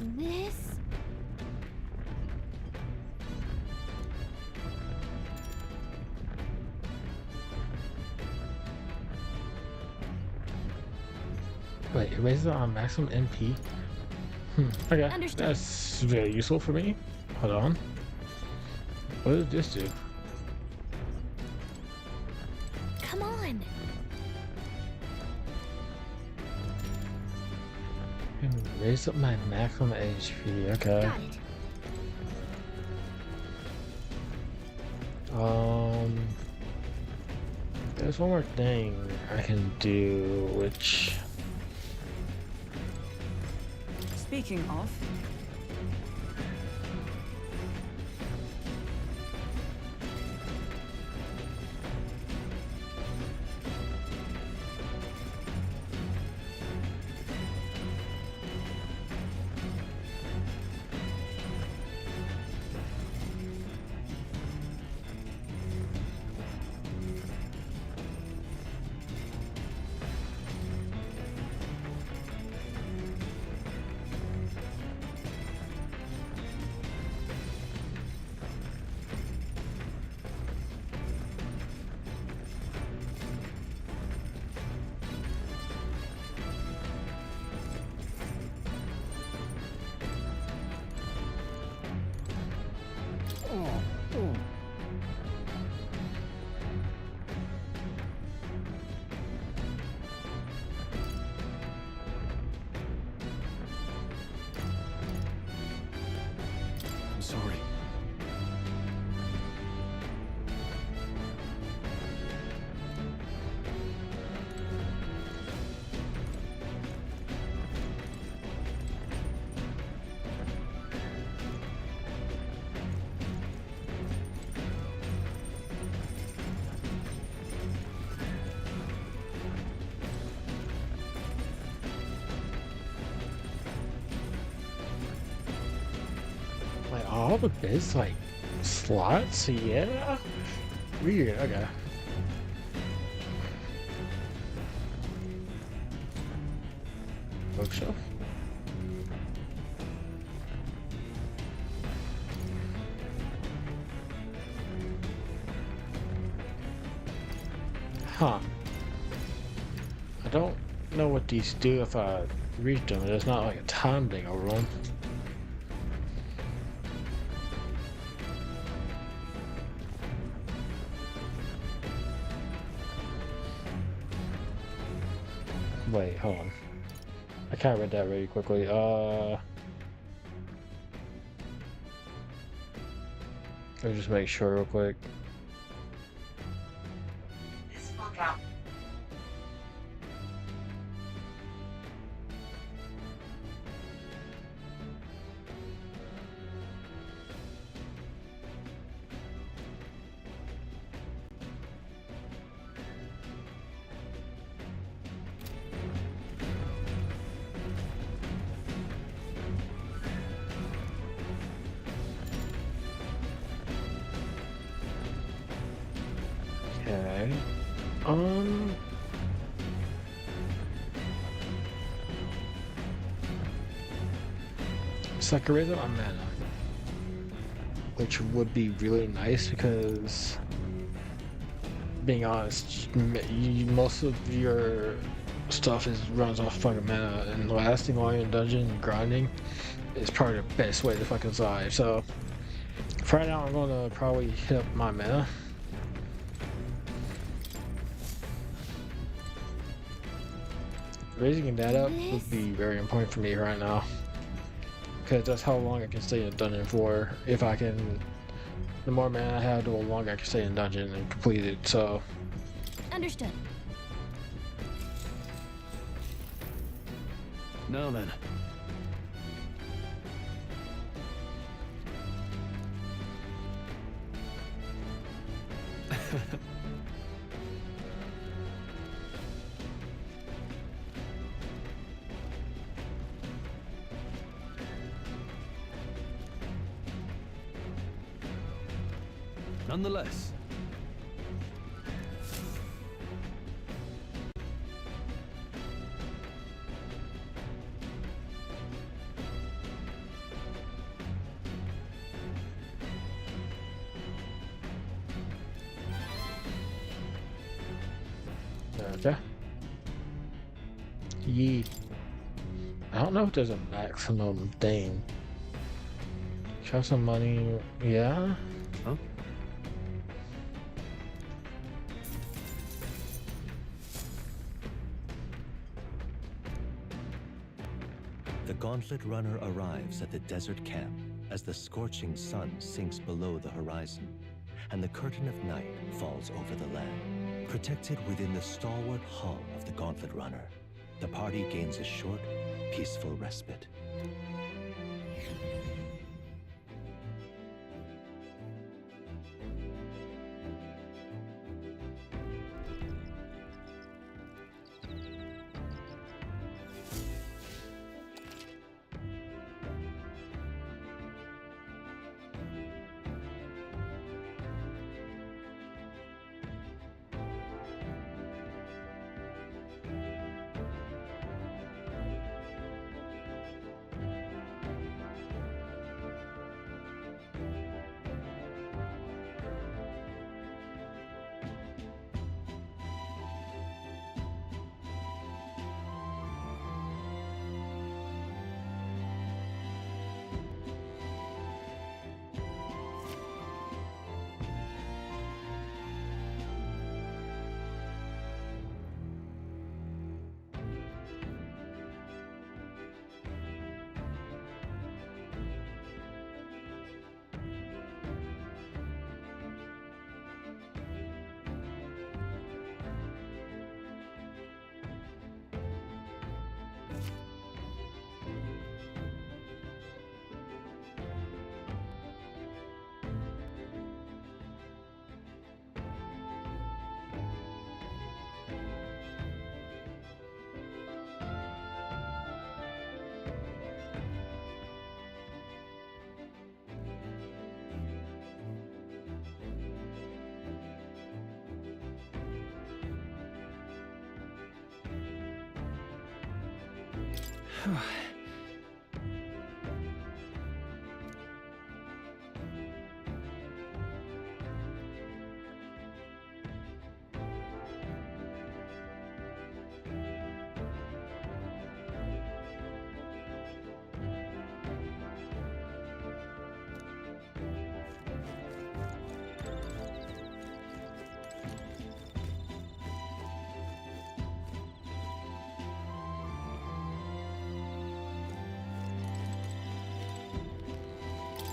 This? Wait, it raises it on maximum NP? Okay, Understood. that's very useful for me. Hold on. What does this do? Come on. Raise up my maximum HP, okay. Got it. There's one more thing I can do, which... Speaking of, I'm sorry. Like, all the biz, like, slots? Yeah? Weird, okay. Bookshelf? Huh. I don't know what these do if I reach them. There's not like a time thing over them. Wait, hold on. I can't read that really quickly. Let me just make sure real quick. Okay. Sakura's on mana, which would be really nice because, being honest, most of your stuff runs off fucking mana, and lasting while you're in dungeon and grinding is probably the best way to fucking survive. So, for right now, I'm gonna probably hit up my mana. Raising that up would be very important for me right now, because that's how long I can stay in a dungeon for. If I can, the more mana I have, the longer I can stay in dungeon and complete it. So, Understood. Now then. Nonetheless. Okay. Yeet. I don't know if there's a maximum thing. Show some money. Yeah. Huh? The Gauntlet Runner arrives at the desert camp as the scorching sun sinks below the horizon, and the curtain of night falls over the land. Protected within the stalwart hull of the Gauntlet Runner, the party gains a short, peaceful respite.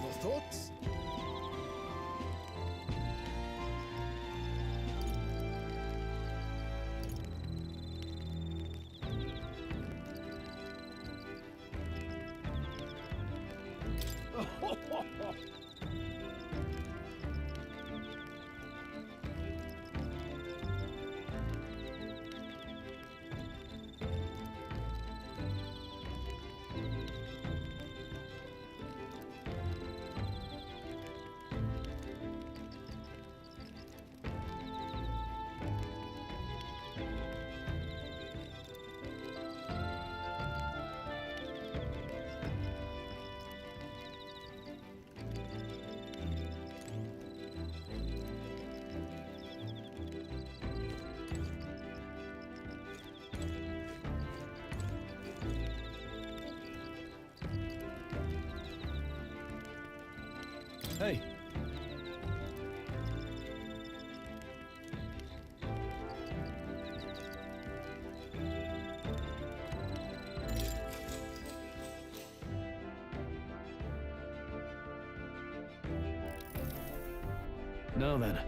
More thoughts? Hey. Now then.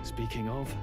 Speaking of,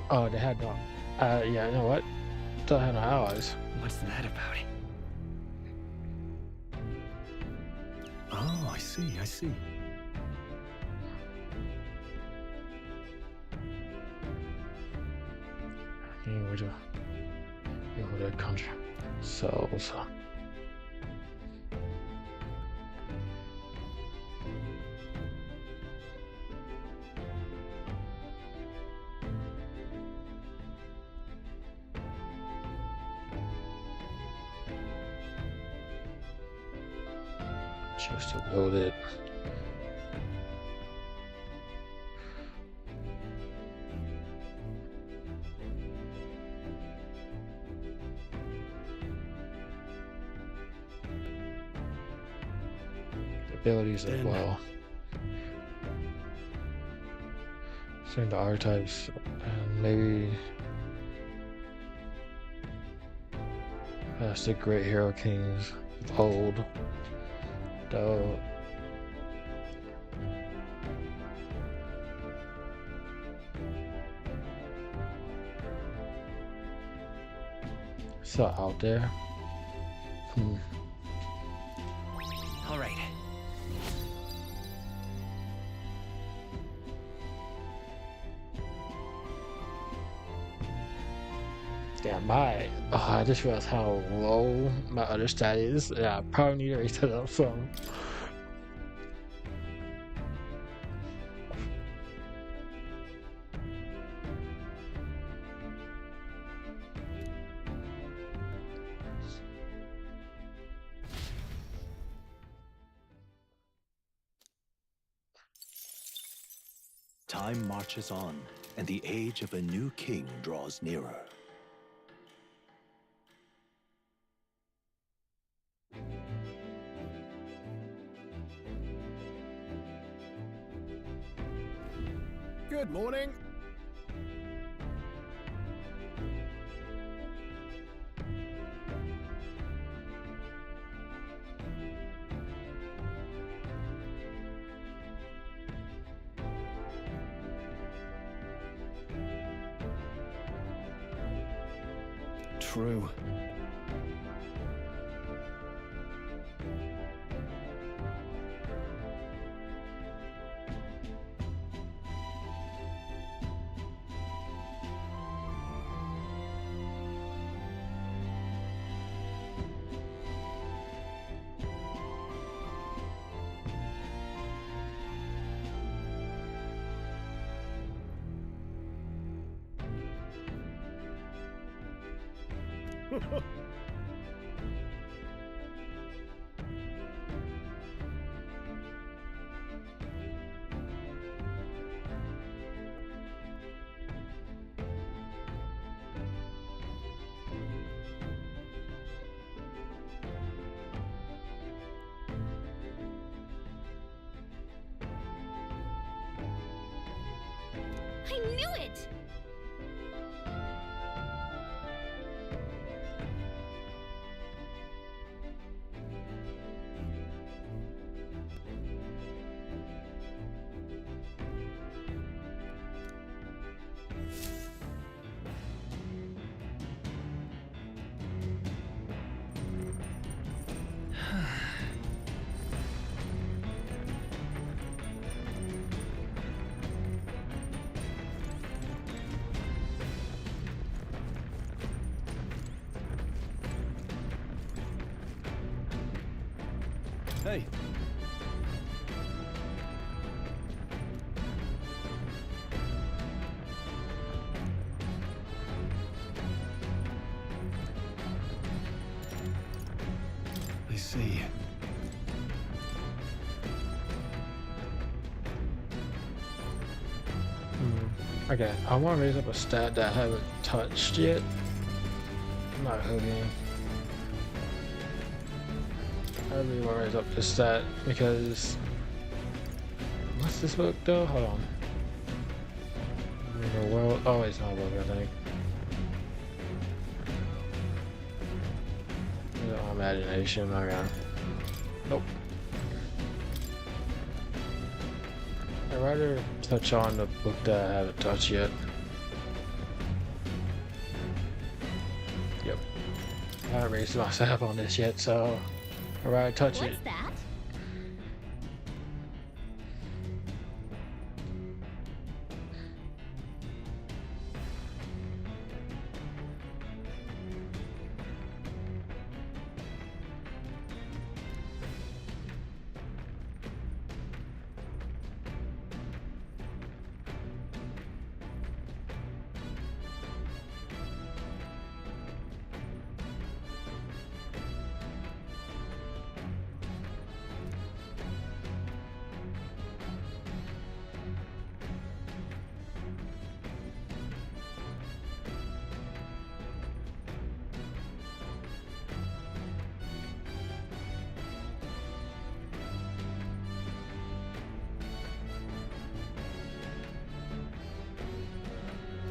Oh, they had no. Yeah, you know what? They had no allies. What's that about? Oh, I see, I see. Their country. So. Choose to build it. Abilities as well. Same the archetypes and maybe that's the great hero kings of old. Though so out there. All right. Damn, I just realized how low my other stat is. Yeah, I probably need to raise that up some. Time marches on, and the age of a new king draws nearer. Good morning. True. I knew it! Hey. I see. Okay, I want to raise up a stat that I haven't touched yet. I'm not hooking. I really want to raise up this stat because what's this book though? Hold on. The world. Oh, it's not a book, I think. No imagination. Okay. Nope. I'd rather touch on the book that I haven't touched yet. haven't raised myself on this yet, so alright, touch it. What's that?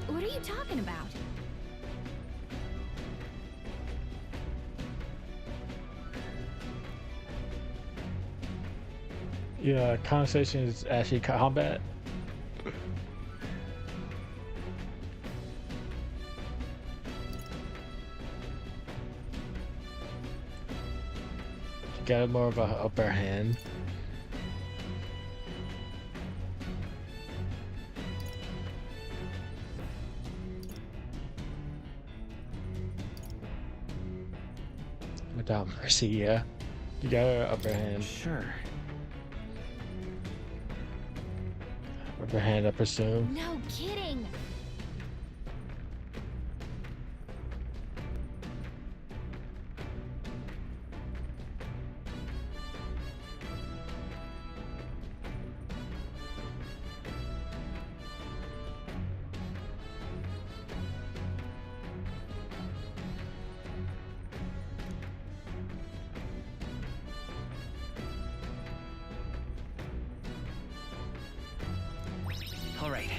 What are you talking about? Yeah, conversation is actually combat. Got more of a upper hand. Without mercy, yeah. You got an upper hand. Sure. Upper hand, I presume. No kidding. All right.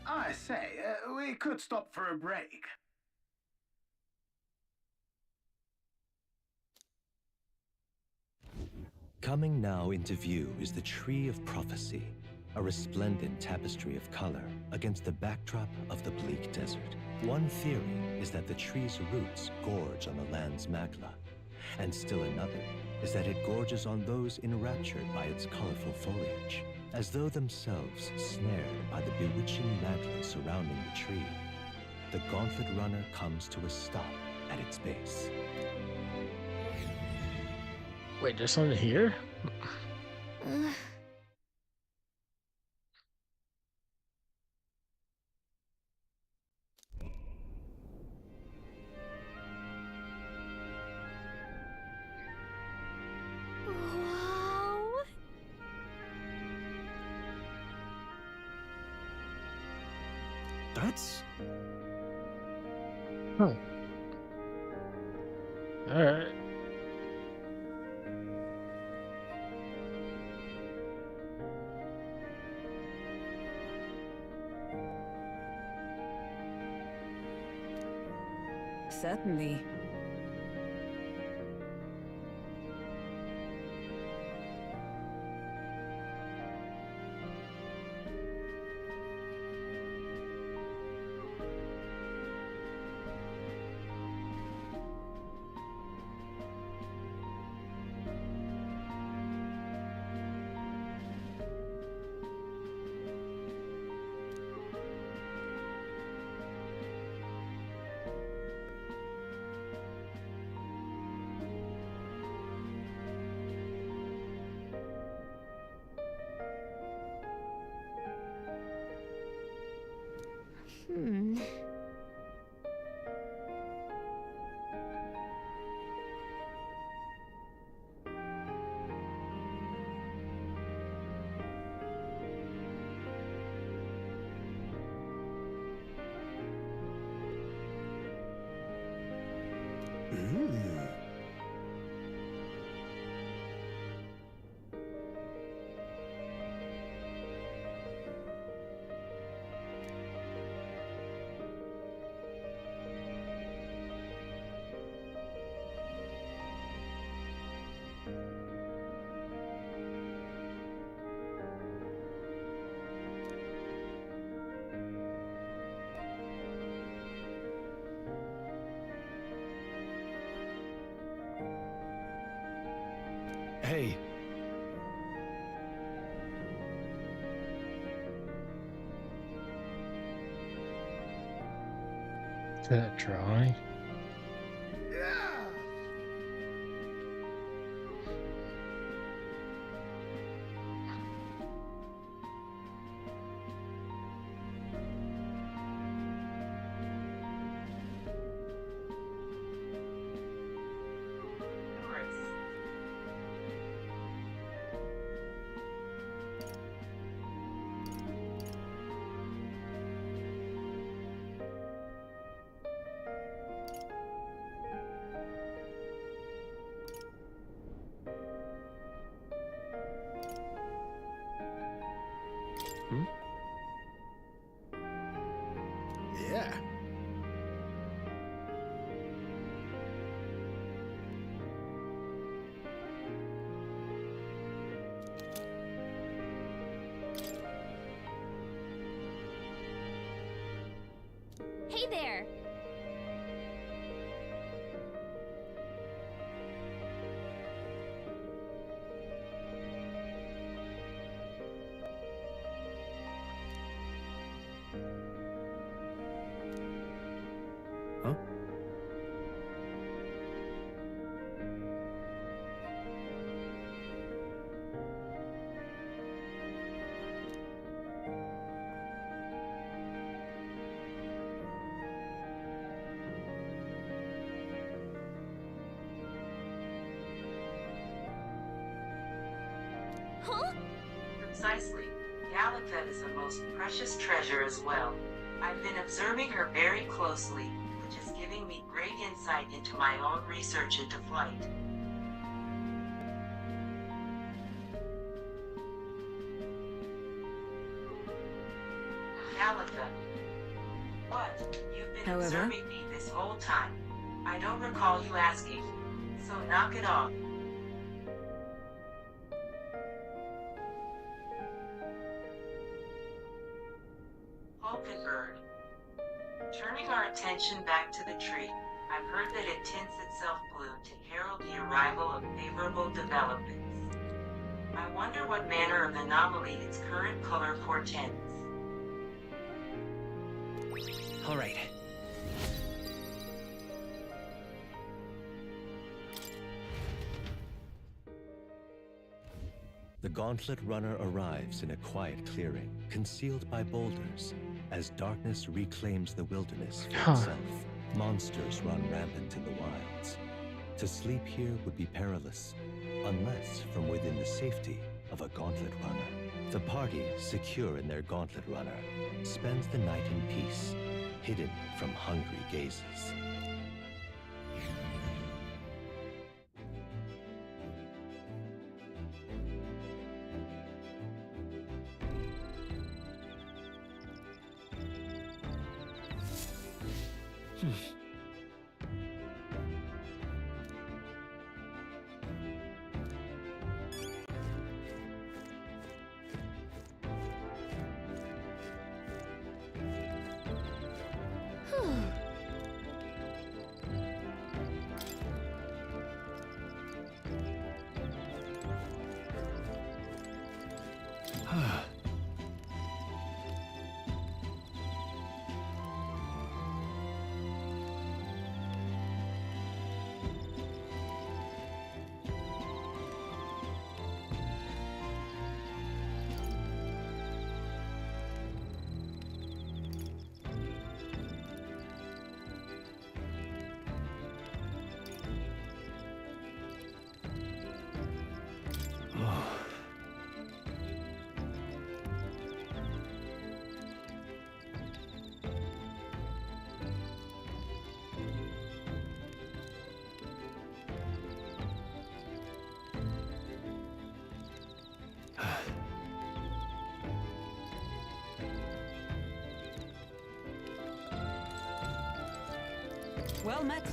I say, we could stop for a break. Coming now into view is the Tree of Prophecy, a resplendent tapestry of color against the backdrop of the bleak desert. One theory is that the tree's roots gorge on the land's magla, and still another is that it gorges on those enraptured by its colorful foliage, as though themselves snared by the bewitching magla surrounding the tree. The Gauntlet Runner comes to a stop at its base. Wait, there's something here? Wow. That's... Huh. Alright. Certainly. Hey. Is that drawing? Yeah. Hey there! Huh? Huh? Precisely. Gallifet is a most precious treasure as well. I've been observing her very closely, which is giving me great insight into my own research into flight. Gallifet. What? You've been However? observing me this whole time. I don't recall you asking. So knock it off. Bird. Turning our attention back to the tree, I've heard that it tints itself blue to herald the arrival of favorable developments. I wonder what manner of anomaly its current color portends. All right. The Gauntlet Runner arrives in a quiet clearing, concealed by boulders. As darkness reclaims the wilderness for itself, monsters run rampant in the wilds. To sleep here would be perilous, unless from within the safety of a Gauntlet Runner. The party, secure in their Gauntlet Runner, spends the night in peace, hidden from hungry gazes. Well met.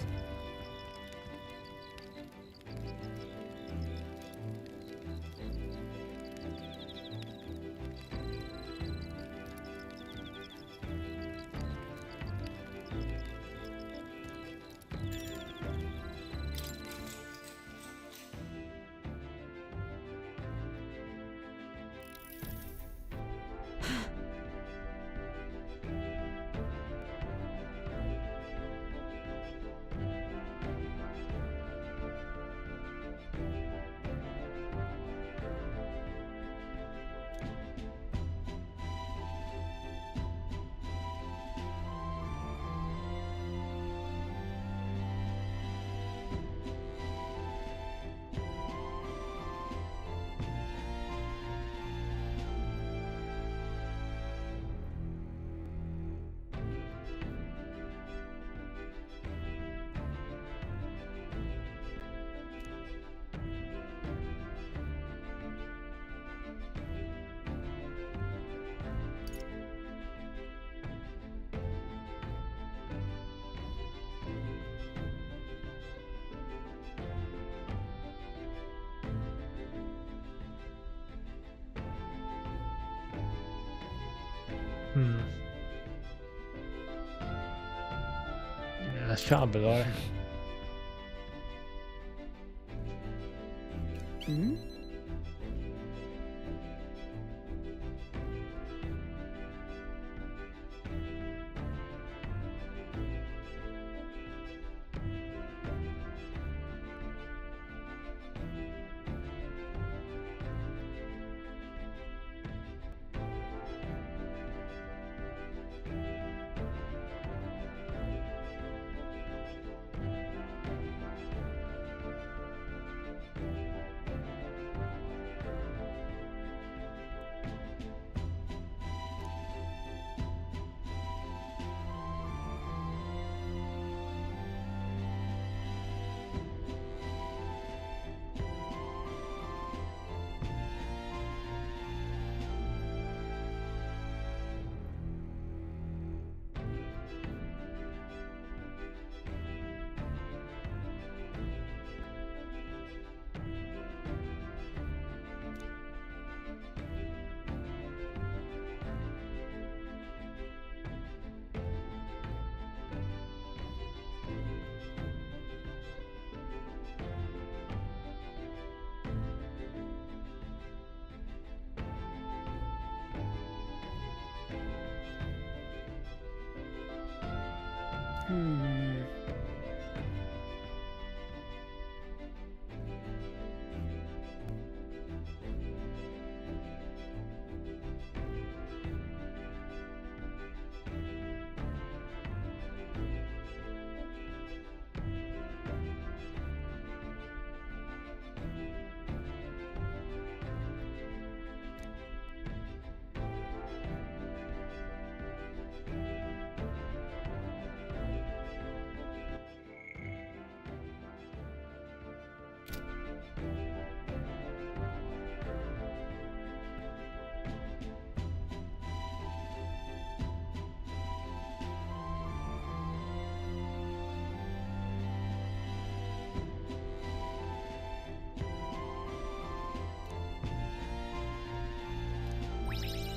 Yeah, that's kind of bizarre. Hmm?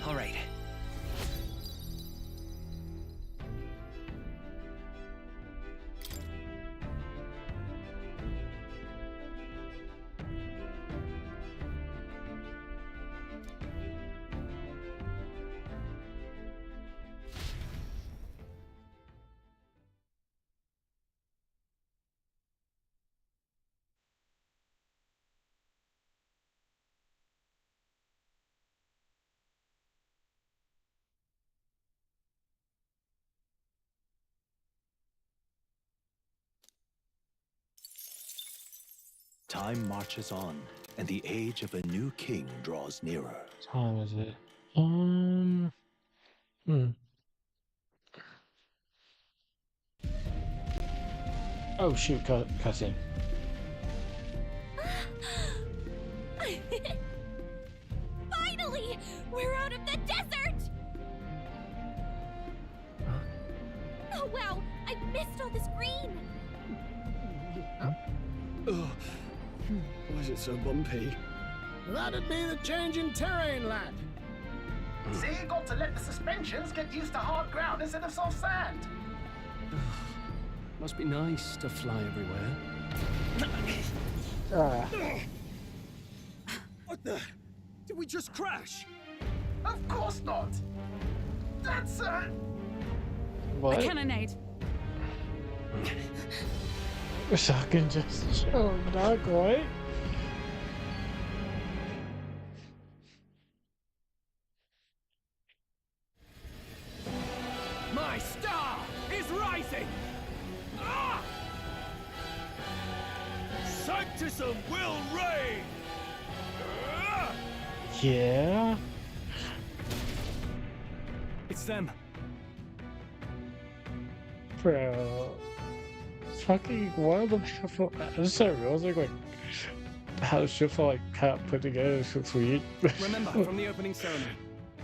All right. Time marches on, and the age of a new king draws nearer. Time is it? Oh shoot, cussing. Finally! We're out of the desert! Oh wow, I missed all this green! Ugh. Why is it so bumpy? That'd be the change in terrain, lad. See, you got to let the suspensions get used to hard ground instead of soft sand. Must be nice to fly everywhere. What the? Did we just crash? Of course not. That's What? A cannonade. Wish I could just show not quite. My star is rising! Ah! Sanctism will reign! Ah! Yeah. It's them. Bro. Fucking one of them I'm so real. I was like how the ship like can't put together is so sweet. Remember from the opening ceremony,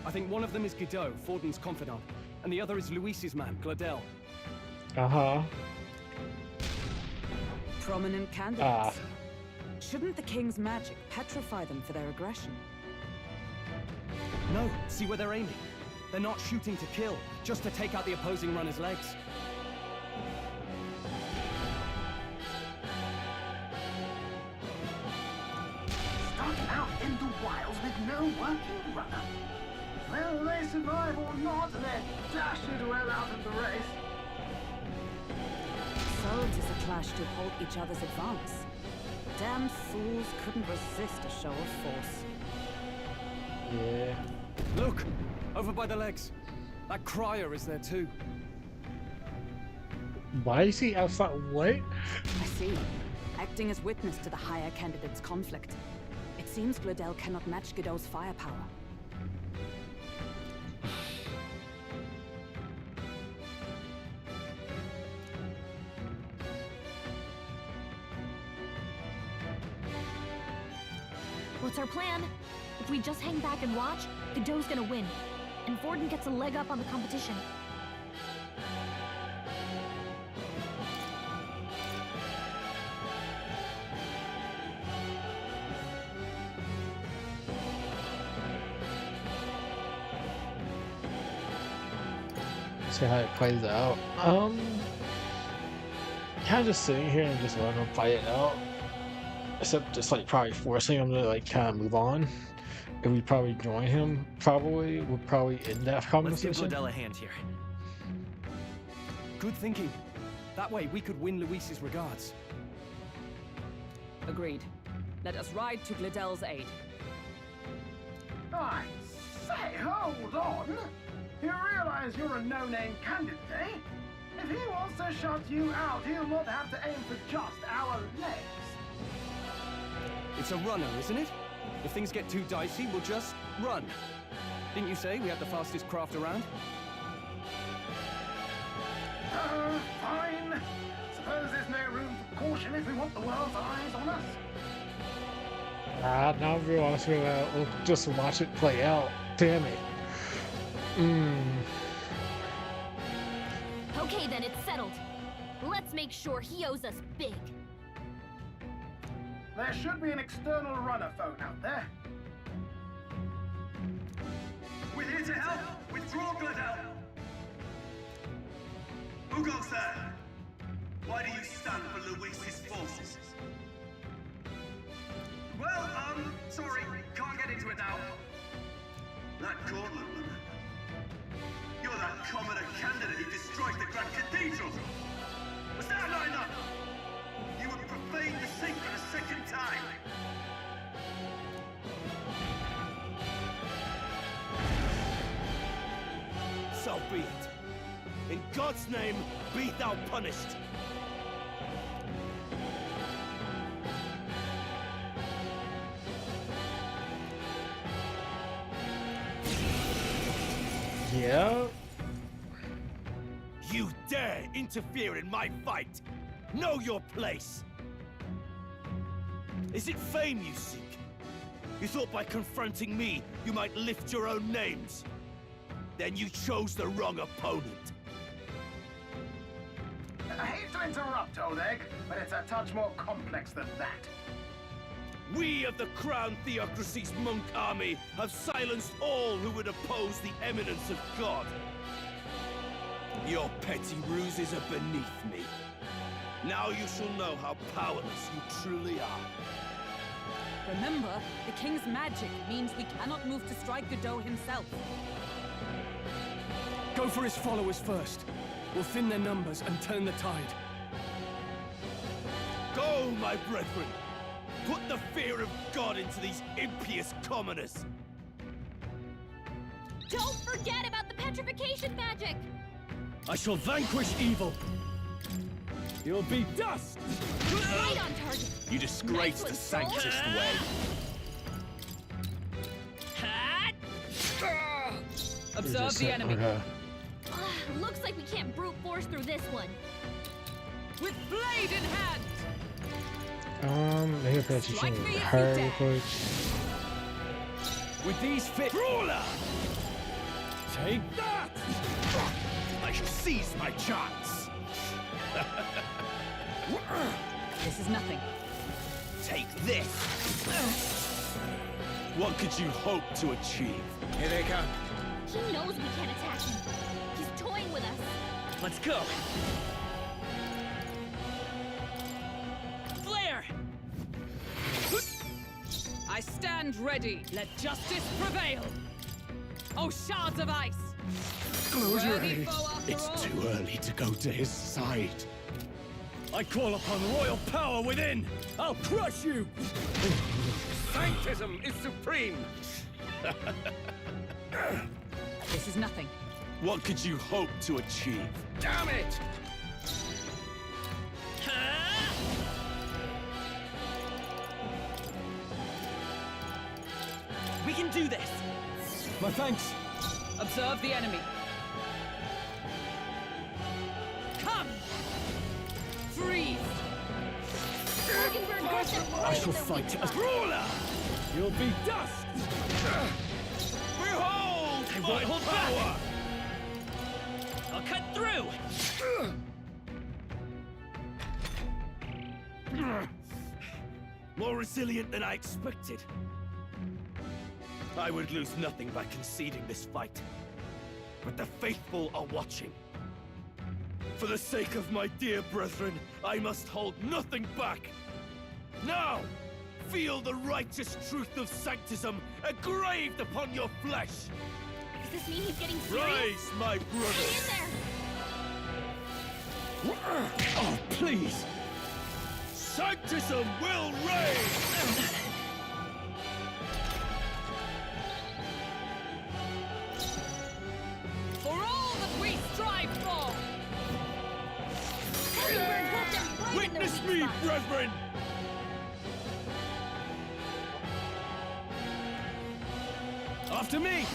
I think one of them is Guido, Forden's confidant, and the other is Luis's man, Gladel. Uh-huh. Prominent candidates. Shouldn't the king's magic petrify them for their aggression? No, see where they're aiming. They're not shooting to kill, just to take out the opposing runner's legs. Starting out in the wilds with no working runner. Whether they survive or not, they're dashed well out of the race. So 'tis a clash to halt each other's advance. Damned fools couldn't resist a show of force. Yeah. Look! Over by the legs. That crier is there too. Why is he outside? What? I see. Acting as witness to the higher candidate's conflict. It seems Glidel cannot match Godot's firepower. What's our plan? If we just hang back and watch, Godot's gonna win. And Vorden gets a leg up on the competition. See how it plays out. Kind of just sitting here and just letting him fight it out. Except just like probably forcing him to like kind of move on. If we probably join him, probably would probably end that conversation. Let's give Glidel a hand here. Good thinking. That way we could win Luis's regards. Agreed. Let us ride to Glidel's aid. I say, hold on! You realize you're a no-name candidate, eh? If he wants to shut you out, he'll not have to aim for just our legs. It's a runner, isn't it? If things get too dicey, we'll just run. Didn't you say we had the fastest craft around? Fine. Suppose there's no room for caution if we want the world's eyes on us. Now I'm real honest with you, we'll just watch it play out. Damn it. Okay then, it's settled. Let's make sure he owes us big. There should be an external runner phone out there. We're here to help! Withdraw, Glidel! Who goes there? Why do you stand for Luis's forces? Well, sorry, can't get into it now. That gauntlet runner. You're that commoner candidate who destroyed the Grand Cathedral! Was that not enough? You would profane the sacred a second time! So be it. In God's name, be thou punished! Yeah? You dare interfere in my fight! Know your place! Is it fame you seek? You thought by confronting me, you might lift your own names? Then you chose the wrong opponent. I hate to interrupt, Old Egg, but it's a touch more complex than that. We of the Crown Theocracy's monk army have silenced all who would oppose the eminence of God. Your petty ruses are beneath me. Now you shall know how powerless you truly are. Remember, the king's magic means we cannot move to strike Godot himself. Go for his followers first. We'll thin their numbers and turn the tide. Go, my brethren! Put the fear of God into these impious commoners! Don't forget about the petrification magic! I shall vanquish evil! You'll be dust! Right on target! You disgrace the sanctist way! Observe the enemy. Looks like we can't brute force through this one. With blade in hand! Maybe pay attention to her real quick. With these fit Brawler! Take that! I shall seize my chance! This is nothing. Take this! What could you hope to achieve? Here they come. He knows we can't attack him. He's toying with us. Let's go. Flare! I stand ready. Let justice prevail. Oh, shards of ice! Close your Worthy eyes. foe after It's all. too early to go to his side. I call upon royal power within. I'll crush you. Sanctism is supreme! This is nothing. What could you hope to achieve? Damn it! We can do this! My thanks. Observe the enemy. Come! Freeze! Morgenberg got them I right shall in their fight weak as spot. ruler. You'll be dust. Behold I my won't hold back. power! I'll cut through! More resilient than I expected. I would lose nothing by conceding this fight. But the faithful are watching. For the sake of my dear brethren, I must hold nothing back. Now, feel the righteous truth of Sanctism engraved upon your flesh. Does this mean he's getting serious? Rise, my brothers! Hang in there! Oh, please. Sanctism will reign! For all that we strive for! Morgenberg got them right in their Witness weak me, spot. brethren! After me.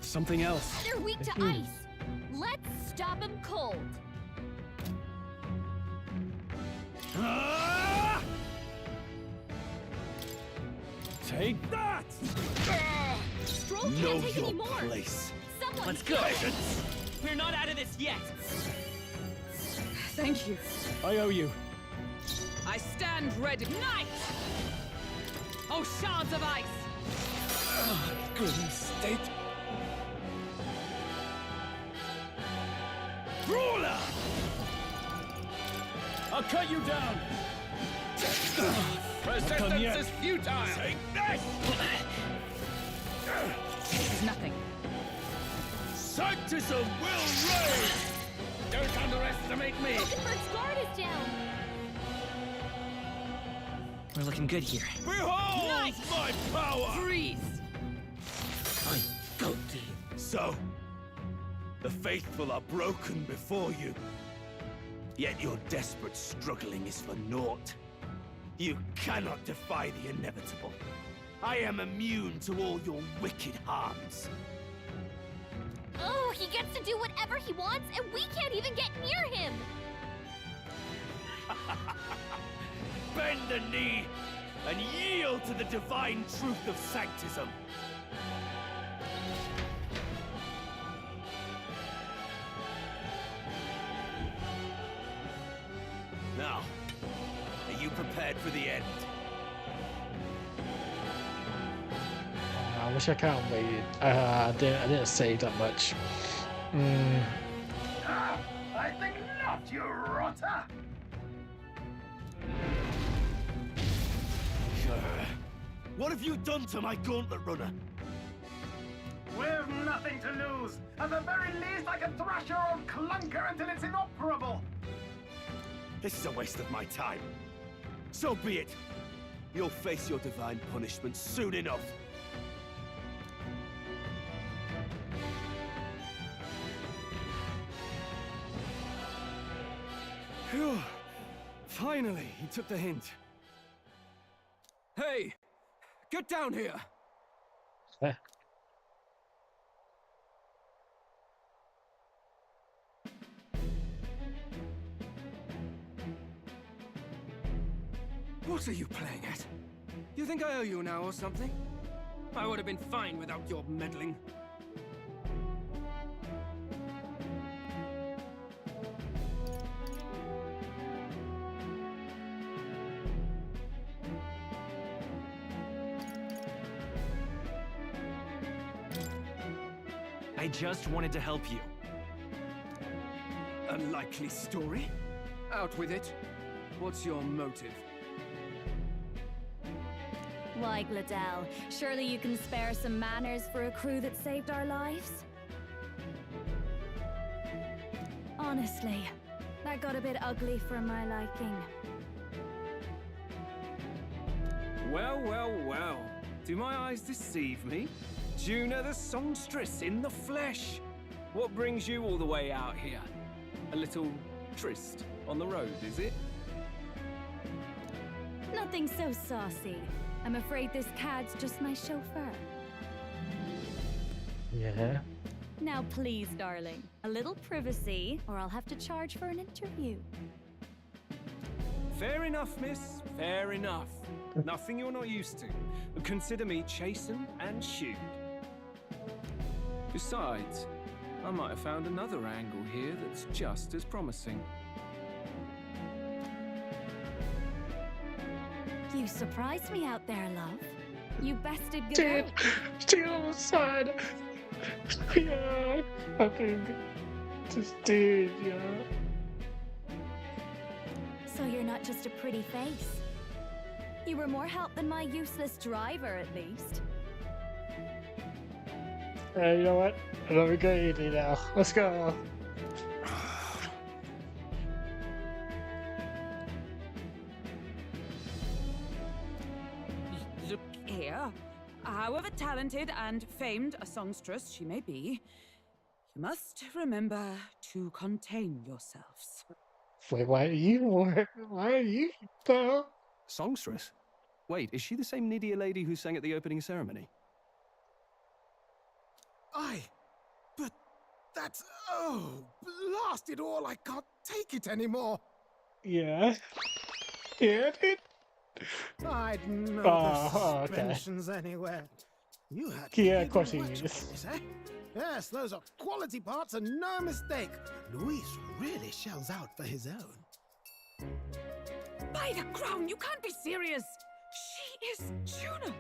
Something else. They're weak to ice. Let's stop him cold. Ah! Take that. Stroll can't Know take your any more. place. Someone Let's go! Peasants! We're not out of this yet! Thank you. I owe you. I stand ready. Knight! Oh, shards of ice! Grim state. Ruler! I'll cut you down. Resistance is futile! Take this! This is nothing. Sanctism will reign! Don't underestimate me! Morgenberg's guard is down. We're looking good here. Behold Nice! my power! Freeze! So, the faithful are broken before you. Yet your desperate struggling is for naught. You cannot defy the inevitable. I am immune to all your wicked harms. Oh, he gets to do whatever he wants, and we can't even get near him. Bend the knee and yield to the divine truth of Sanctism. Now, are you prepared for the end? I wish I kind of waited. I didn't save that much. I think not, you rotter! What have you done to my gauntlet runner? We've nothing to lose. At the very least, I can thrash your old clunker until it's inoperable. This is a waste of my time. So be it. You'll face your divine punishment soon enough. Phew. Finally, he took the hint. Hey! Get down here! What are you playing at? You think I owe you now or something? I would have been fine without your meddling. I just wanted to help you. A likely story? Out with it. What's your motive? Why, Gladell, surely you can spare some manners for a crew that saved our lives? Honestly, that got a bit ugly for my liking. Well, well, well. Do my eyes deceive me? Juna the songstress in the flesh. What brings you all the way out here? A little tryst on the road, is it? Nothing so saucy. I'm afraid this cad's just my chauffeur. Yeah. Now please, darling, a little privacy, or I'll have to charge for an interview. Fair enough, miss. Fair enough. Nothing you're not used to. Consider me chastened and shooed. Besides, I might have found another angle here that's just as promising. You surprised me out there, love. You bested Dude, Gadot. she almost said. Yeah, fucking. Just dude, yeah. So you're not just a pretty face. You were more help than my useless driver, at least. You know what? Let me go easy now. Let's go. Look here. However talented and famed a songstress she may be, you must remember to contain yourselves. Wait, why are you though? Songstress? Wait, is she the same Nydia lady who sang at the opening ceremony? But that's... Oh, blast it all, I can't take it anymore. Yeah. Yeah, dude. I'd know Oh, the okay. suspensions anywhere. You had Yeah, big of course he watch is. those, eh? Yes, those are quality parts and no mistake. Luis really shells out for his own. By the crown, you can't be serious! She is Juna,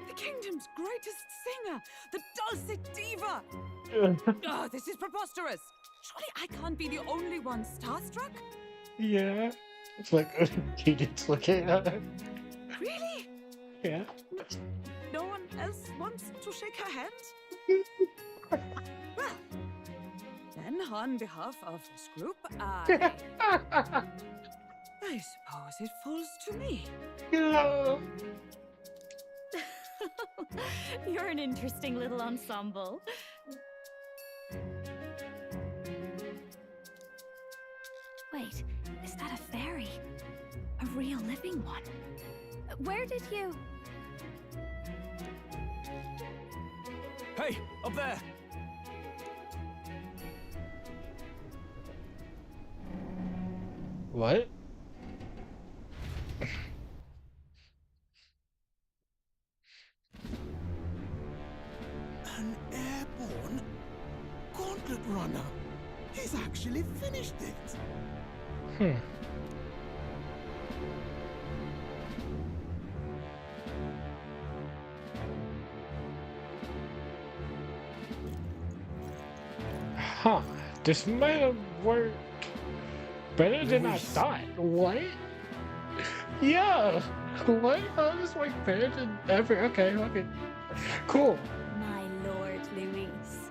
the kingdom's greatest singer, the dulcet diva! Oh, this is preposterous! Surely I can't be the only one starstruck? Yeah. It's like he just looking at her. Really? Yeah. No one else wants to shake her hand? Well, then on behalf of this group, I suppose it falls to me. No. You're an interesting little ensemble. Wait, is that a fairy? A real living one? Where did you... Hey, up there! What? An airborne gauntlet runner. He's actually finished it. Hmm. Huh. This might have worked better than I thought. What? Yeah. What? Oh, this worked better than ever. Okay, okay. Cool. My lord, Luis.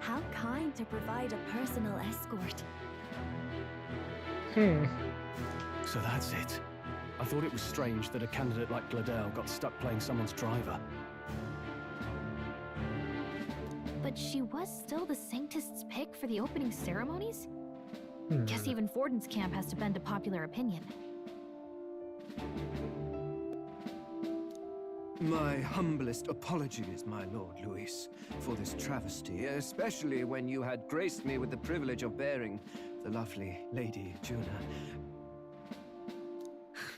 How kind to provide a personal escort. So that's it. I thought it was strange that a candidate like Gladell got stuck playing someone's driver. But she was still the Sanctist's pick for the opening ceremonies? Guess Hmm. even Forden's camp has to bend to popular opinion. My humblest apologies, my Lord Luis, for this travesty, especially when you had graced me with the privilege of bearing the lovely Lady Juna.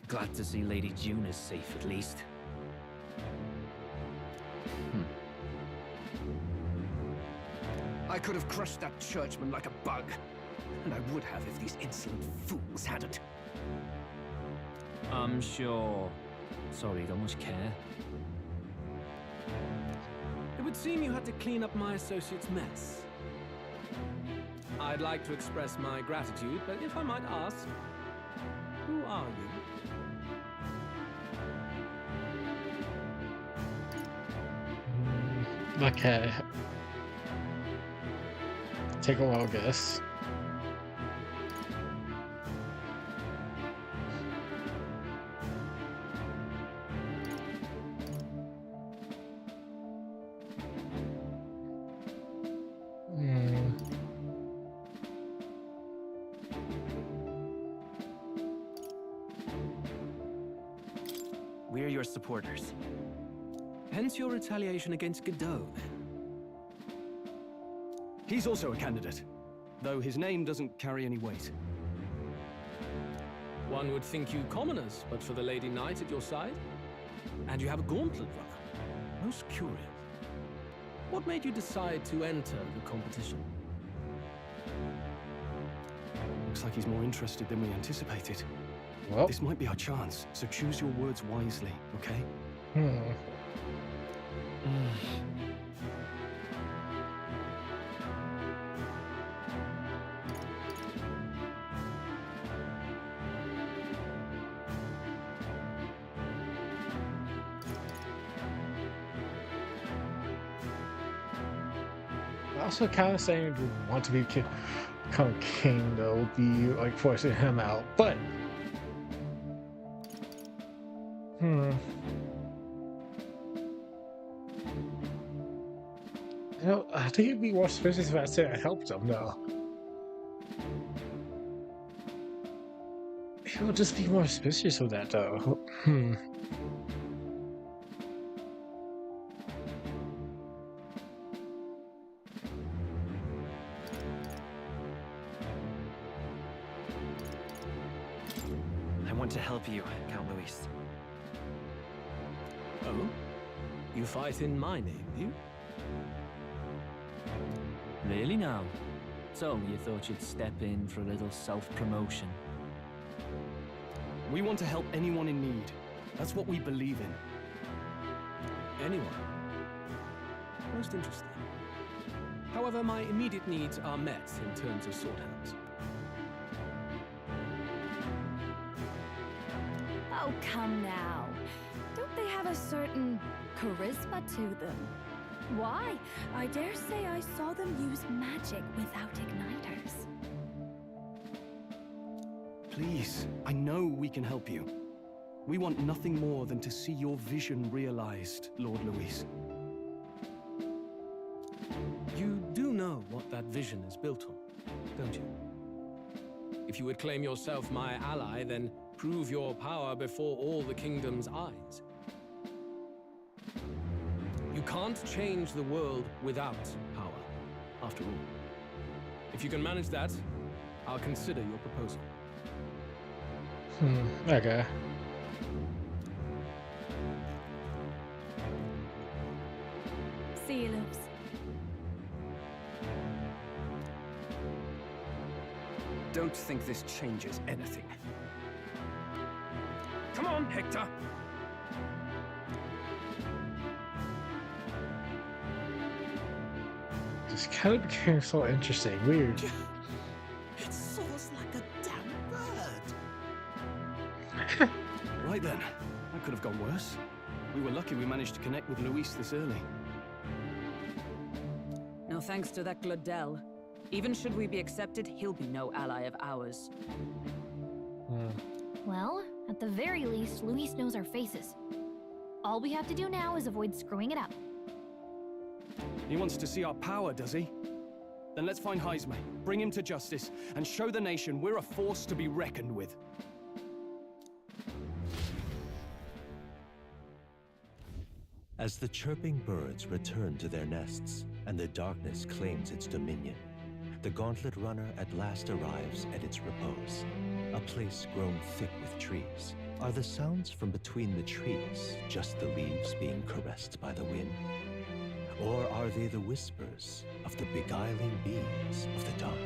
Glad to see Lady Juna's safe at least. I could have crushed that churchman like a bug, and I would have if these insolent fools hadn't. I'm sure. Sorry, don't much care. It would seem you had to clean up my associate's mess. I'd like to express my gratitude, but if I might ask, who are you? Okay. Take a wild guess. We're your supporters. Hence your retaliation against Godot, then. He's also a candidate, though his name doesn't carry any weight. One would think you commoners, but for the Lady Knight at your side. And you have a gauntlet runner. Most curious. What made you decide to enter the competition? Looks like he's more interested than we anticipated. Well, this might be our chance, so choose your words wisely, okay? Also, kind of saying you want to become king, though, would be like forcing him out. But, you know, I think it'd be more suspicious if I said I helped him, though. It would just be more suspicious of that, though. I want to help you, Count Luis. Oh? You fight in my name, do you? Really now? So, you thought you'd step in for a little self-promotion? We want to help anyone in need. That's what we believe in. Anyone? Most interesting. However, my immediate needs are met in terms of sword hands. Oh, come now. Don't they have a certain charisma to them? Why? I dare say I saw them use magic without igniters. Please, I know we can help you. We want nothing more than to see your vision realized, Lord Luis. You do know what that vision is built on, don't you? If you would claim yourself my ally, then prove your power before all the kingdom's eyes. You can't change the world without power, after all. If you can manage that, I'll consider your proposal. Okay. See you, Loops. Don't think this changes anything. Come on, Hector! This kind of became so interesting. Weird. It soars like a damn bird. Right then. That could have gone worse. We were lucky we managed to connect with Luis this early. No thanks to that Glodell. Even should we be accepted, he'll be no ally of ours. Well, at the very least, Luis knows our faces. All we have to do now is avoid screwing it up. He wants to see our power, does he? Then let's find Heisme, bring him to justice, and show the nation we're a force to be reckoned with. As the chirping birds return to their nests and the darkness claims its dominion, the Gauntlet Runner at last arrives at its repose, a place grown thick with trees. Are the sounds from between the trees just the leaves being caressed by the wind? Or are they the whispers of the beguiling beings of the dark?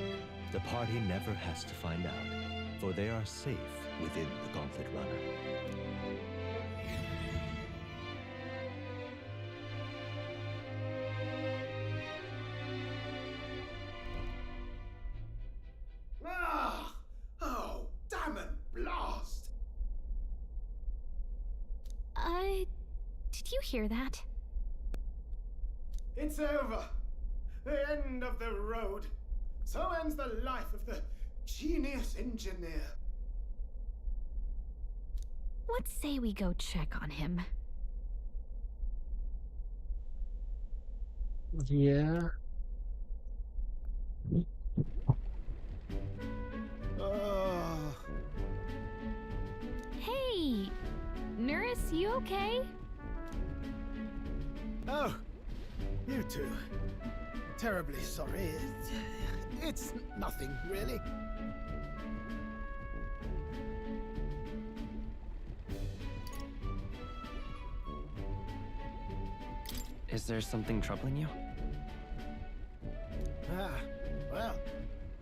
The party never has to find out, for they are safe within the Gauntlet Runner. you hear that? It's over. The end of the road. So ends the life of the genius engineer. Let's say we go check on him. Yeah. Hey! Nurse, you okay? Oh, you two. Terribly sorry. It's nothing, really. Is there something troubling you? Ah, well,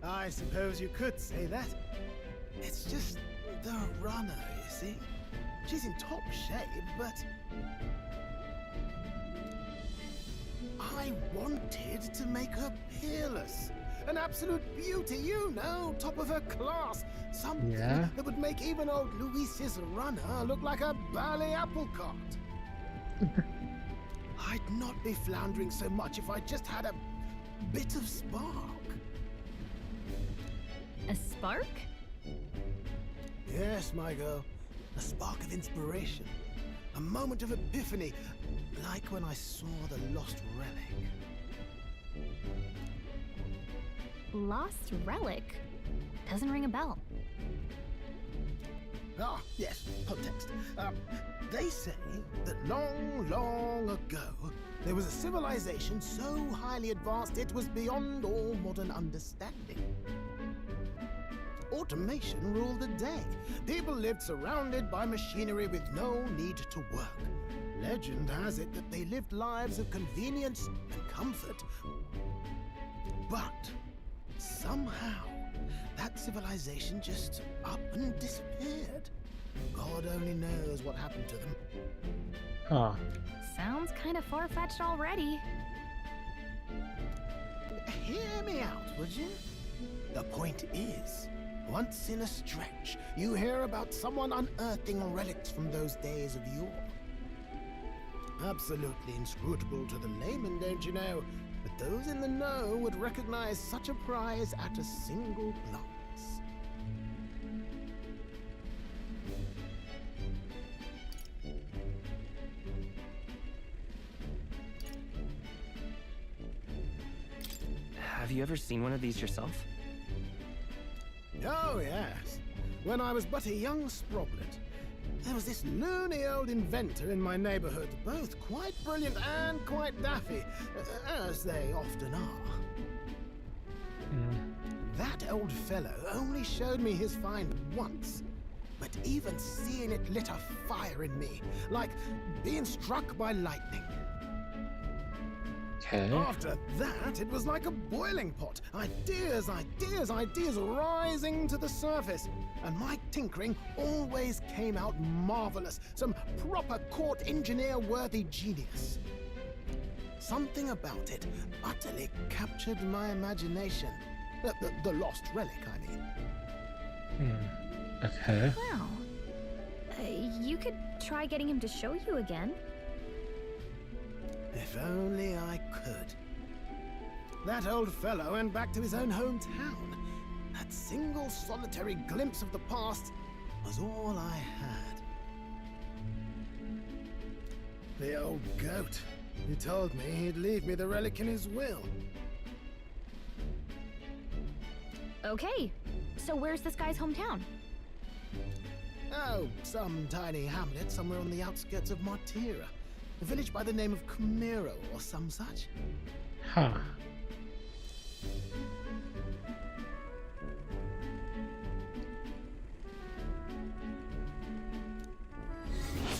I suppose you could say that. It's just the runner, you see. She's in top shape, but I wanted to make her peerless. An absolute beauty, you know, top of her class. Something that would make even old Luis's runner look like a bally apple cart. I'd not be floundering so much if I just had a bit of spark. A spark? Yes, my girl. A spark of inspiration. A moment of epiphany, like when I saw the lost relic. Lost relic? Doesn't ring a bell. Ah, yes, context. They say that long, long ago, there was a civilization so highly advanced it was beyond all modern understanding. Automation ruled the day. People lived surrounded by machinery with no need to work. Legend has it that they lived lives of convenience and comfort. But somehow, that civilization just up and disappeared. God only knows what happened to them. Huh. Sounds kind of far-fetched already. Hear me out, would you? The point is, once in a stretch, you hear about someone unearthing relics from those days of yore. Absolutely inscrutable to the layman, don't you know? But those in the know would recognize such a prize at a single glance. Have you ever seen one of these yourself? Oh, yes. When I was but a young sproglet, there was this loony old inventor in my neighborhood, both quite brilliant and quite daffy, as they often are. That old fellow only showed me his find once, but even seeing it lit a fire in me, like being struck by lightning. After that, it was like a boiling pot. Ideas, ideas, ideas rising to the surface. And my tinkering always came out marvelous. Some proper court engineer-worthy genius. Something about it utterly captured my imagination. The lost relic, I mean. Okay. Wow. You could try getting him to show you again. If only I could. That old fellow went back to his own hometown. That single solitary glimpse of the past was all I had. The old goat. He told me he'd leave me the relic in his will. Okay, so where's this guy's hometown? Oh, some tiny hamlet somewhere on the outskirts of Martira. A village by the name of Camiro or some such. Huh.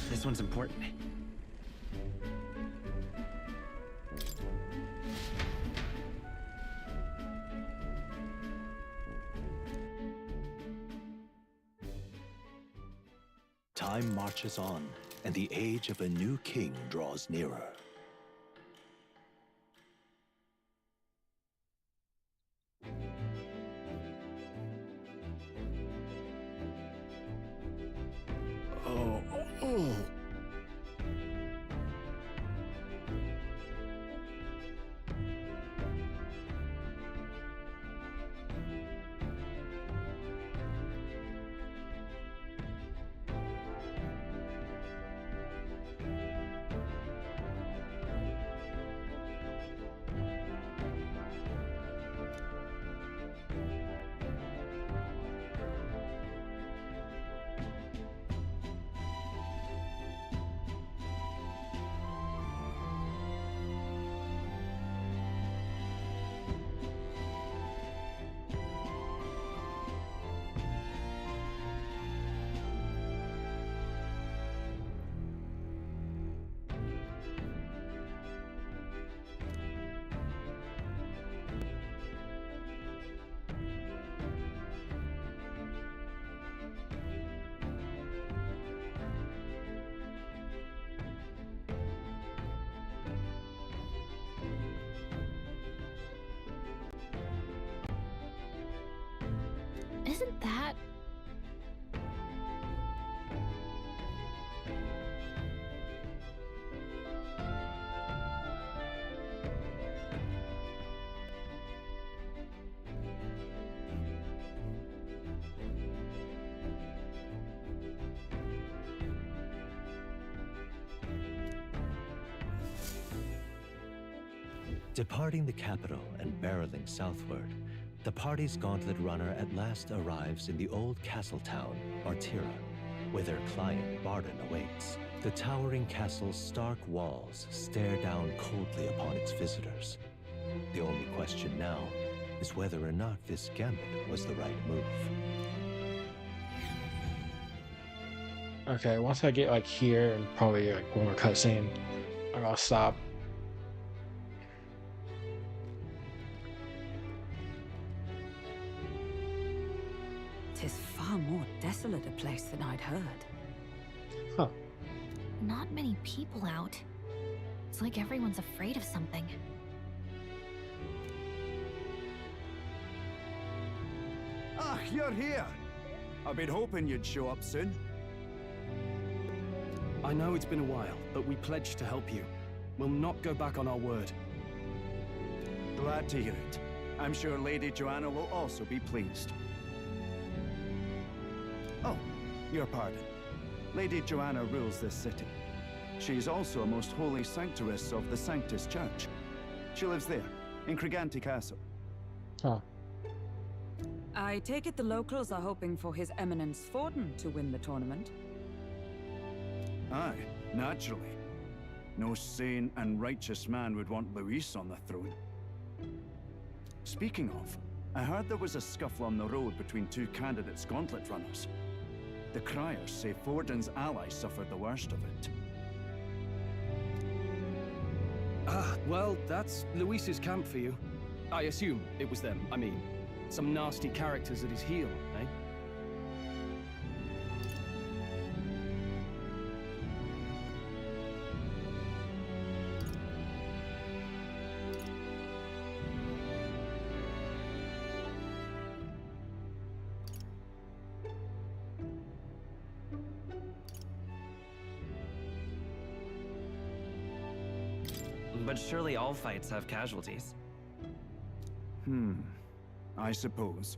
This one's important. Time marches on, and the age of a new king draws nearer. Departing the capital and barreling southward, the party's gauntlet runner at last arrives in the old castle town, Artira, where their client Barden awaits. The towering castle's stark walls stare down coldly upon its visitors. The only question now is whether or not this gambit was the right move. Okay, once I get like here and probably like one more cutscene, I'll stop. Tis far more desolate a place than I'd heard. Huh. Not many people out. It's like everyone's afraid of something. Ah, you're here. I've been hoping you'd show up soon. I know it's been a while, but we pledged to help you. We'll not go back on our word. Glad to hear it. I'm sure Lady Joanna will also be pleased. Oh, your pardon. Lady Joanna rules this city. She's also a most holy sanctuaress of the Sanctus Church. She lives there, in Criganti Castle. Huh. I take it the locals are hoping for His Eminence Forden to win the tournament. Aye, naturally. No sane and righteous man would want Luis on the throne. Speaking of, I heard there was a scuffle on the road between two candidates' gauntlet runners. The criers say Forden's allies suffered the worst of it. Ah, well, that's Luis's camp for you. I assume it was them. I mean, some nasty characters at his heel, eh? But surely all fights have casualties. I suppose.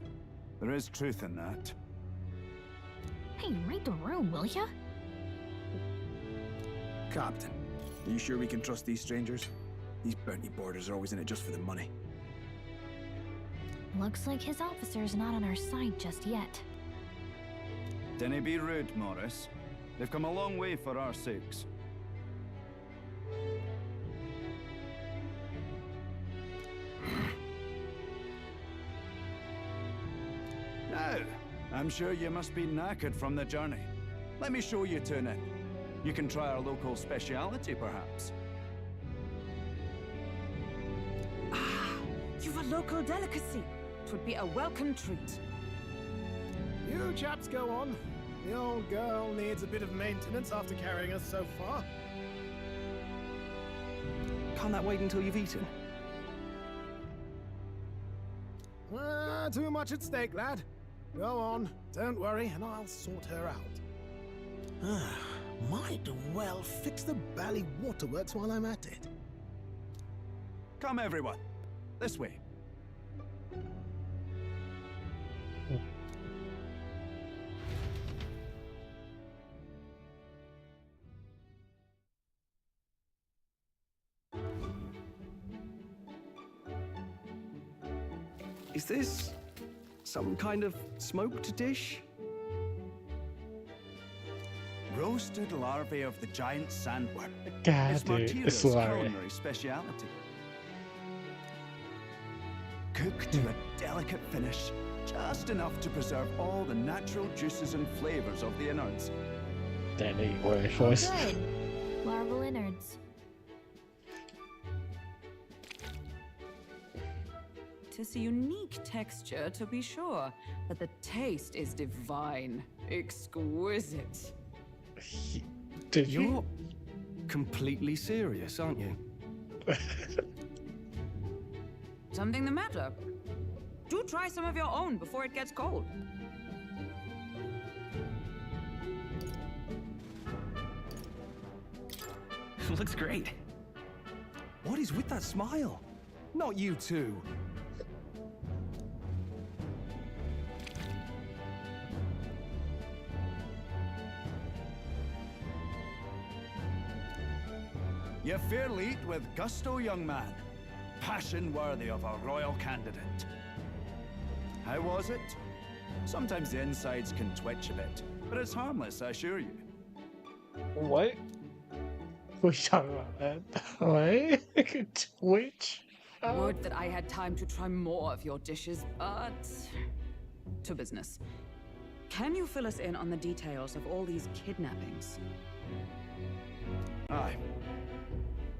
There is truth in that. Hey, read the room, will ya? Captain, are you sure we can trust these strangers? These bounty boarders are always in it just for the money. Looks like his officer's not on our side just yet. Dinna be rude, Morris. They've come a long way for our sakes. Now, I'm sure you must be knackered from the journey. Let me show you to an inn. You can try our local speciality, perhaps. You've a local delicacy. 'Twould be a welcome treat. You chaps go on. The old girl needs a bit of maintenance after carrying us so far. Can't that wait until you've eaten? Too much at stake, lad. Go on, don't worry, and I'll sort her out. Might well fix the bally waterworks while I'm at it. Come, everyone. This way. Is this some kind of smoked dish? Roasted larvae of the giant sandworm. God, It's dude, Martira's it's hilarious. culinary speciality. Cooked to a delicate finish, just enough to preserve all the natural juices and flavors of the innards. Danny, what voice? Good. Larval innards. Tis a unique texture, to be sure, but the taste is divine. Exquisite. Did You're completely serious, aren't you? Something the matter? Do try some of your own before it gets cold. Looks great. What is with that smile? Not you two. You fairly eat with gusto, young man. passion worthy of a royal candidate. How was it? Sometimes the insides can twitch a bit, but it's harmless, I assure you. What? What are you talking about, man? What? It could twitch? Would that I had time to try more of your dishes, but... to business. Can you fill us in on the details of all these kidnappings? Aye.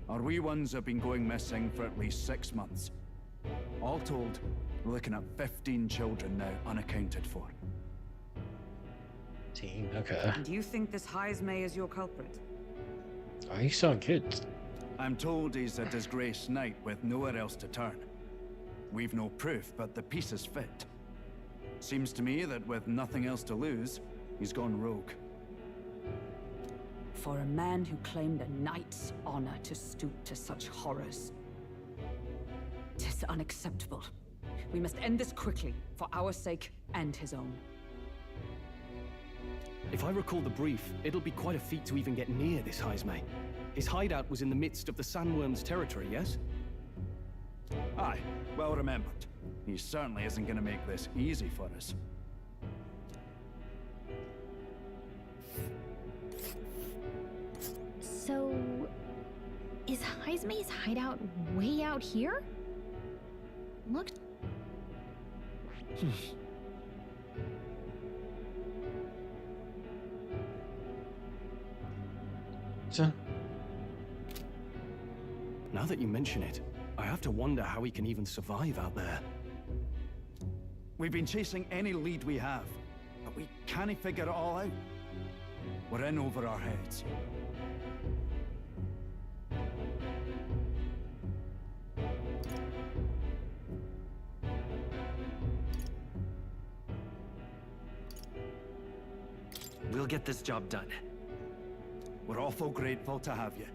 Our wee ones have been going missing for at least 6 months. All told, we're looking at 15 children now unaccounted for. Okay. And you think this Heismay is your culprit? Oh, he's selling kids. I'm told he's a disgraced knight with nowhere else to turn. We've no proof, but the pieces fit. Seems to me that with nothing else to lose, he's gone rogue. For a man who claimed a knight's honor to stoop to such horrors. 'Tis unacceptable. We must end this quickly, for our sake and his own. If I recall the brief, it'll be quite a feat to even get near this Heismay. His hideout was in the midst of the Sandworms' territory, yes? Aye, well remembered. He certainly isn't going to make this easy for us. So... is Heismay's hideout way out here? Look... Now that you mention it, I have to wonder how he can even survive out there. We've been chasing any lead we have, but we can't figure it all out. We're in over our heads. We'll get this job done. We're awful grateful to have you.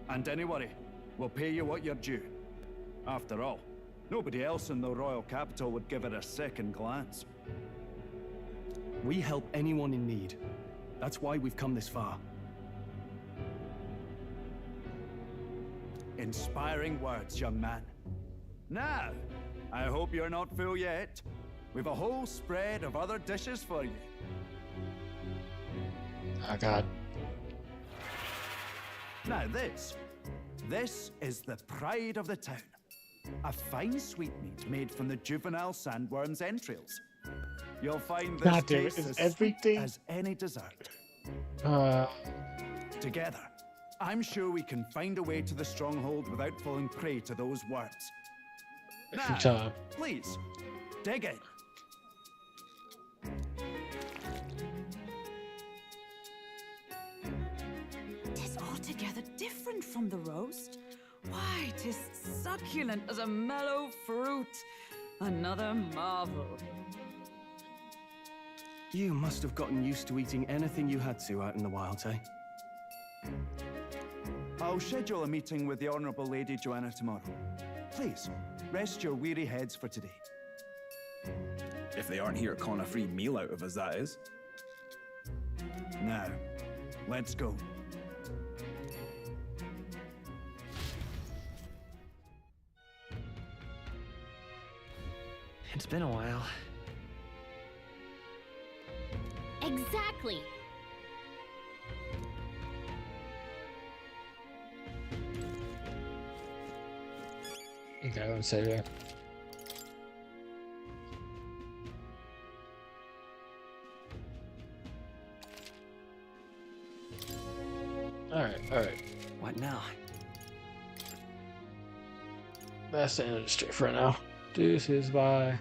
And don't worry, we'll pay you what you're due. After all, nobody else in the royal capital would give it a second glance. We help anyone in need. That's why we've come this far. Inspiring words, young man. Now, I hope you're not full yet. We've a whole spread of other dishes for you. Oh, God. Now this is the pride of the town. A fine sweetmeat made from the juvenile sandworm's entrails. You'll find this taste as sweet as any dessert. Together, I'm sure we can find a way to the stronghold without falling prey to those worms. Now, please, dig in. Tis altogether different from the roast. Why, 'tis succulent as a mellow fruit. Another marvel. You must have gotten used to eating anything you had to out in the wilds, eh? I'll schedule a meeting with the Honourable Lady Joanna tomorrow. Please, rest your weary heads for today. If they aren't here calling a free meal out of us, that is. Now, let's go. It's been a while. Exactly! Okay, I would say that. Alright. What now? That's the end of the stream for now. Deuces, bye.